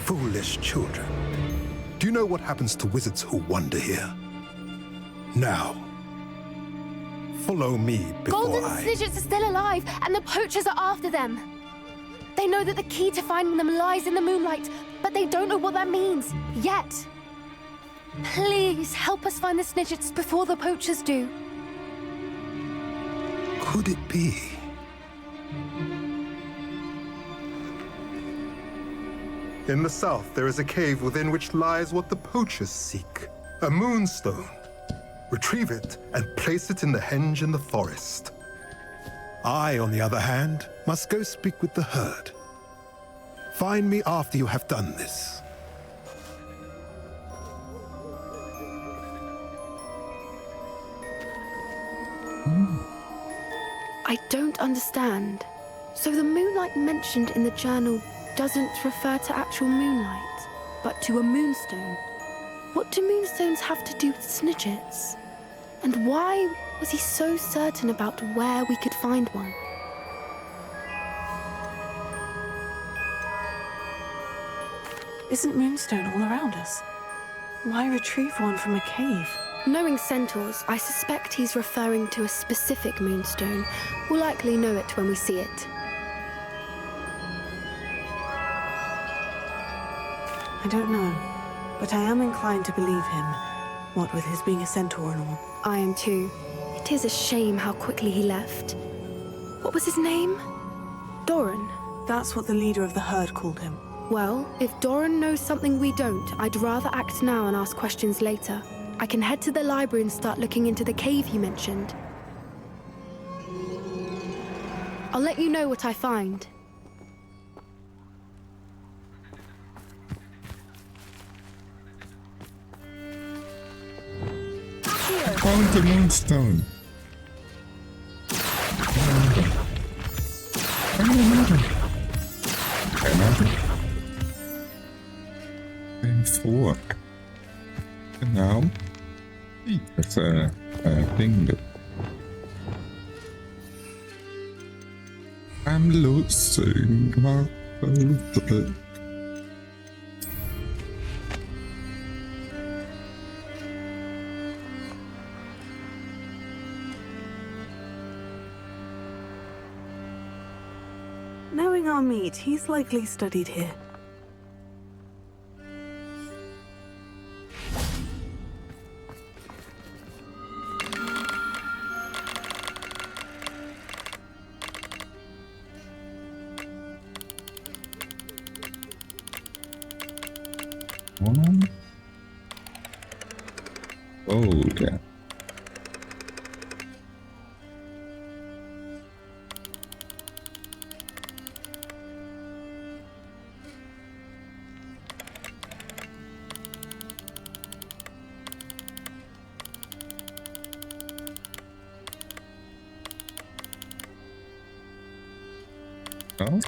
Foolish children. Do you know what happens to wizards who wander here? Now, follow me before Golden Snidgets are still alive, and the poachers are after them. They know that the key to finding them lies in the moonlight, but they don't know what that means, yet. Please, help us find the Snidgets before the poachers do. Could it be? In the south, there is a cave within which lies what the poachers seek. A moonstone. Retrieve it and place it in the henge in the forest. I, on the other hand, must go speak with the herd. Find me after you have done this. I don't understand. So the moonlight mentioned in the journal doesn't refer to actual moonlight, but to a moonstone. What do moonstones have to do with Snidgets? And why was he so certain about where we could find one? Isn't moonstone all around us? Why retrieve one from a cave? Knowing centaurs, I suspect he's referring to a specific moonstone. We'll likely know it when we see it. I don't know, but I am inclined to believe him, what with his being a centaur and all. I am too. It is a shame how quickly he left. What was his name? Doran. That's what the leader of the herd called him. Well, if Doran knows something we don't, I'd rather act now and ask questions later. I can head to the library and start looking into the cave you mentioned. I'll let you know what I find. I found the moonstone. Four. Genau. Das Ding. I'm losing my focus. Knowing our meet, he's likely studied here. Oh, yeah. Oh.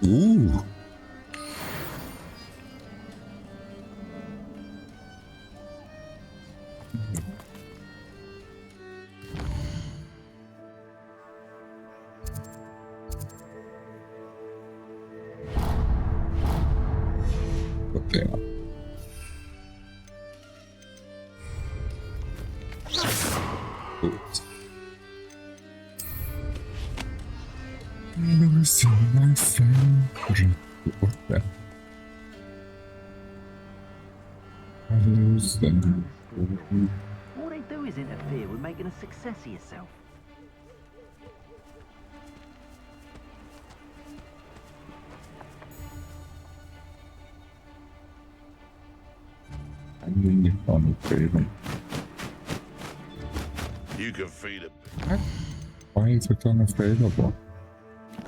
Ooh. Okay. Oops. Losing my favorite. What the? I lose them. All they do is interfere with making a success of yourself. I really found it favorite. You can feed it. Why is it unavailable? I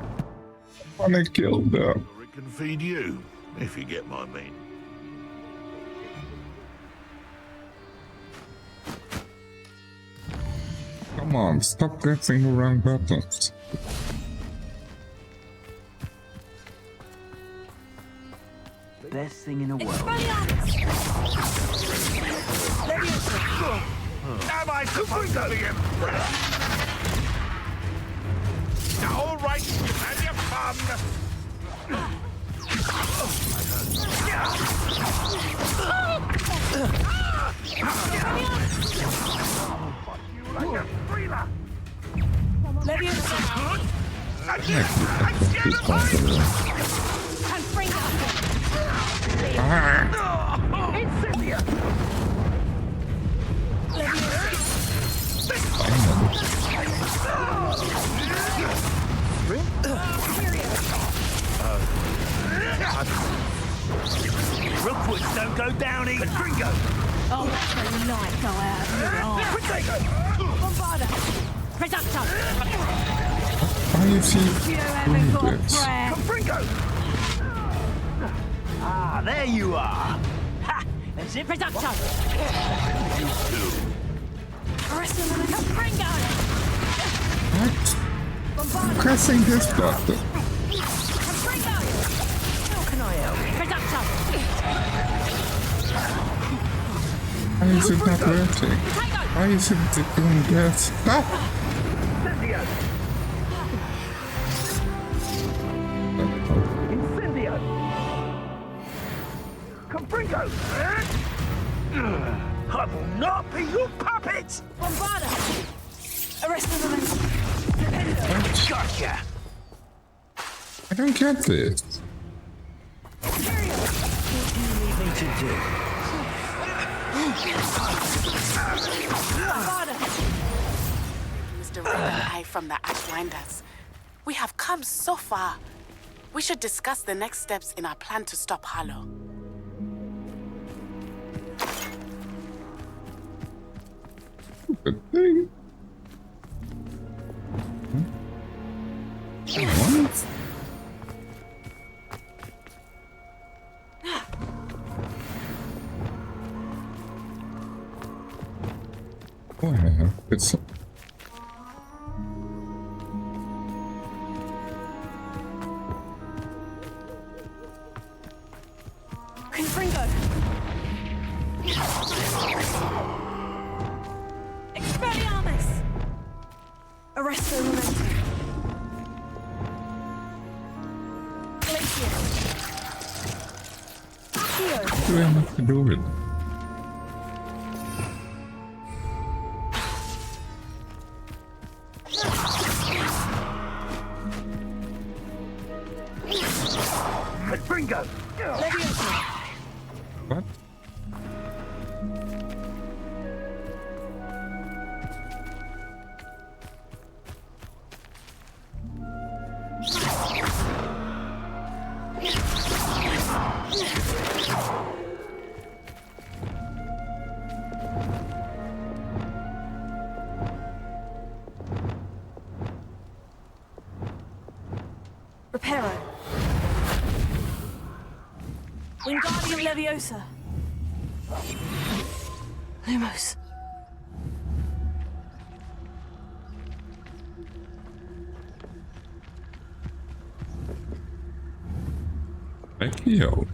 wanna kill them. Or it can feed you, if you get my meaning. Come on, stop pressing the wrong buttons. Best thing in the world. Am I supposed to be impressed? All right, you've had your fun. Rookwoods don't go down easy. Gringo! Oh, Why is he doing this? Ah, there you are. Ha! Zip it up, What? I'm pressing this button. Why is it not working? Why is it doing this? Ah! Incendio! Confringo! I will not be your puppet! Bombarda! Arrest the momentum. Gotcha! I don't get this. What do you need me to do? Mr. Raven Eye from the Ashwinders. We have come so far. We should discuss the next steps in our plan to stop Harlow. Good thing. What? Well, it's Confringo! Expelliarmus! Arrest the momentum. Glacier! Accio! what do I have to do with it? Confringo! Leviosa! What? Reparo! Wingardium Leviosa! Lumos! Accio.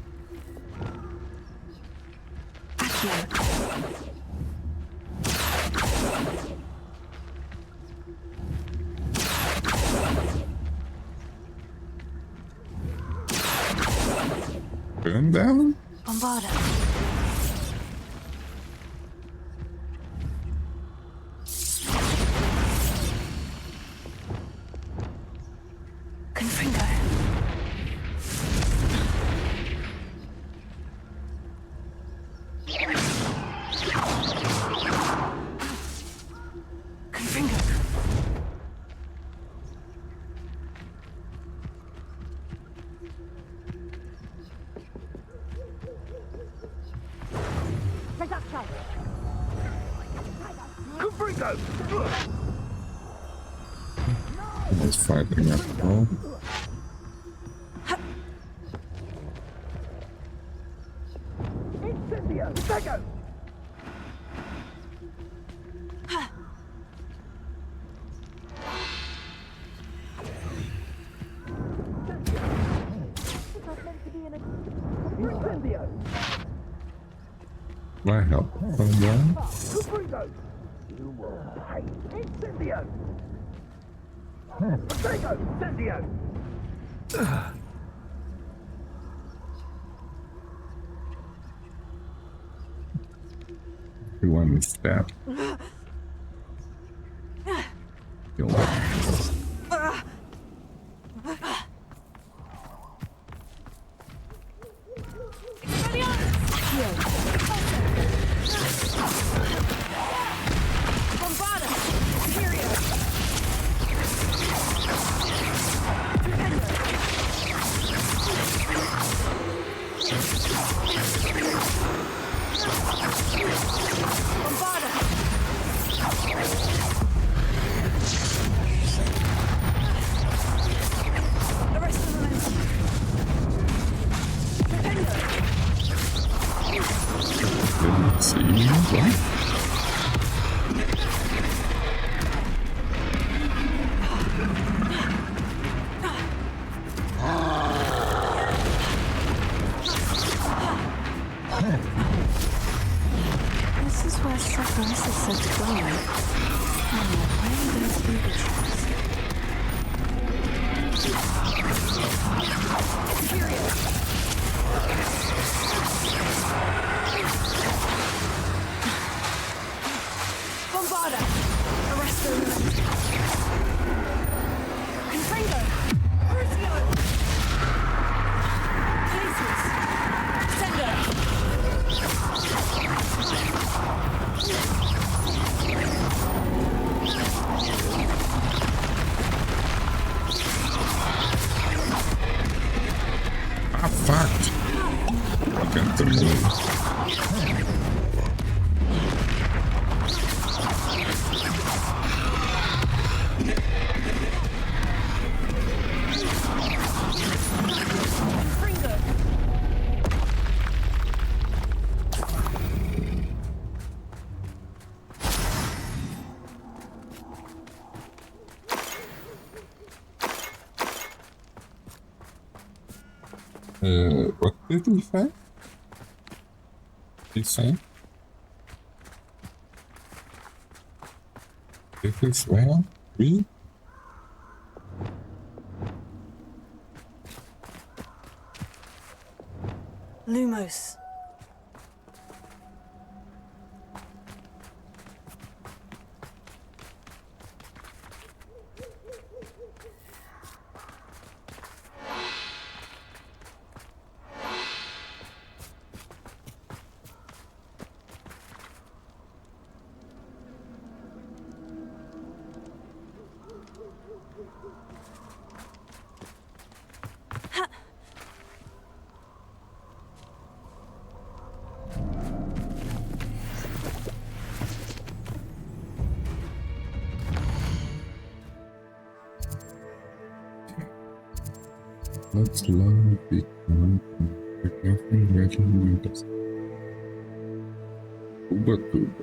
Burn down? Bombarda! Confringo! Confringo! Confringo! It's fighting after all. Incendio! Dago! Incendio! My help. Calm down. Confringo! You will pay. Incendio! Dago! Incendio! You want me to stab? You'll Bombarda! Imperio! Defender! Saccharus is said to grow. Where are those booby traps? Bombarda! Arresto Lumus! Confringo! Crucio! Places! Sender! Ah, fuck! I can't move. What did he say? This is where we? Lumos. Let's learn the nothing regiment. Tuba.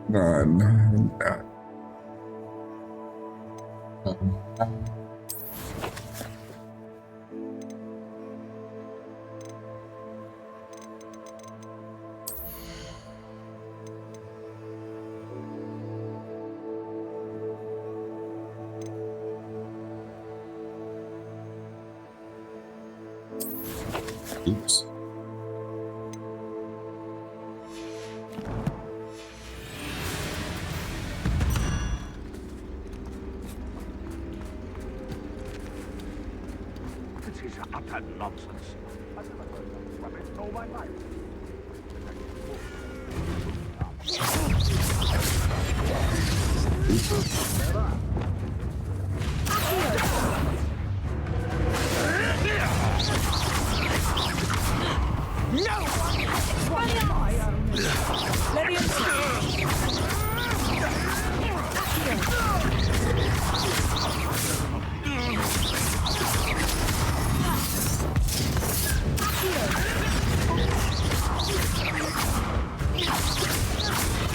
No. Oops. This is utter nonsense. I've never heard of rubbish in all my life. No! It's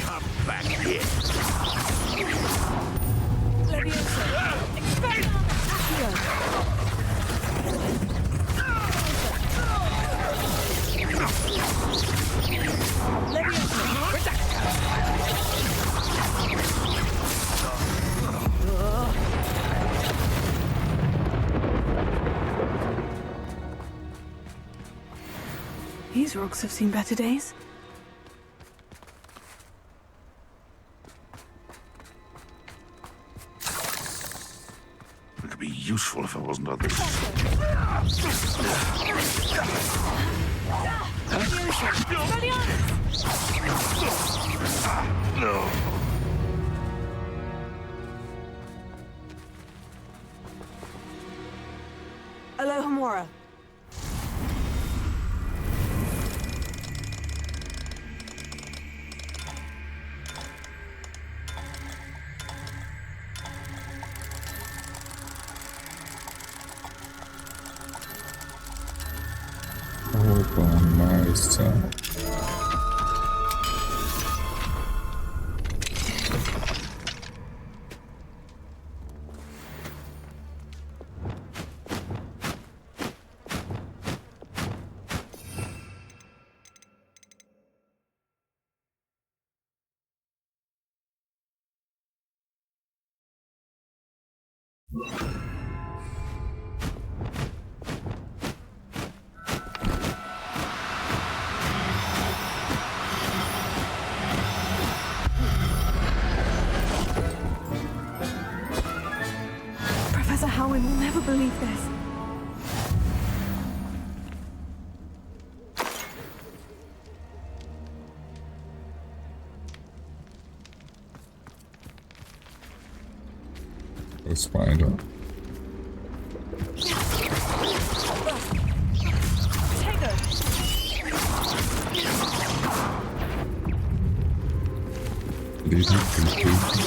Come back here. These rocks have seen better days. It could be useful if I wasn't on this. No. Alohomora. Professor Howin will never believe this. Let's find out. These are confusing.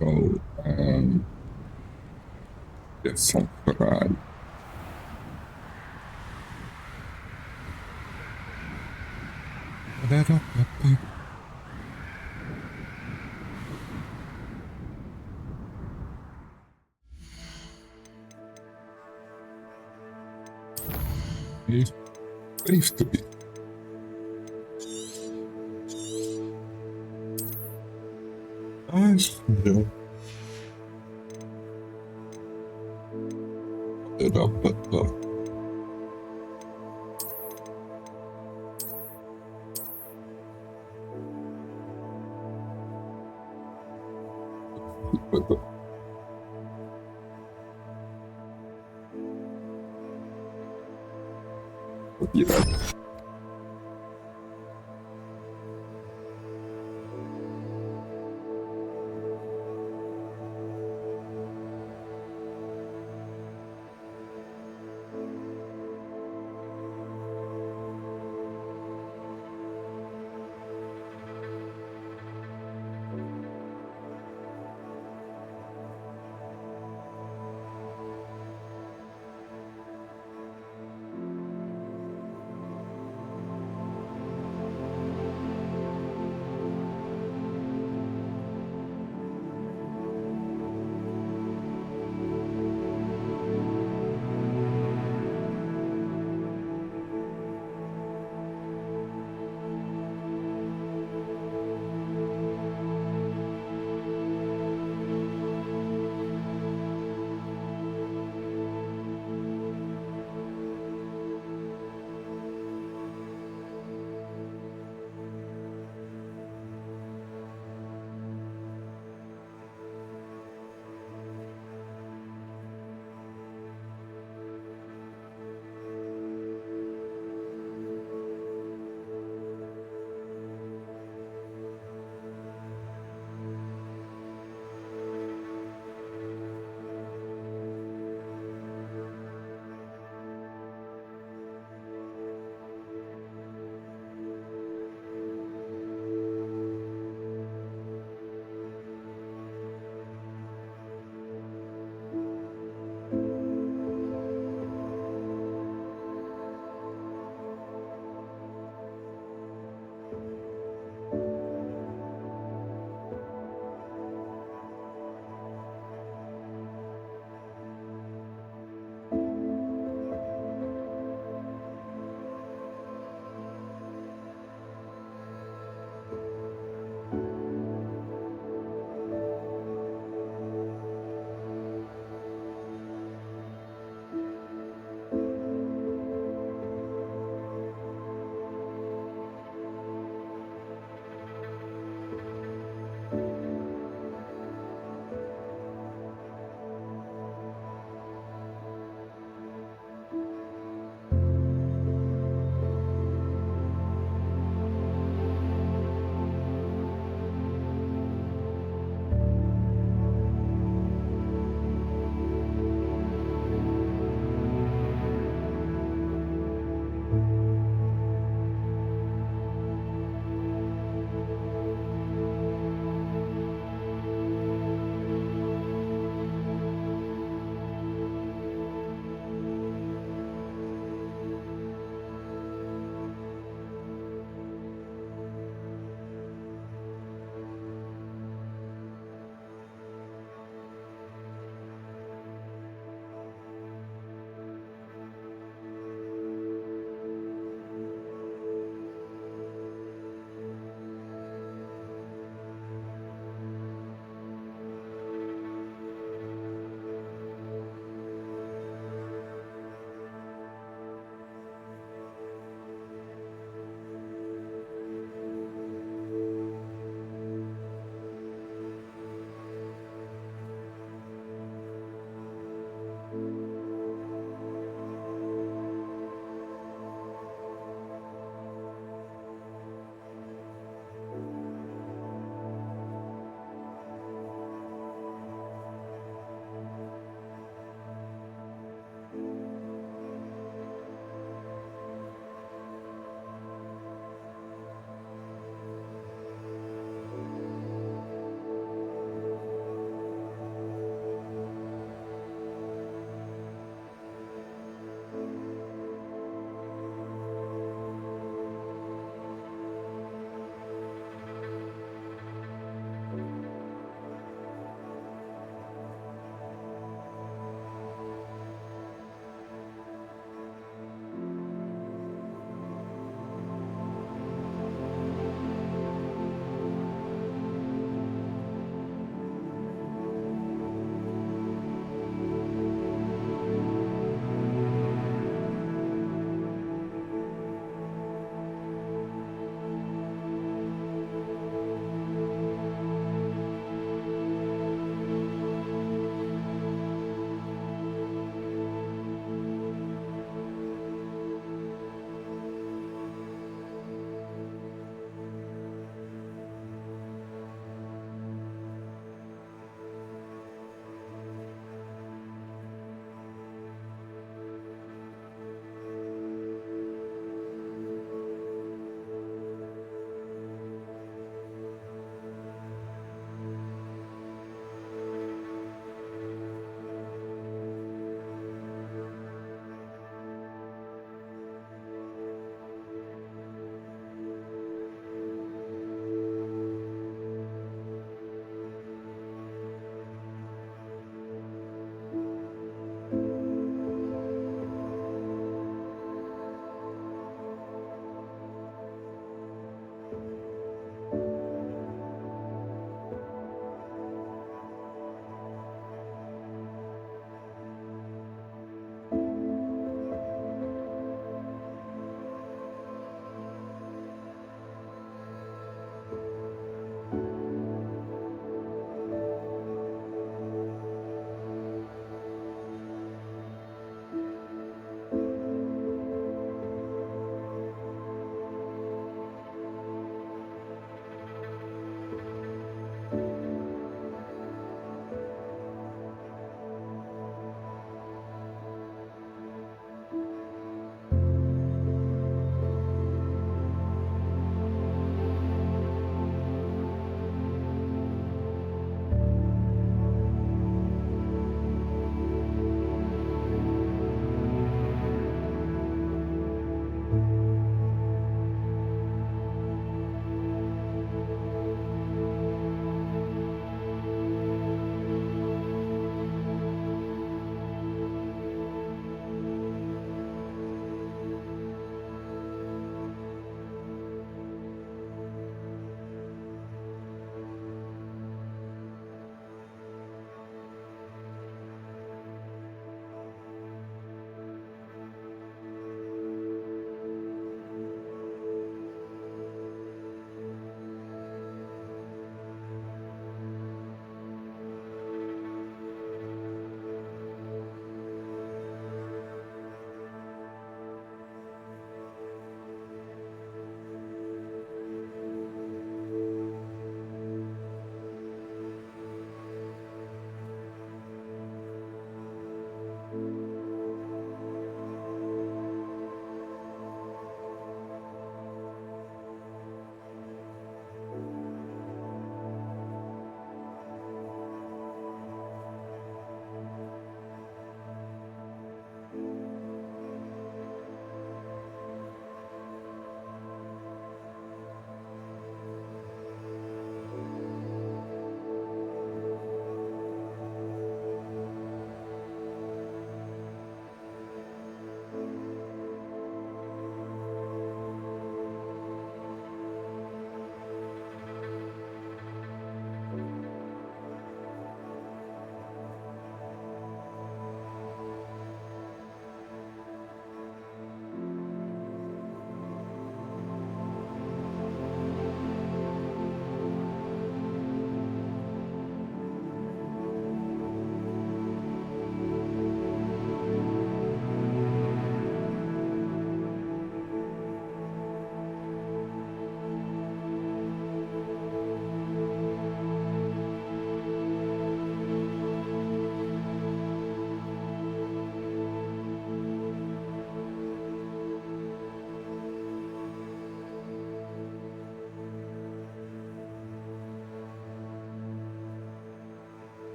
So, get some fried. It seems to be. Nice. Yeah. It up, but yeah.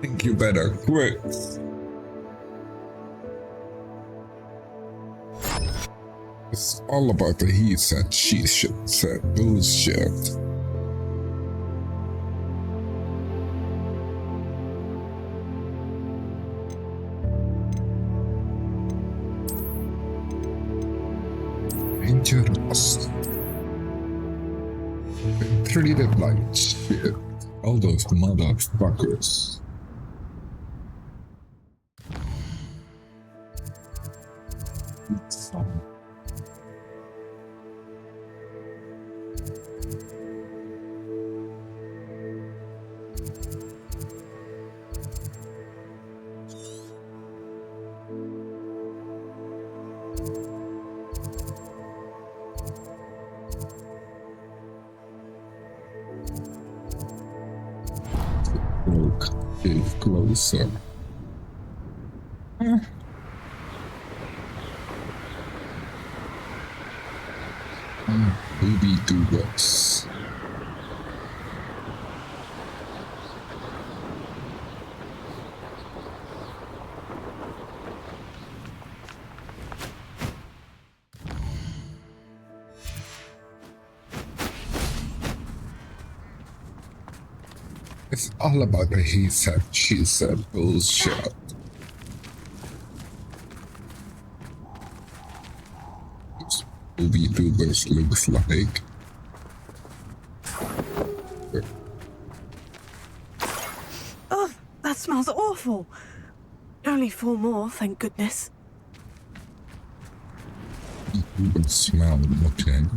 think you better quit. It's all about the he said, she said bullshit. Dangerous. Been treated like shit. All those motherfuckers. Cave closer. Booby doobers. It's all about the he said, she said bullshit. This movie doobers looks like. Oh, that smells awful. Only 4 more, thank goodness. You would smell looking.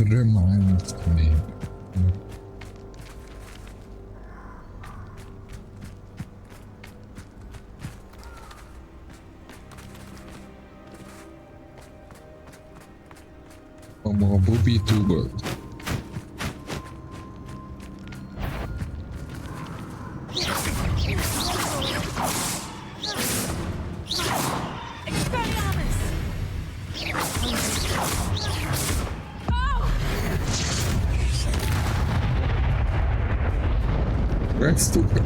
It reminds me. More booby tubers. That's stupid.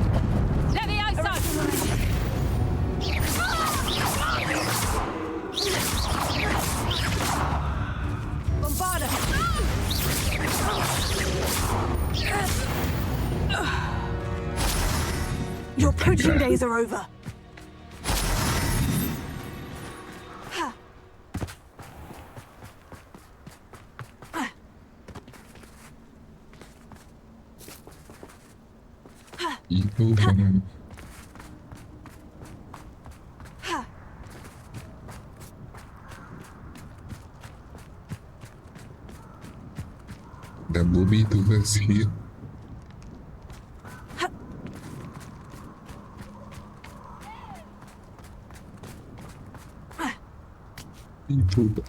Your poaching days are over. Evil woman. The movie tubers here. YouTube.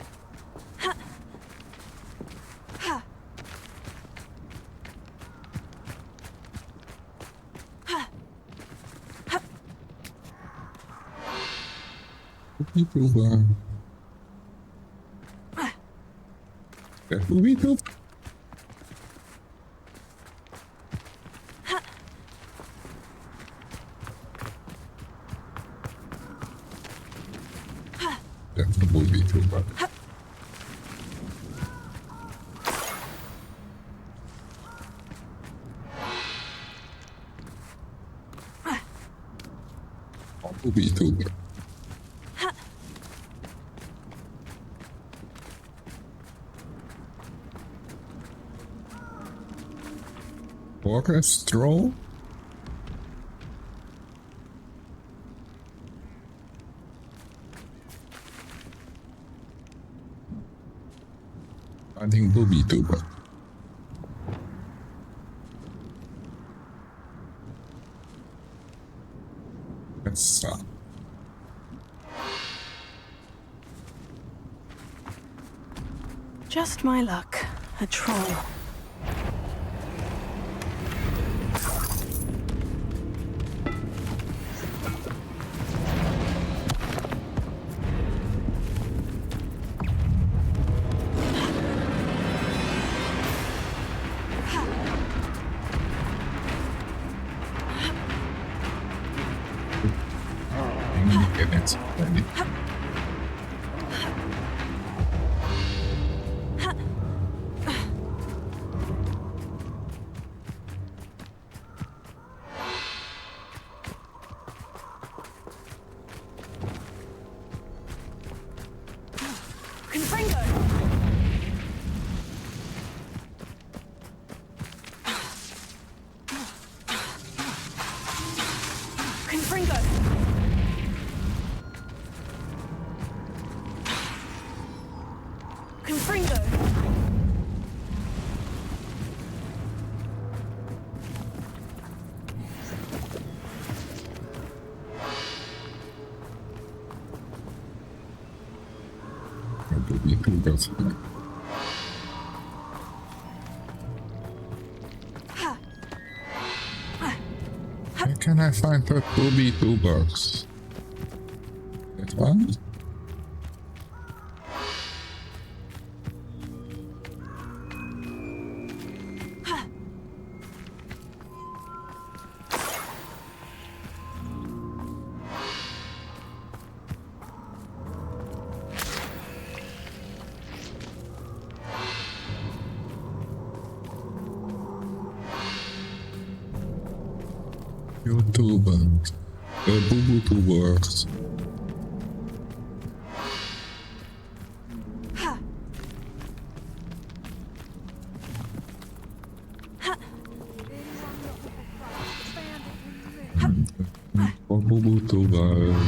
People that movie tube. That's the movie tube. Movie tube. Orchestral? I think booby tuber. That's Just my luck. A troll. And it's ready. Where can I find the booby toolbox? That one? Your toolbox. The boo-boo toolbox. Boo-boo toolbox.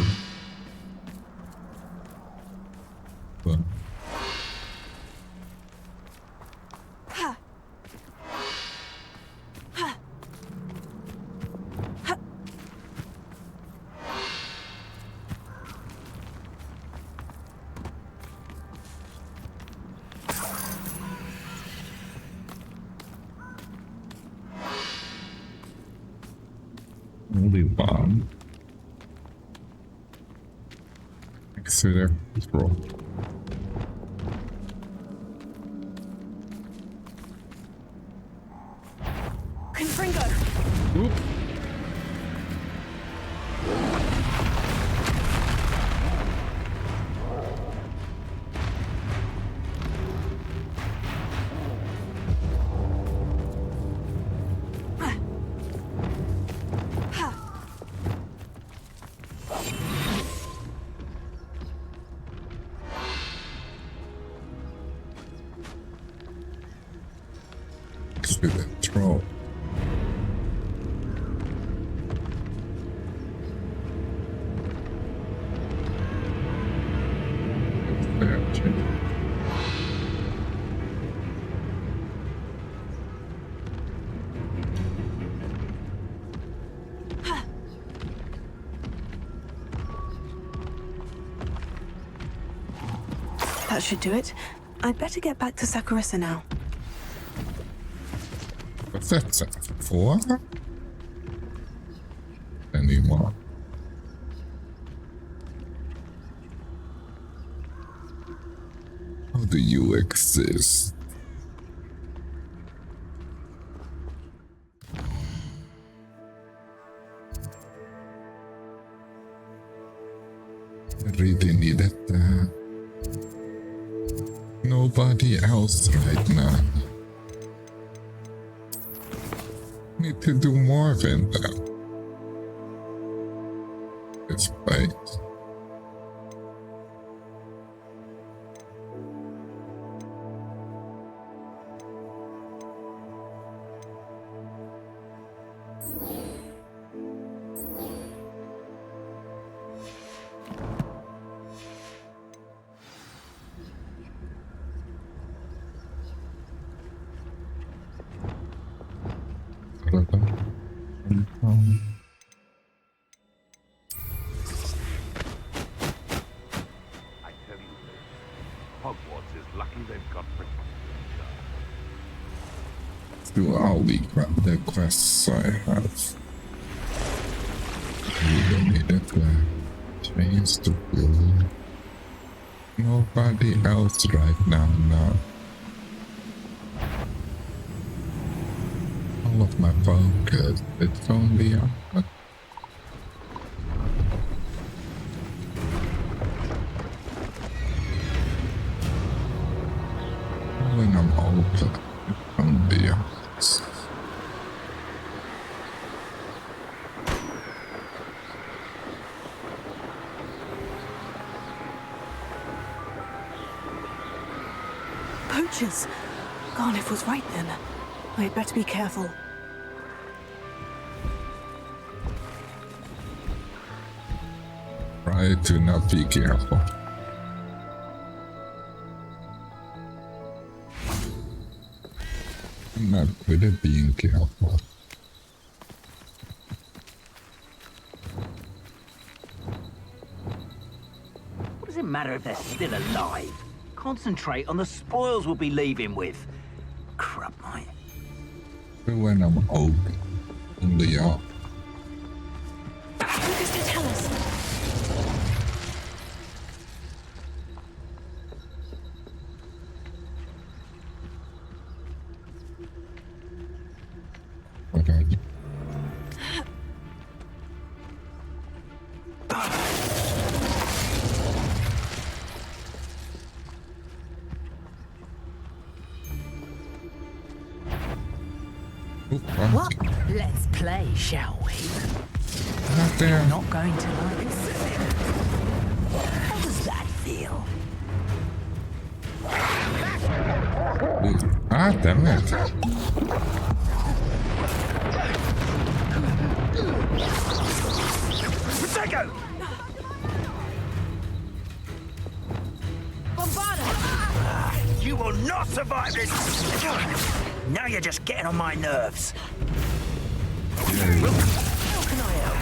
Only one. Consider this roll. Confringo! Oop. To the troll. That should do it. I'd better get back to Sakurasa now. What's that for? Anymore. How do you exist? I really needed that. Nobody else right now. Need to do more than that. Despite do all the quests I have. We needed to change the rule. Nobody else right now, no. All of my focus, it's only on poachers. Garniff was right then. I'd better be careful. Try to not be careful. I'm not good at being careful. What does it matter if they're still alive? Concentrate on the spoils we'll be leaving with. Crap, mate. When I'm old in the yard. Who's to tell us? What are you? What? Let's play, shall we? Not there. You're not going to like it. How does that feel? Ah, damn it. Prosecco! You will not survive this! Now you're just getting on my nerves. How can I help?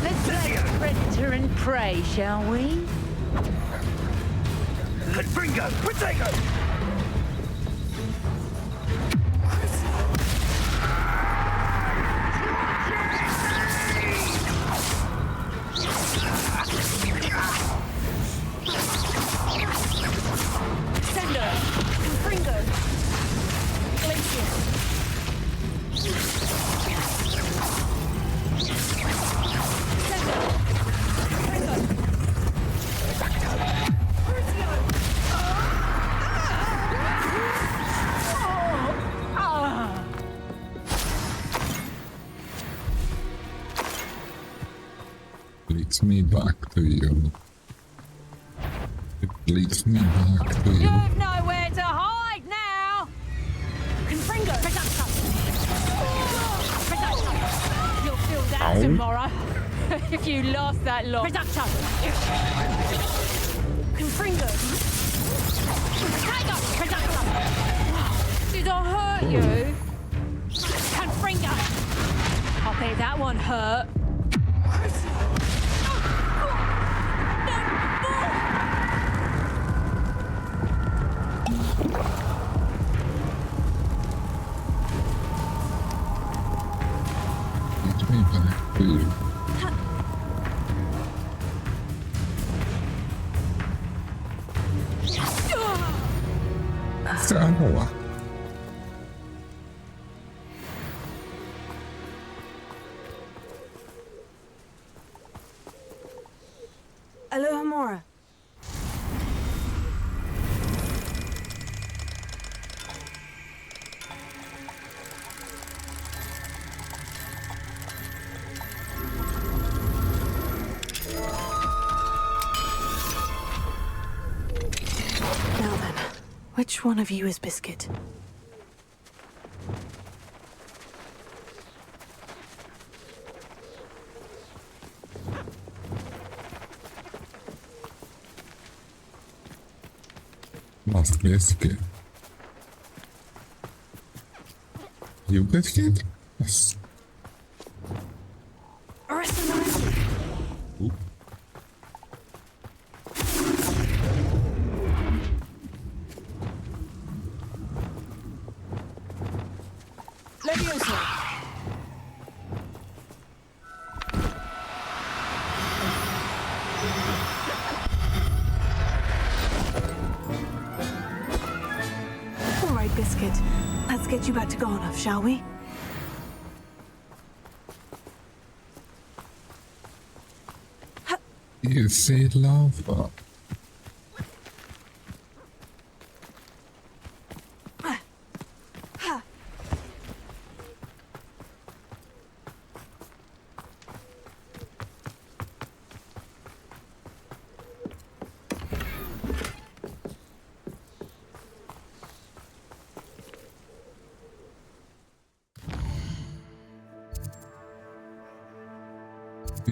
Let's play predator and prey, shall we? Confringo! Prosecco! Sender! Confringo! Glacier! Sender! Leads me back to you. It leads me back to you. You've nowhere to hide now! Confringo! Reducto! Reducto! You'll feel that Ow. tomorrow. If you last that long. Reducto! Confringo! Tiger! Reducto! Did I hurt you? Confringo! I bet that one hurt. Leads me back to you. Sanoa. Aloha Mora. Now then, which one of you is Biscuit? Last biscuit. You biscuit? Yes. Oop. Leviosa! All right, Biscuit. Let's get you back to Garnoff, shall we? You say lava.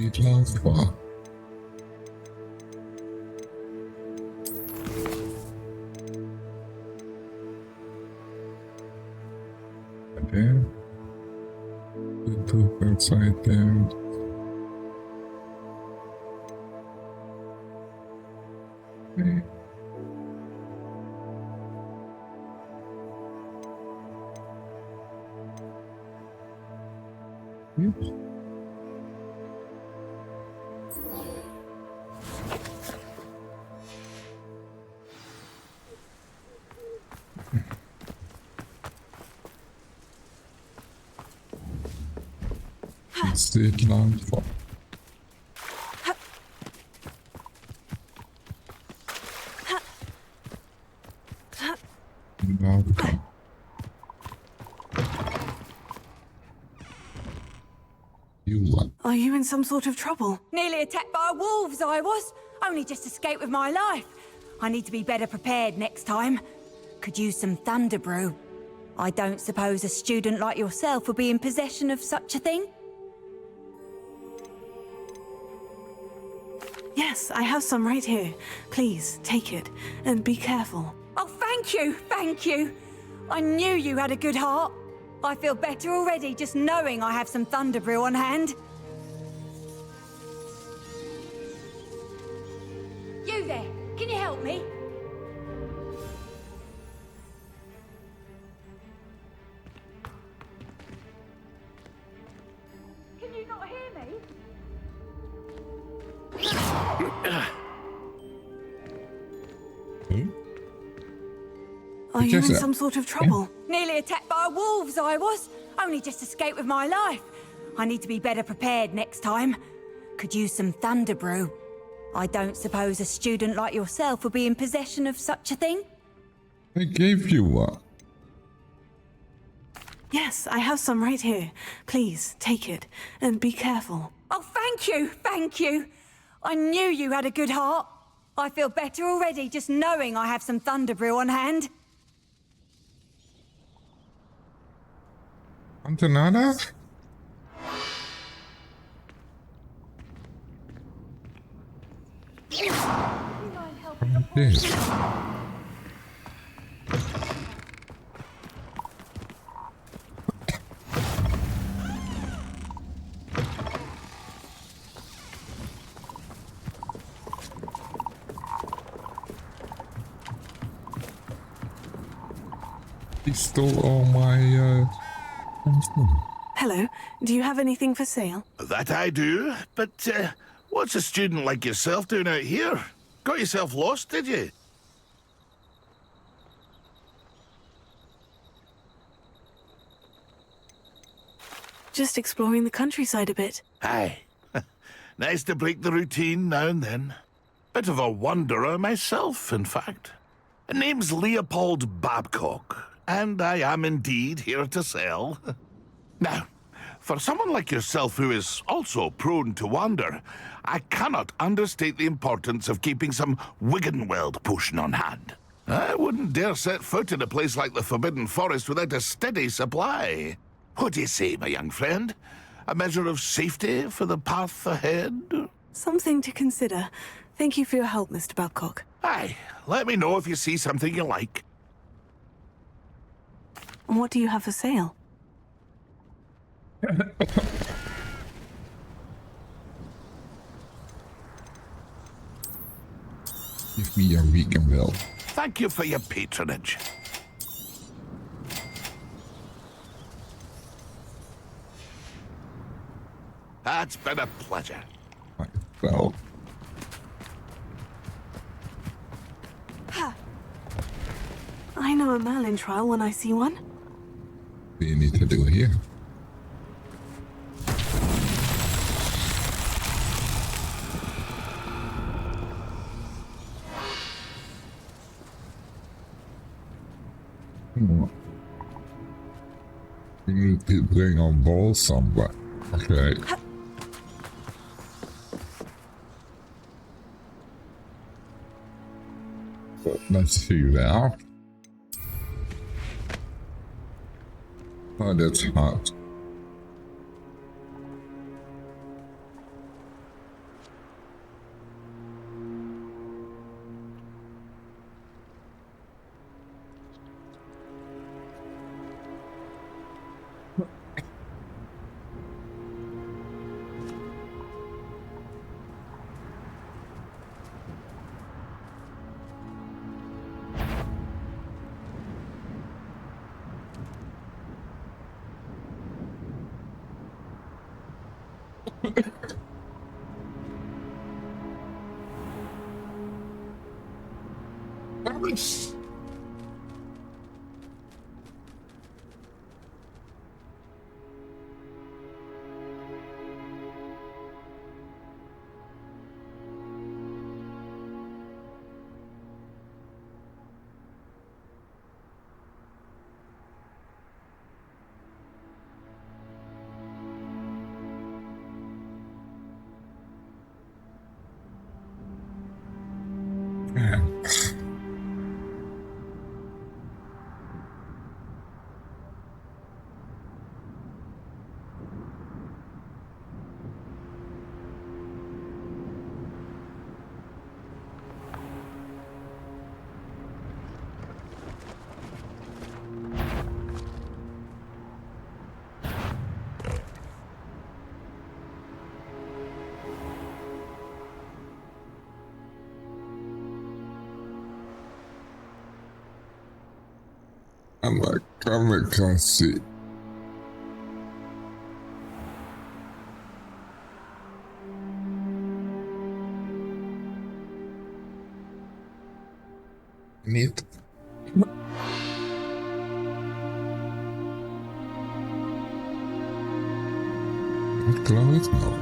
Sweet love. There. The top outside there. Okay. Yes. Sweet love. Are you in some sort of trouble? Nearly attacked by wolves, I was. Only just escaped with my life. I need to be better prepared next time. Could use some thunder brew. I don't suppose a student like yourself would be in possession of such a thing? Yes, I have some right here. Please, take it, and be careful. Oh, thank you, thank you. I knew you had a good heart. I feel better already just knowing I have some thunder brew on hand. You there, can you help me? Can you not hear me? Are you in some sort of trouble? Nearly attacked by wolves, I was. Only just escaped with my life. I need to be better prepared next time. Could use some thunder brew. I don't suppose a student like yourself would be in possession of such a thing? I gave you one. Yes, I have some right here. Please, take it, and be careful. Oh, thank you, thank you. I knew you had a good heart. I feel better already just knowing I have some thunder brew on hand. Antonada? Okay. He stole all my Hello, do you have anything for sale? That I do, but what's a student like yourself doing out here? Got yourself lost, did you? Just exploring the countryside a bit. Aye. Nice to break the routine now and then. Bit of a wanderer myself, in fact. Name's Leopold Babcock, and I am indeed here to sell. Now, for someone like yourself who is also prone to wander, I cannot understate the importance of keeping some Wiggenweld potion on hand. I wouldn't dare set foot in a place like the Forbidden Forest without a steady supply. What do you say, my young friend? A measure of safety for the path ahead? Something to consider. Thank you for your help, Mr. Babcock. Aye, let me know if you see something you like. What do you have for sale? Give me your weekend will. Thank you for your patronage. That's been a pleasure. Well, I know a Merlin trial when I see one. what do you need to do here? You need to bring on balls somewhere. Okay. Let's figure that out. Oh, that's hot. I'm like kamikaze. Neat. Close now.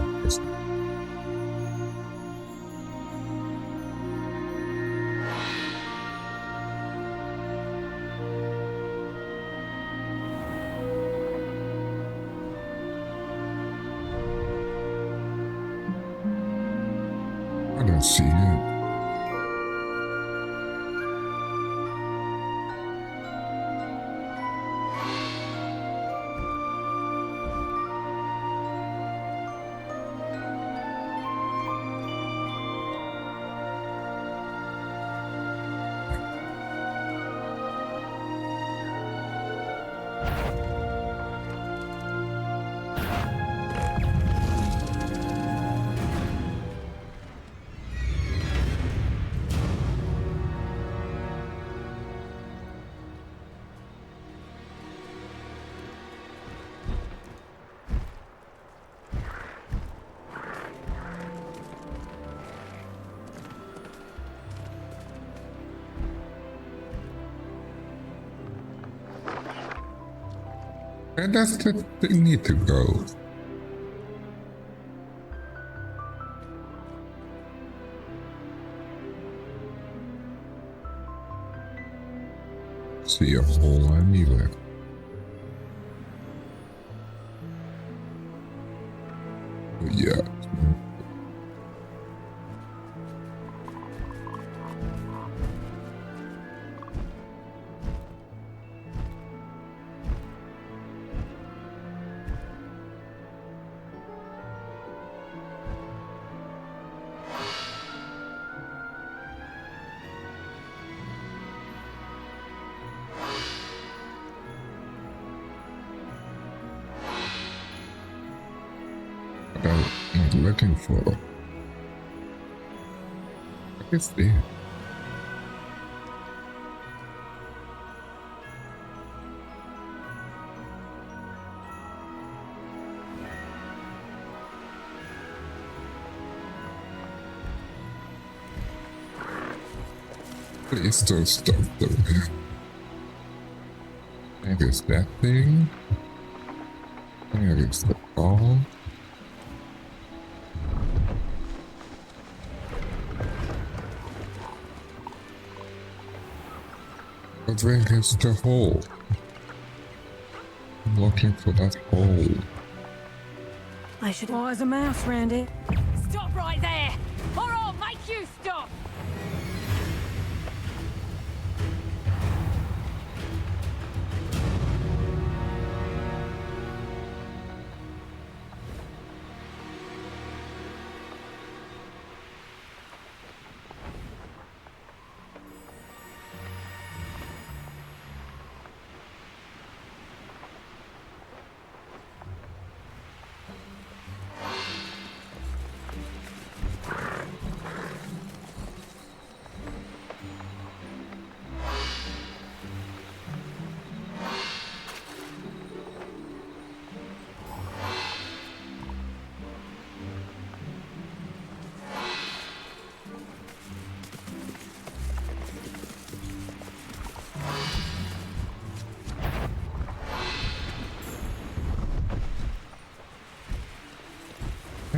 I don't see it. And that's the thing need to go. See a hole anywhere. Yeah. What I'm not looking for. What is there? Please don't stop them. Maybe it's that thing. Maybe it's the ball. But where is the hole? I'm looking for that hole. I should. Oh, there's a mouse round it. Stop right there, or I'll make you stop.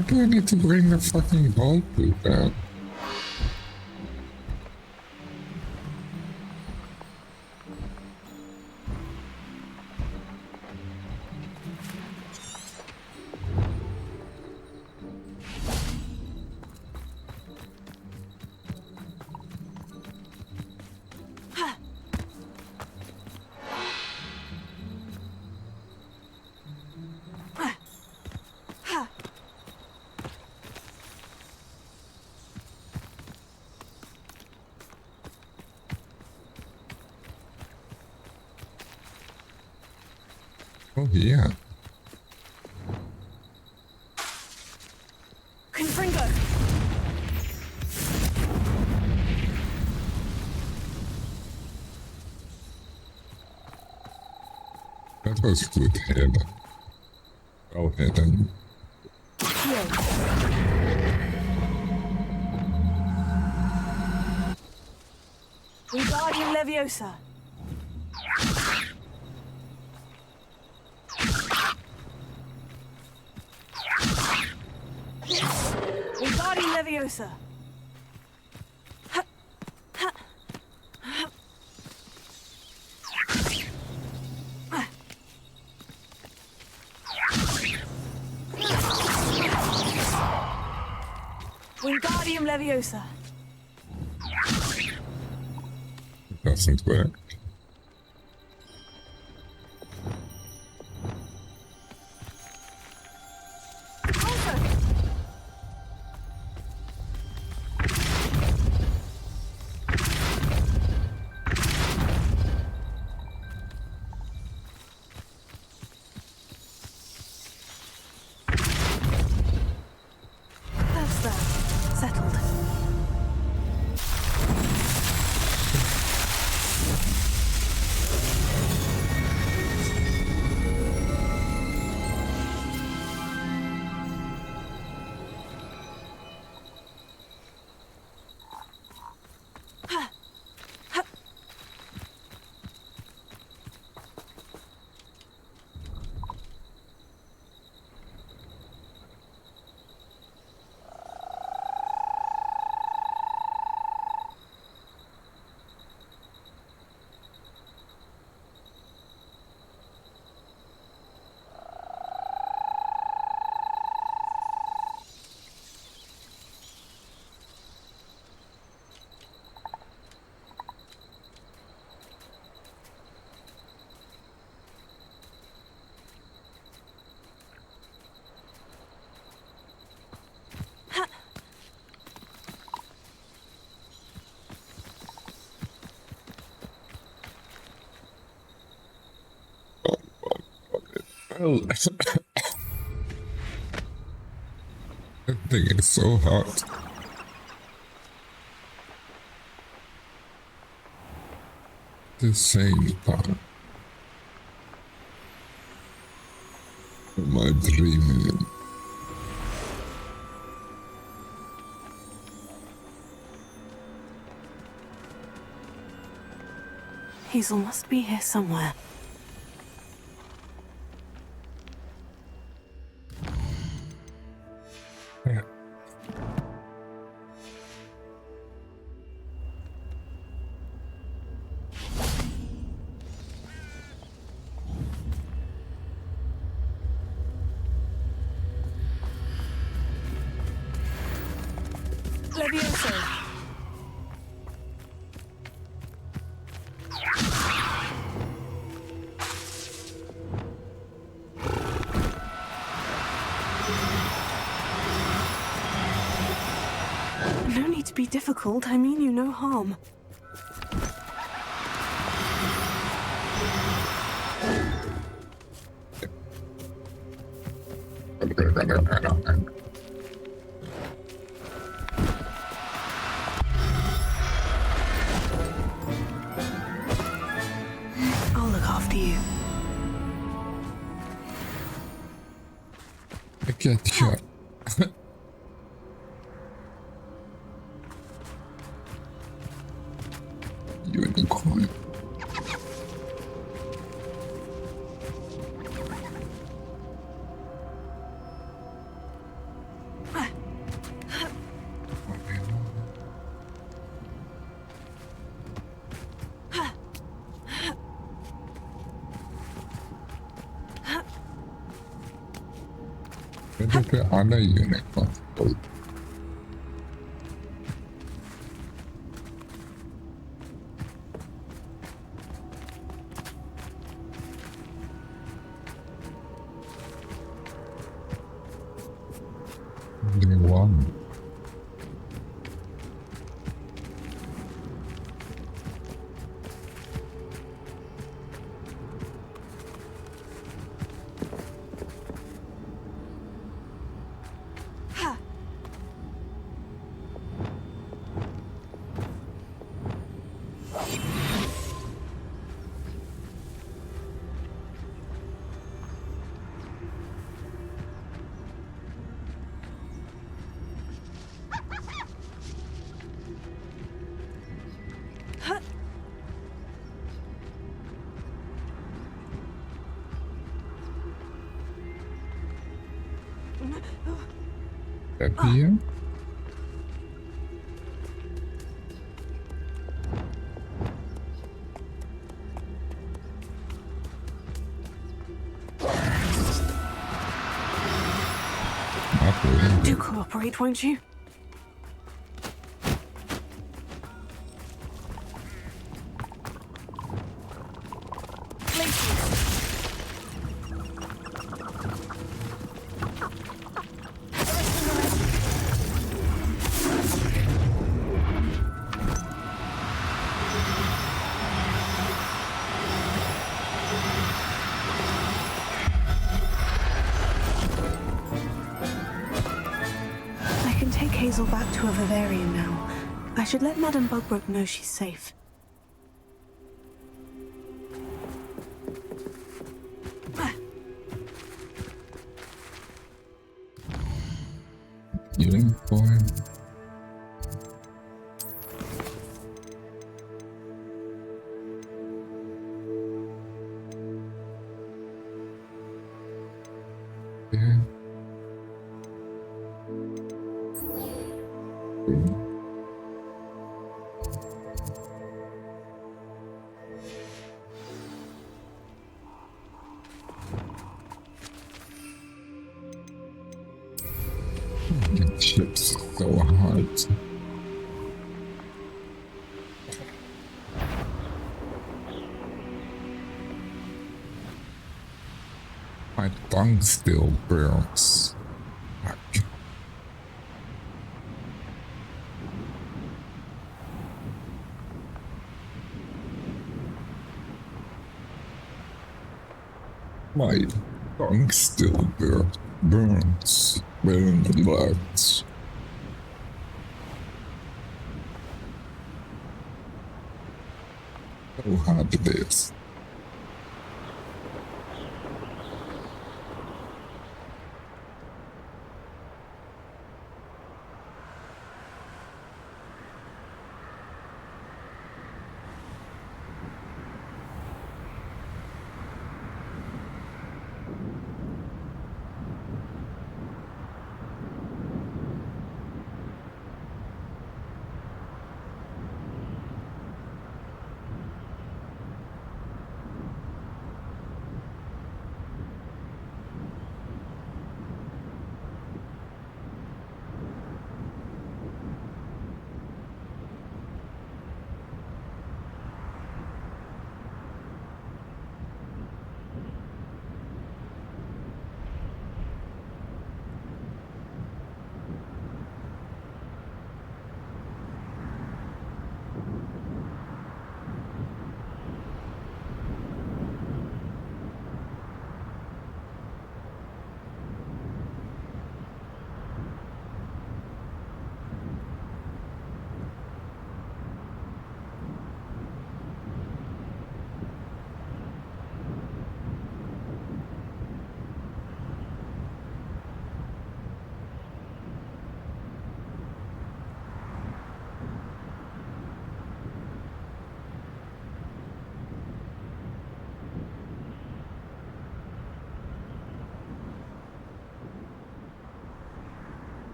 Why do I need to bring the fucking ball poop out? Oh yeah. Confringo! That was good head. Well hidden. Wingardium Leviosa. Wingardium Leviosa. Wingardium Leviosa. Doesn't work. That's that. Settled. Well, that thing is so hot. The same part. My dreaming. Hazel must be here somewhere. Yeah. Leviosa. No need to be difficult. I mean you no harm. I'll look after you. I get shot. Unicorn. Welche alle Unicorns. One. Up here. Do cooperate, won't you? I can take Hazel back to a vivarium now. I should let Madame Bugbrook know she's safe. Unicorn. Yeah. The ship's so hard. My tongue still burns. Fuck. My tongue still burns. Burns. So hard it is.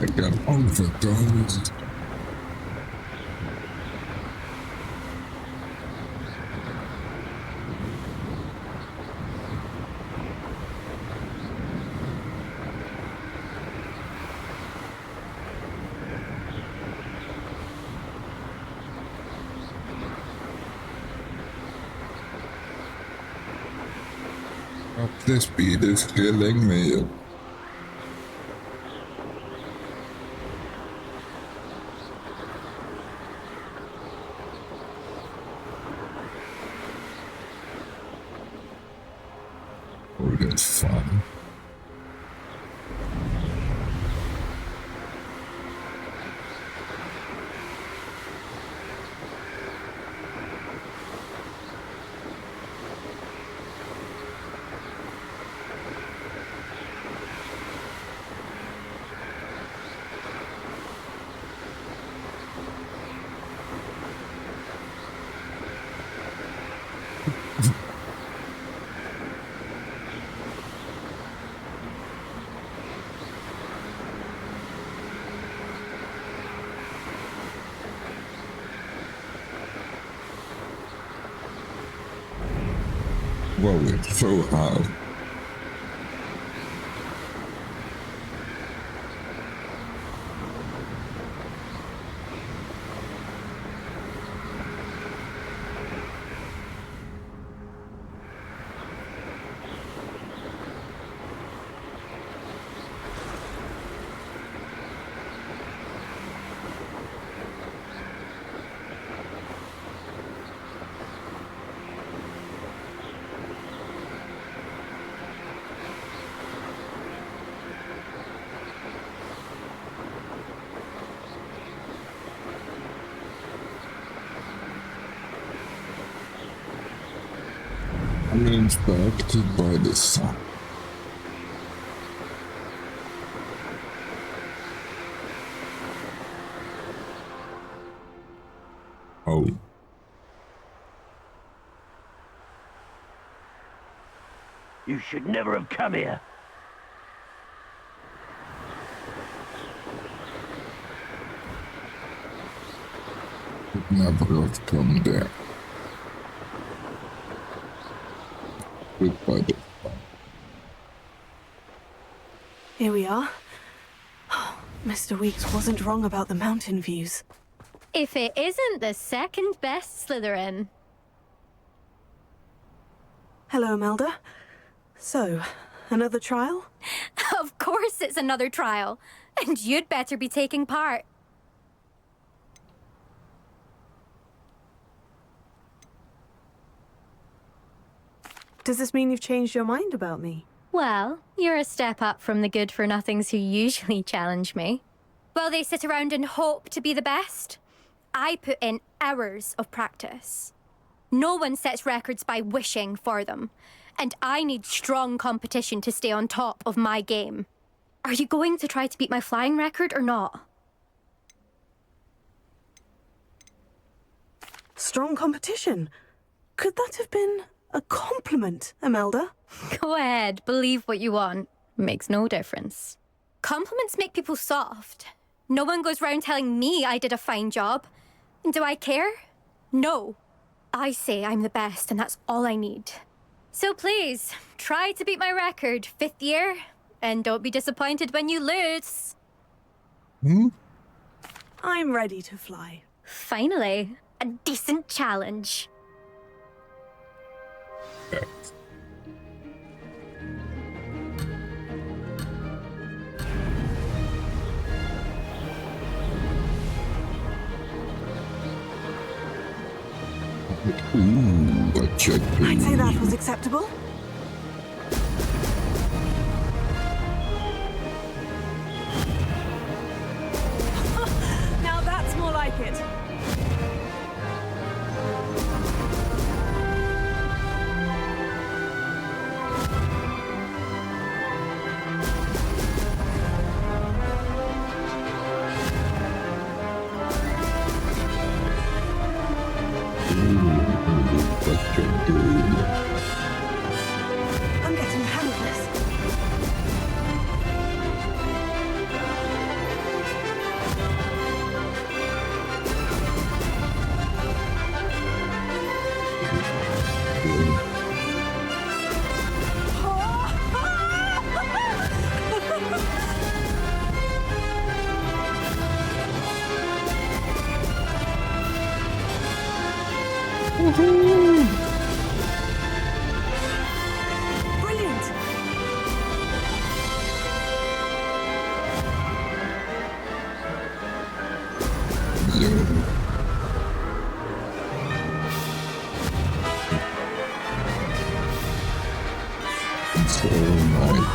I got overdosed. This beat is killing me. Oh, that's fun. Whoa, it's so hard. I'm inspected by the sun. Oh. You should never have come here. Should never have come there. Goodbye. Here we are. Mr. Weeks wasn't wrong about the mountain views. If it isn't the second best Slytherin. Hello, Imelda. So, another trial? Of course it's another trial. And you'd better be taking part. Does this mean you've changed your mind about me? Well, you're a step up from the good-for-nothings who usually challenge me. While they sit around and hope to be the best, I put in hours of practice. No one sets records by wishing for them, and I need strong competition to stay on top of my game. Are you going to try to beat my flying record or not? Strong competition? Could that have been a compliment, Imelda? Go ahead, believe what you want. Makes no difference. Compliments make people soft. No one goes round telling me I did a fine job. And do I care? No. I say I'm the best, and that's all I need. So please, try to beat my record, 5th year, and don't be disappointed when you lose. I'm ready to fly. Finally, a decent challenge. Ooh, a checkpoint. I'd say that was acceptable. Now that's more like it. I'm getting the hang of this. So nice.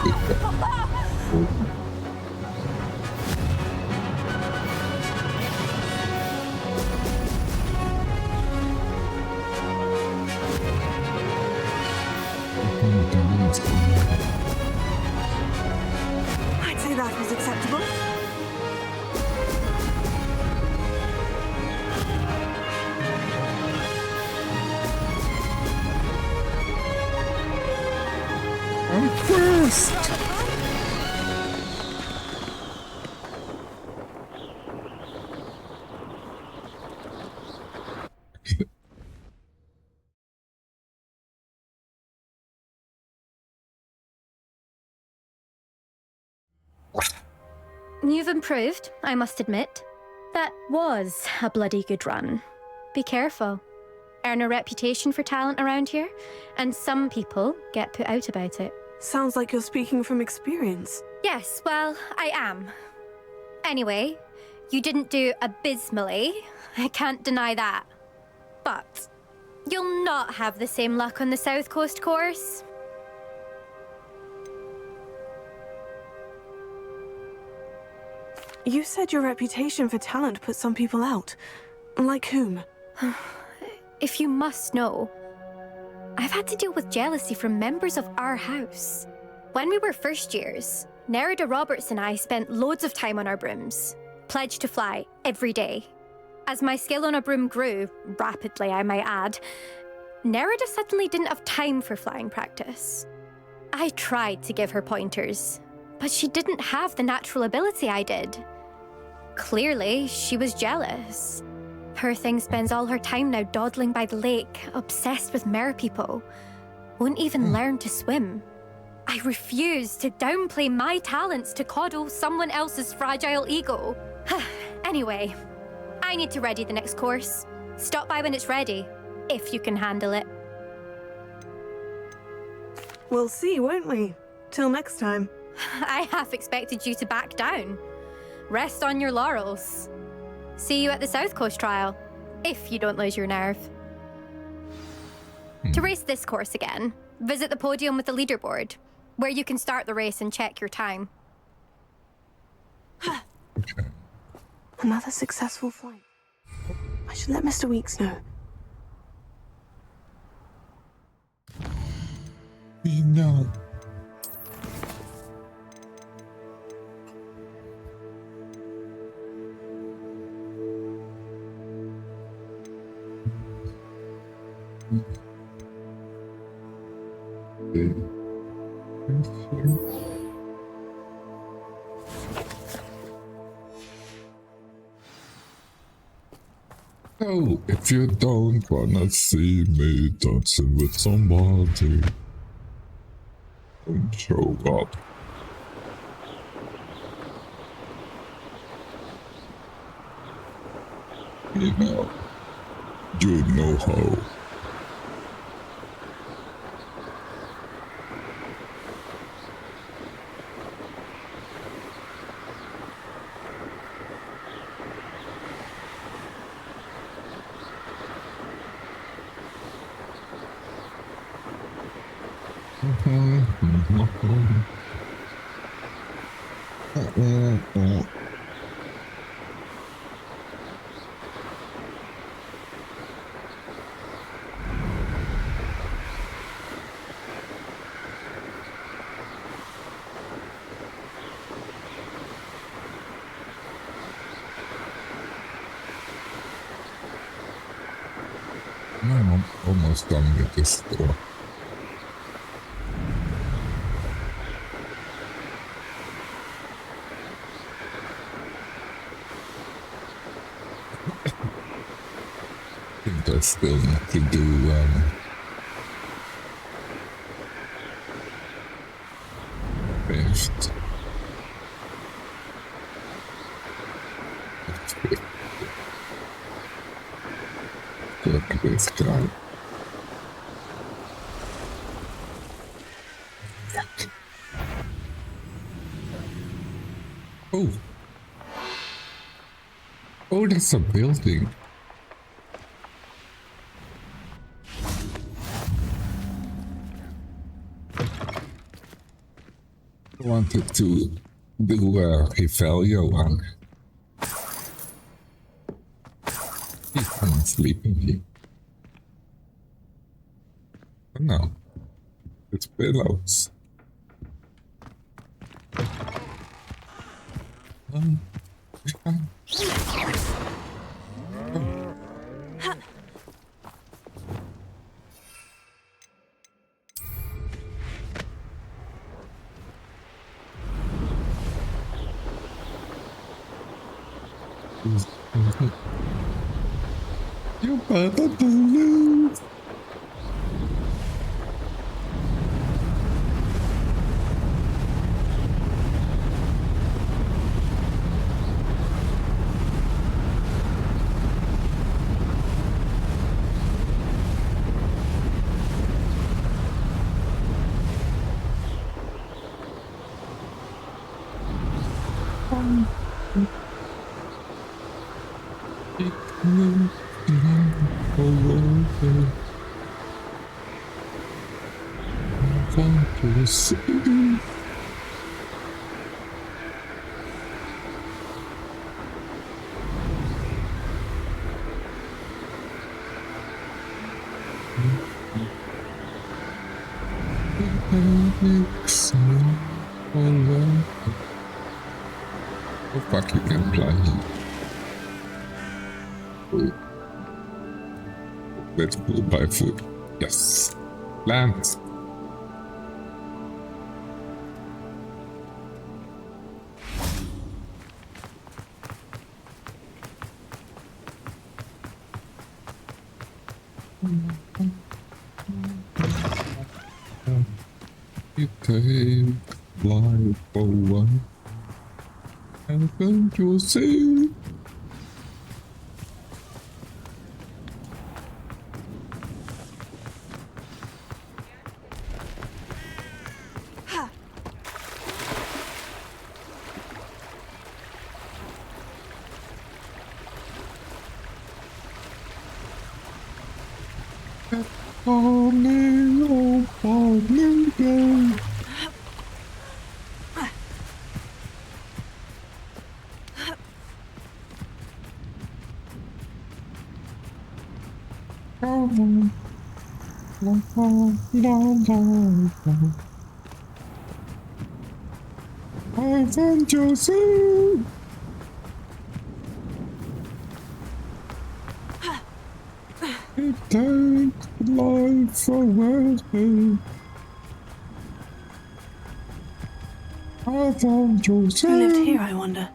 I'd say that was acceptable. I'm first! You've improved, I must admit. That was a bloody good run. Be careful. Earn a reputation for talent around here, and some people get put out about it. Sounds like you're speaking from experience. Yes, well, I am. Anyway, you didn't do abysmally. I can't deny that. But you'll not have the same luck on the South Coast course. You said your reputation for talent put some people out. Like whom? If you must know, I've had to deal with jealousy from members of our house. When we were first years, Nerida Roberts and I spent loads of time on our brooms, pledged to fly every day. As my skill on a broom grew, rapidly I might add, Nerida suddenly didn't have time for flying practice. I tried to give her pointers, but she didn't have the natural ability I did. Clearly, she was jealous. Poor thing spends all her time now dawdling by the lake, obsessed with merpeople. Won't even learn to swim. I refuse to downplay my talents to coddle someone else's fragile ego. Anyway, I need to ready the next course. Stop by when it's ready, if you can handle it. We'll see, won't we? Till next time. I half expected you to back down. Rest on your laurels. See you at the South Coast trial, if you don't lose your nerve. To race this course again, visit the podium with the leaderboard, where you can start the race and check your time. Another successful flight. I should let Mr. Weeks know. No. Oh, if you don't wanna see me dancing with somebody, don't show up. You know how. I'm almost done with this store. I think I still need to do finished. Look at this guy. Oh. Oh, that's a building. I wanted to do a Revelio one. He can't sleep in here. Oh, no. It's pillows. You better believe. Oh fuck, you can play. Let's go buy food. Yes. Land. You take life for one, and then you'll see. I want to see. It takes life away. I want to see. Who lived here, I wonder?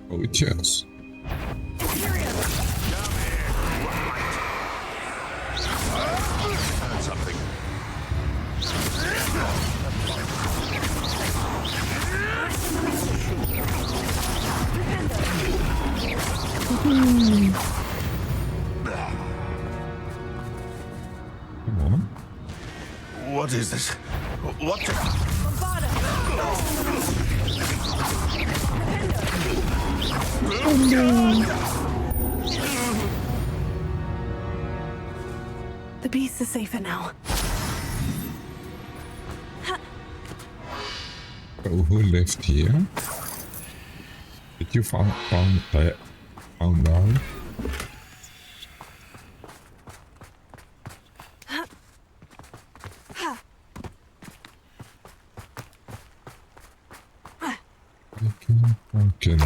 Oh, yes. Something. What is this? What? The beasts are safer now. So who lived here? Did you found out? Okay.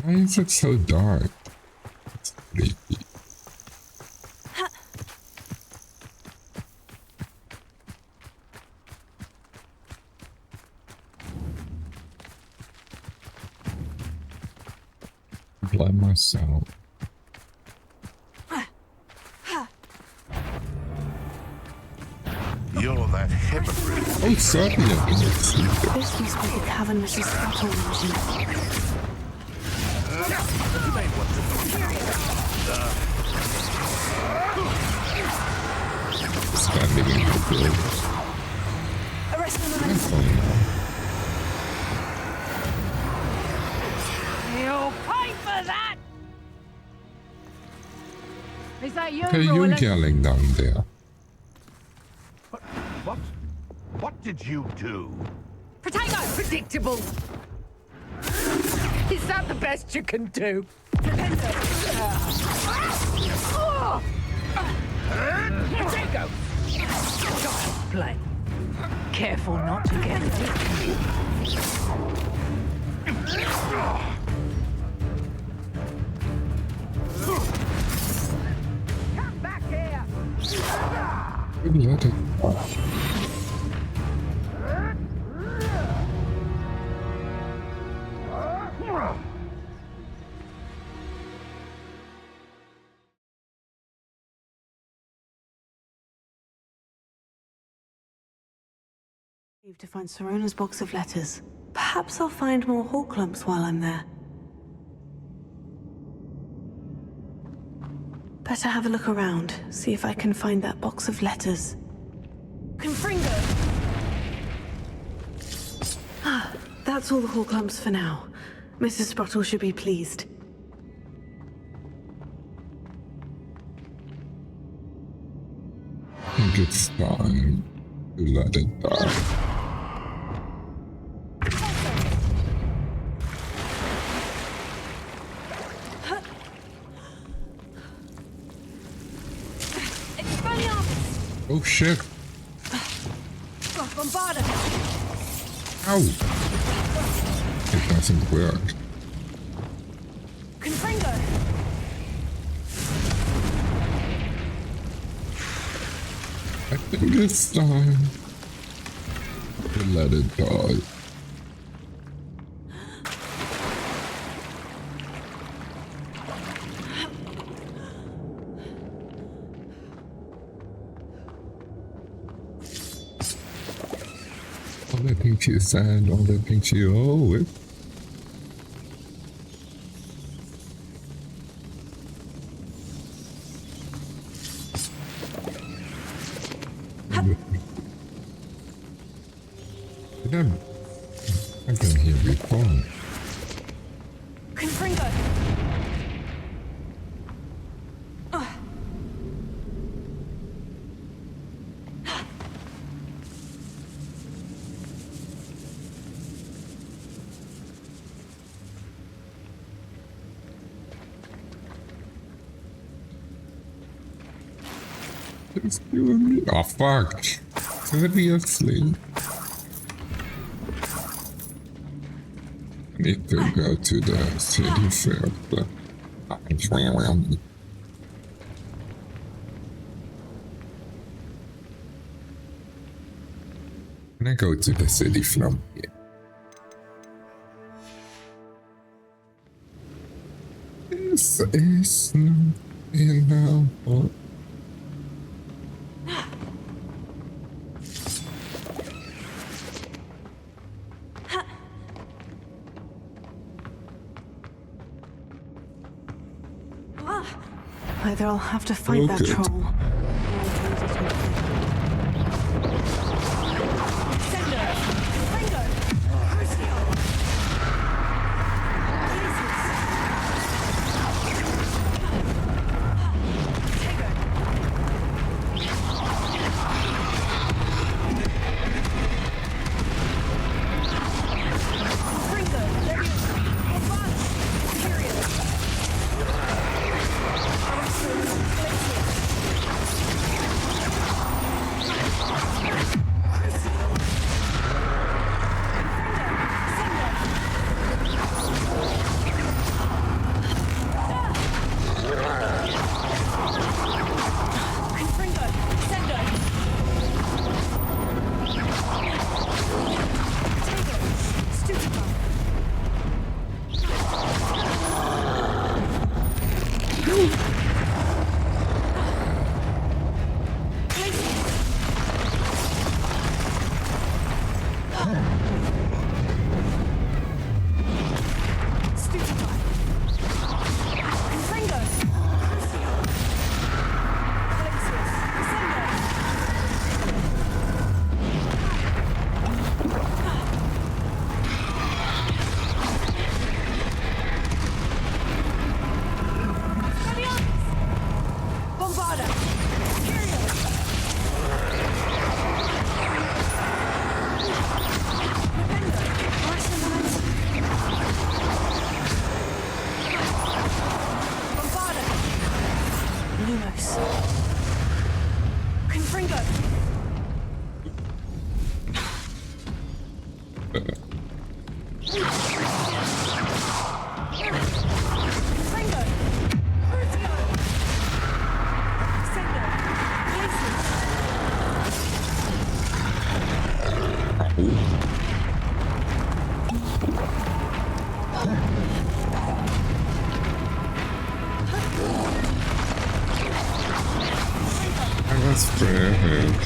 Why is it so dark? It's creepy. By myself. You're that hypocrite. Oh, certainly I can see that. This must be the cavern Mrs. Scuttle mentioned. Standing in the building. Arrest them. Is that you, What are you Roland? yelling down there? What did you do? Potato! Predictable! Is that the best you can do? Potato! Child's play. Careful not to get addicted. Come back here! Let it go. To find Sorona's box of letters. Perhaps I'll find more hall clumps while I'm there. Better have a look around, see if I can find that box of letters. Confringo! Ah, that's all the hall clumps for now. Mrs. Sprottle should be pleased. I think it's time to let it die. Oh shit! Bombarda! Ow! It doesn't work. Confringo! I think it's time to let it die. All the things she said, all the things she owed. I've been here before. Confringo! It's doing me. Oh fuck. Seriously. I need to go to the city first. Can I go to the city from here? This is not enough. Either I'll have to fight that troll. That's brilliant.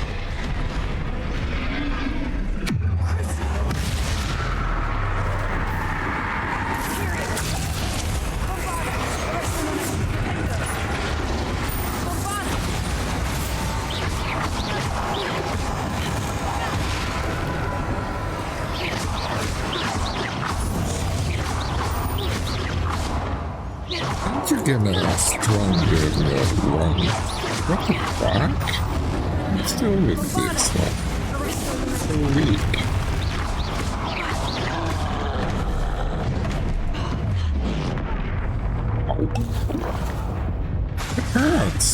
You're getting a stronger run. What the fuck? I'm still with this one. So weak. Oh. It hurts.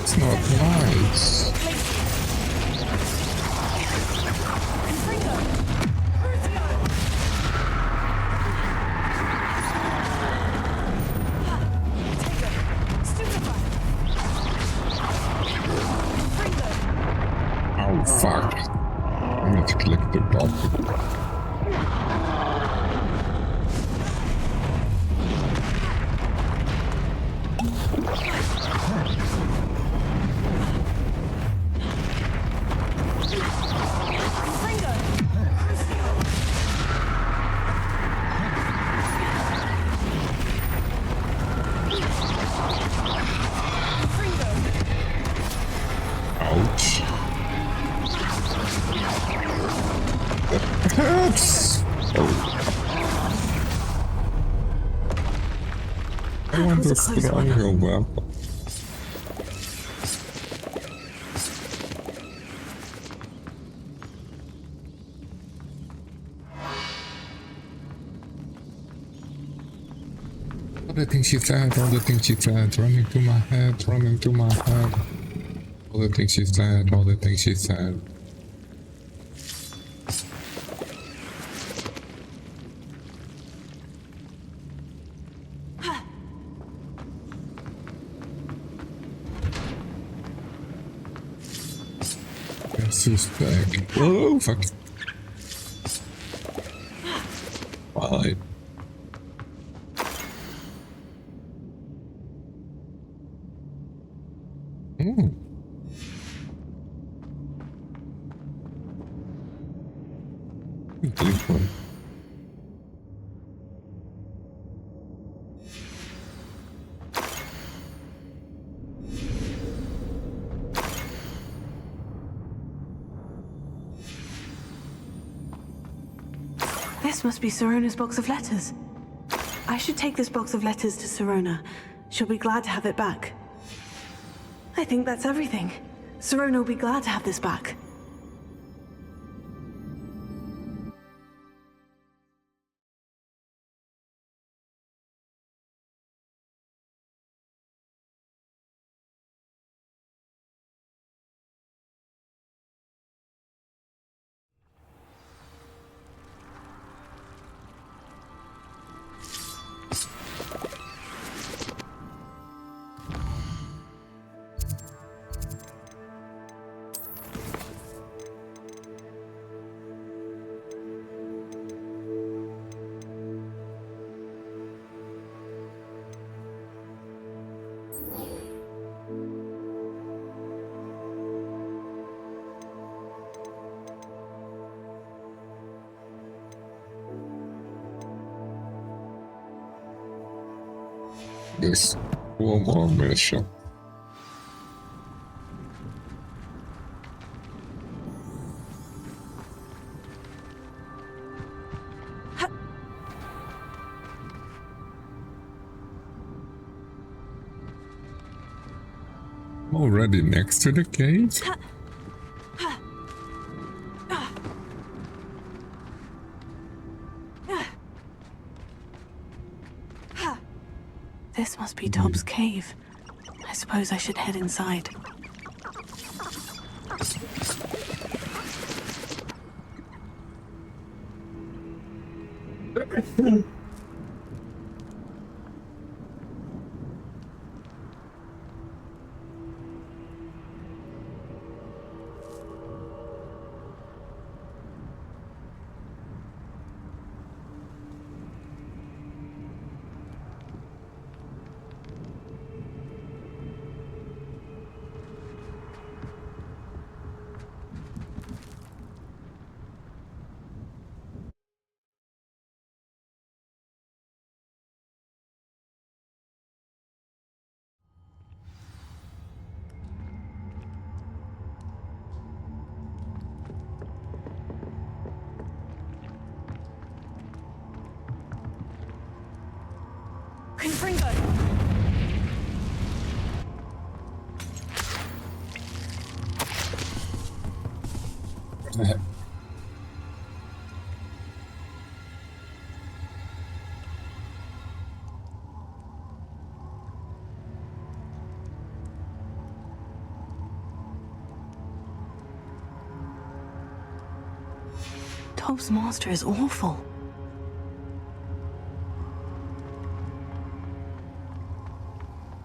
It's not nice. Oh fuck. I need to click the button. Ouch. That hurts. Oh. I want a stronger weapon. All the things she said, all the things she said, running through my head, running through my head. All the things she said, all the things she said. This is back. Oh, fuck. Fine. Mm. Different. This must be Sirona's box of letters. I should take this box of letters to Sirona. She'll be glad to have it back. I think that's everything. Sirona will be glad to have this back. this one more mission. Already next to the cave? This must be Tobbs' cave. I suppose I should head inside. Confringo! Tobbs' master is awful.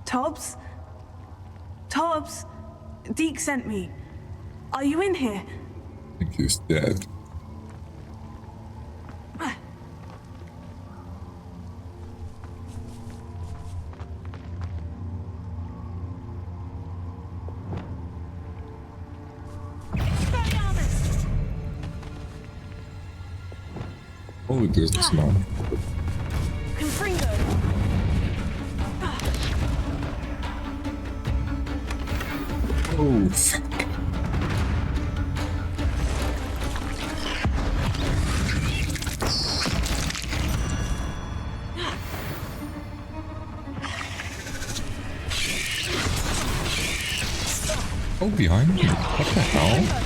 Tobbs? Tobbs? Deke sent me. Are you in here? I think he's dead. Oh, this is not. Confringo! Oh, fuck. Oh, behind me. What the hell?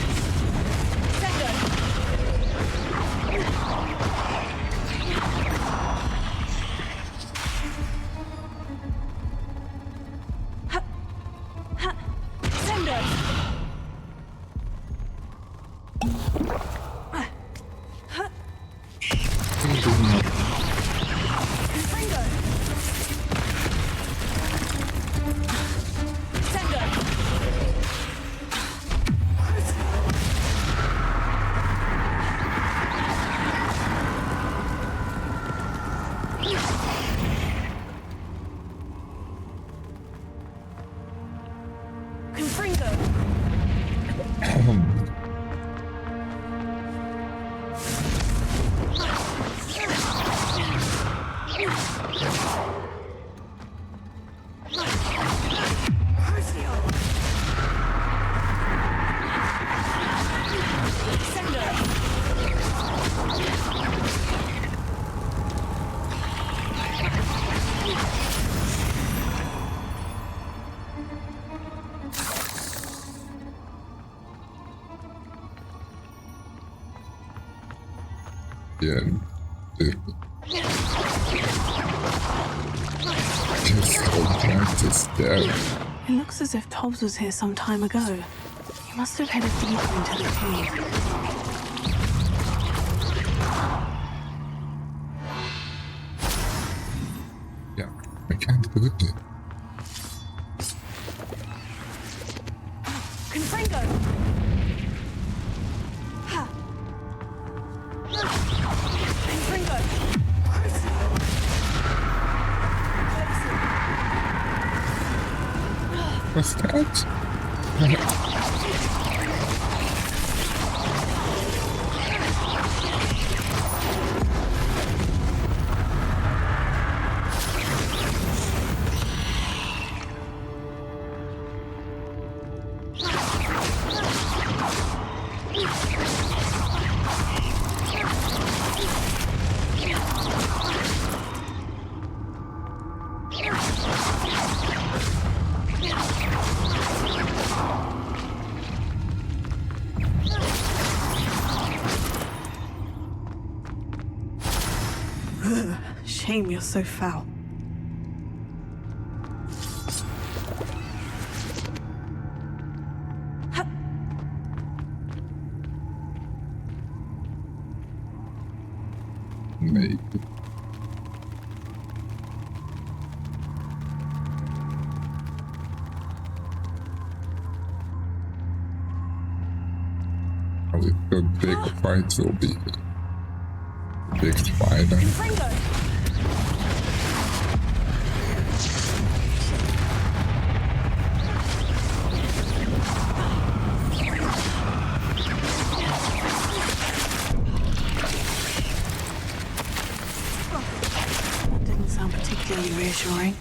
Yeah. This whole plant is dead. It looks as if Tobbs was here some time ago. He must have headed deeper into the cave. Yeah, I can't do it. Confringo! What's that? shame you're so foul. Maybe. Probably the big fight will be the big spider. Didn't sound particularly reassuring.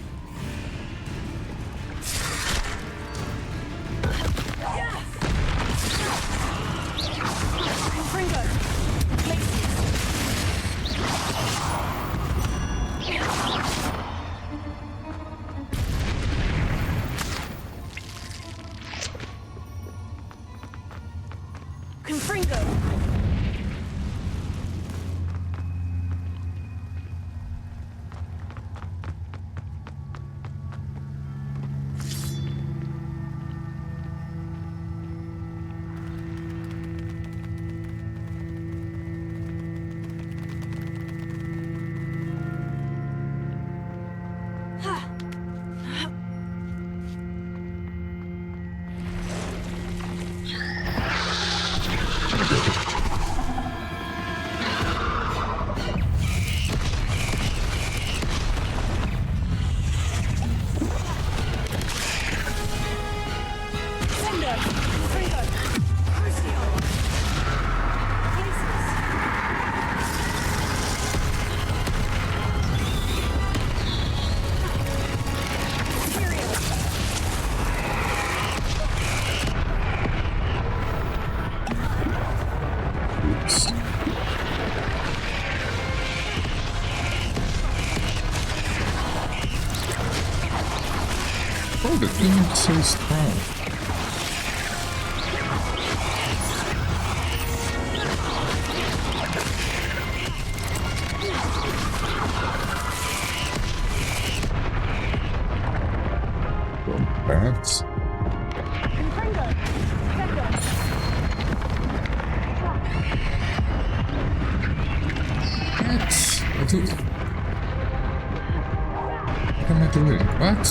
Oh, the thing is so strong. Bats. What am I doing? What?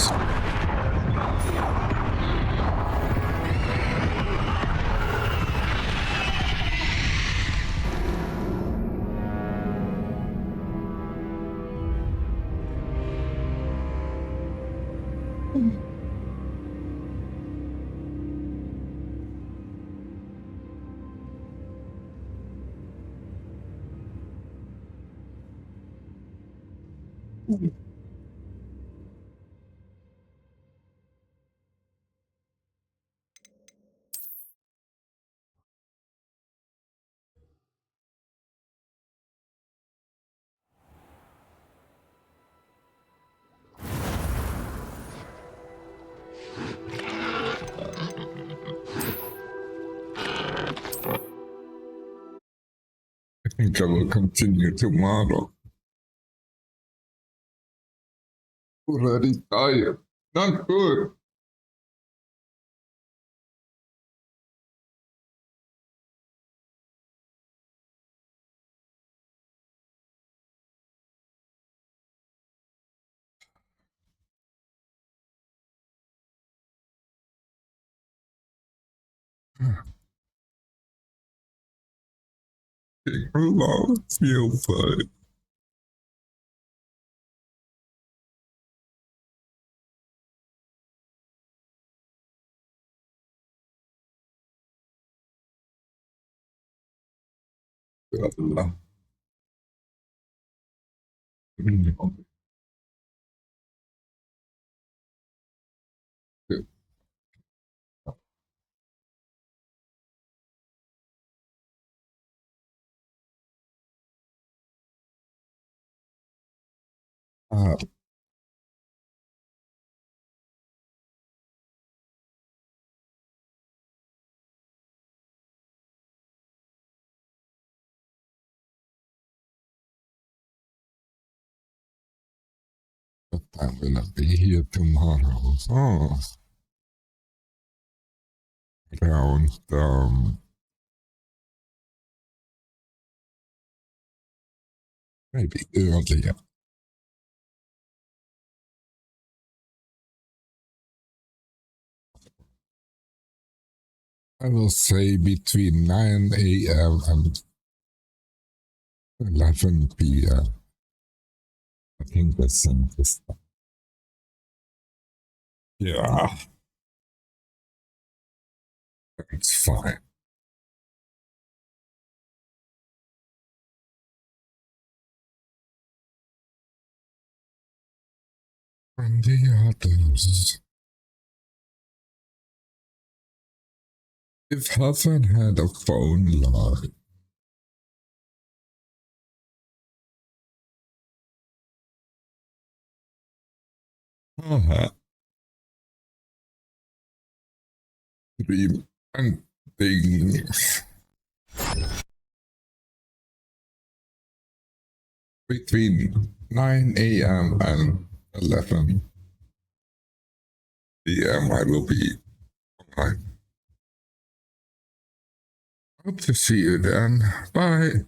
I think I will continue tomorrow. Already tired. Not good. Take a long feel good. Allah. But I'm gonna be here tomorrow. Oh, around maybe earlier. I will say between 9 a.m. and 11 p.m. I think that's interesting. Yeah, it's fine. And the others. If Heaven had a phone line, dream and things between 9 a.m. and 11 p.m. I will be online. Hope to see you then. Bye.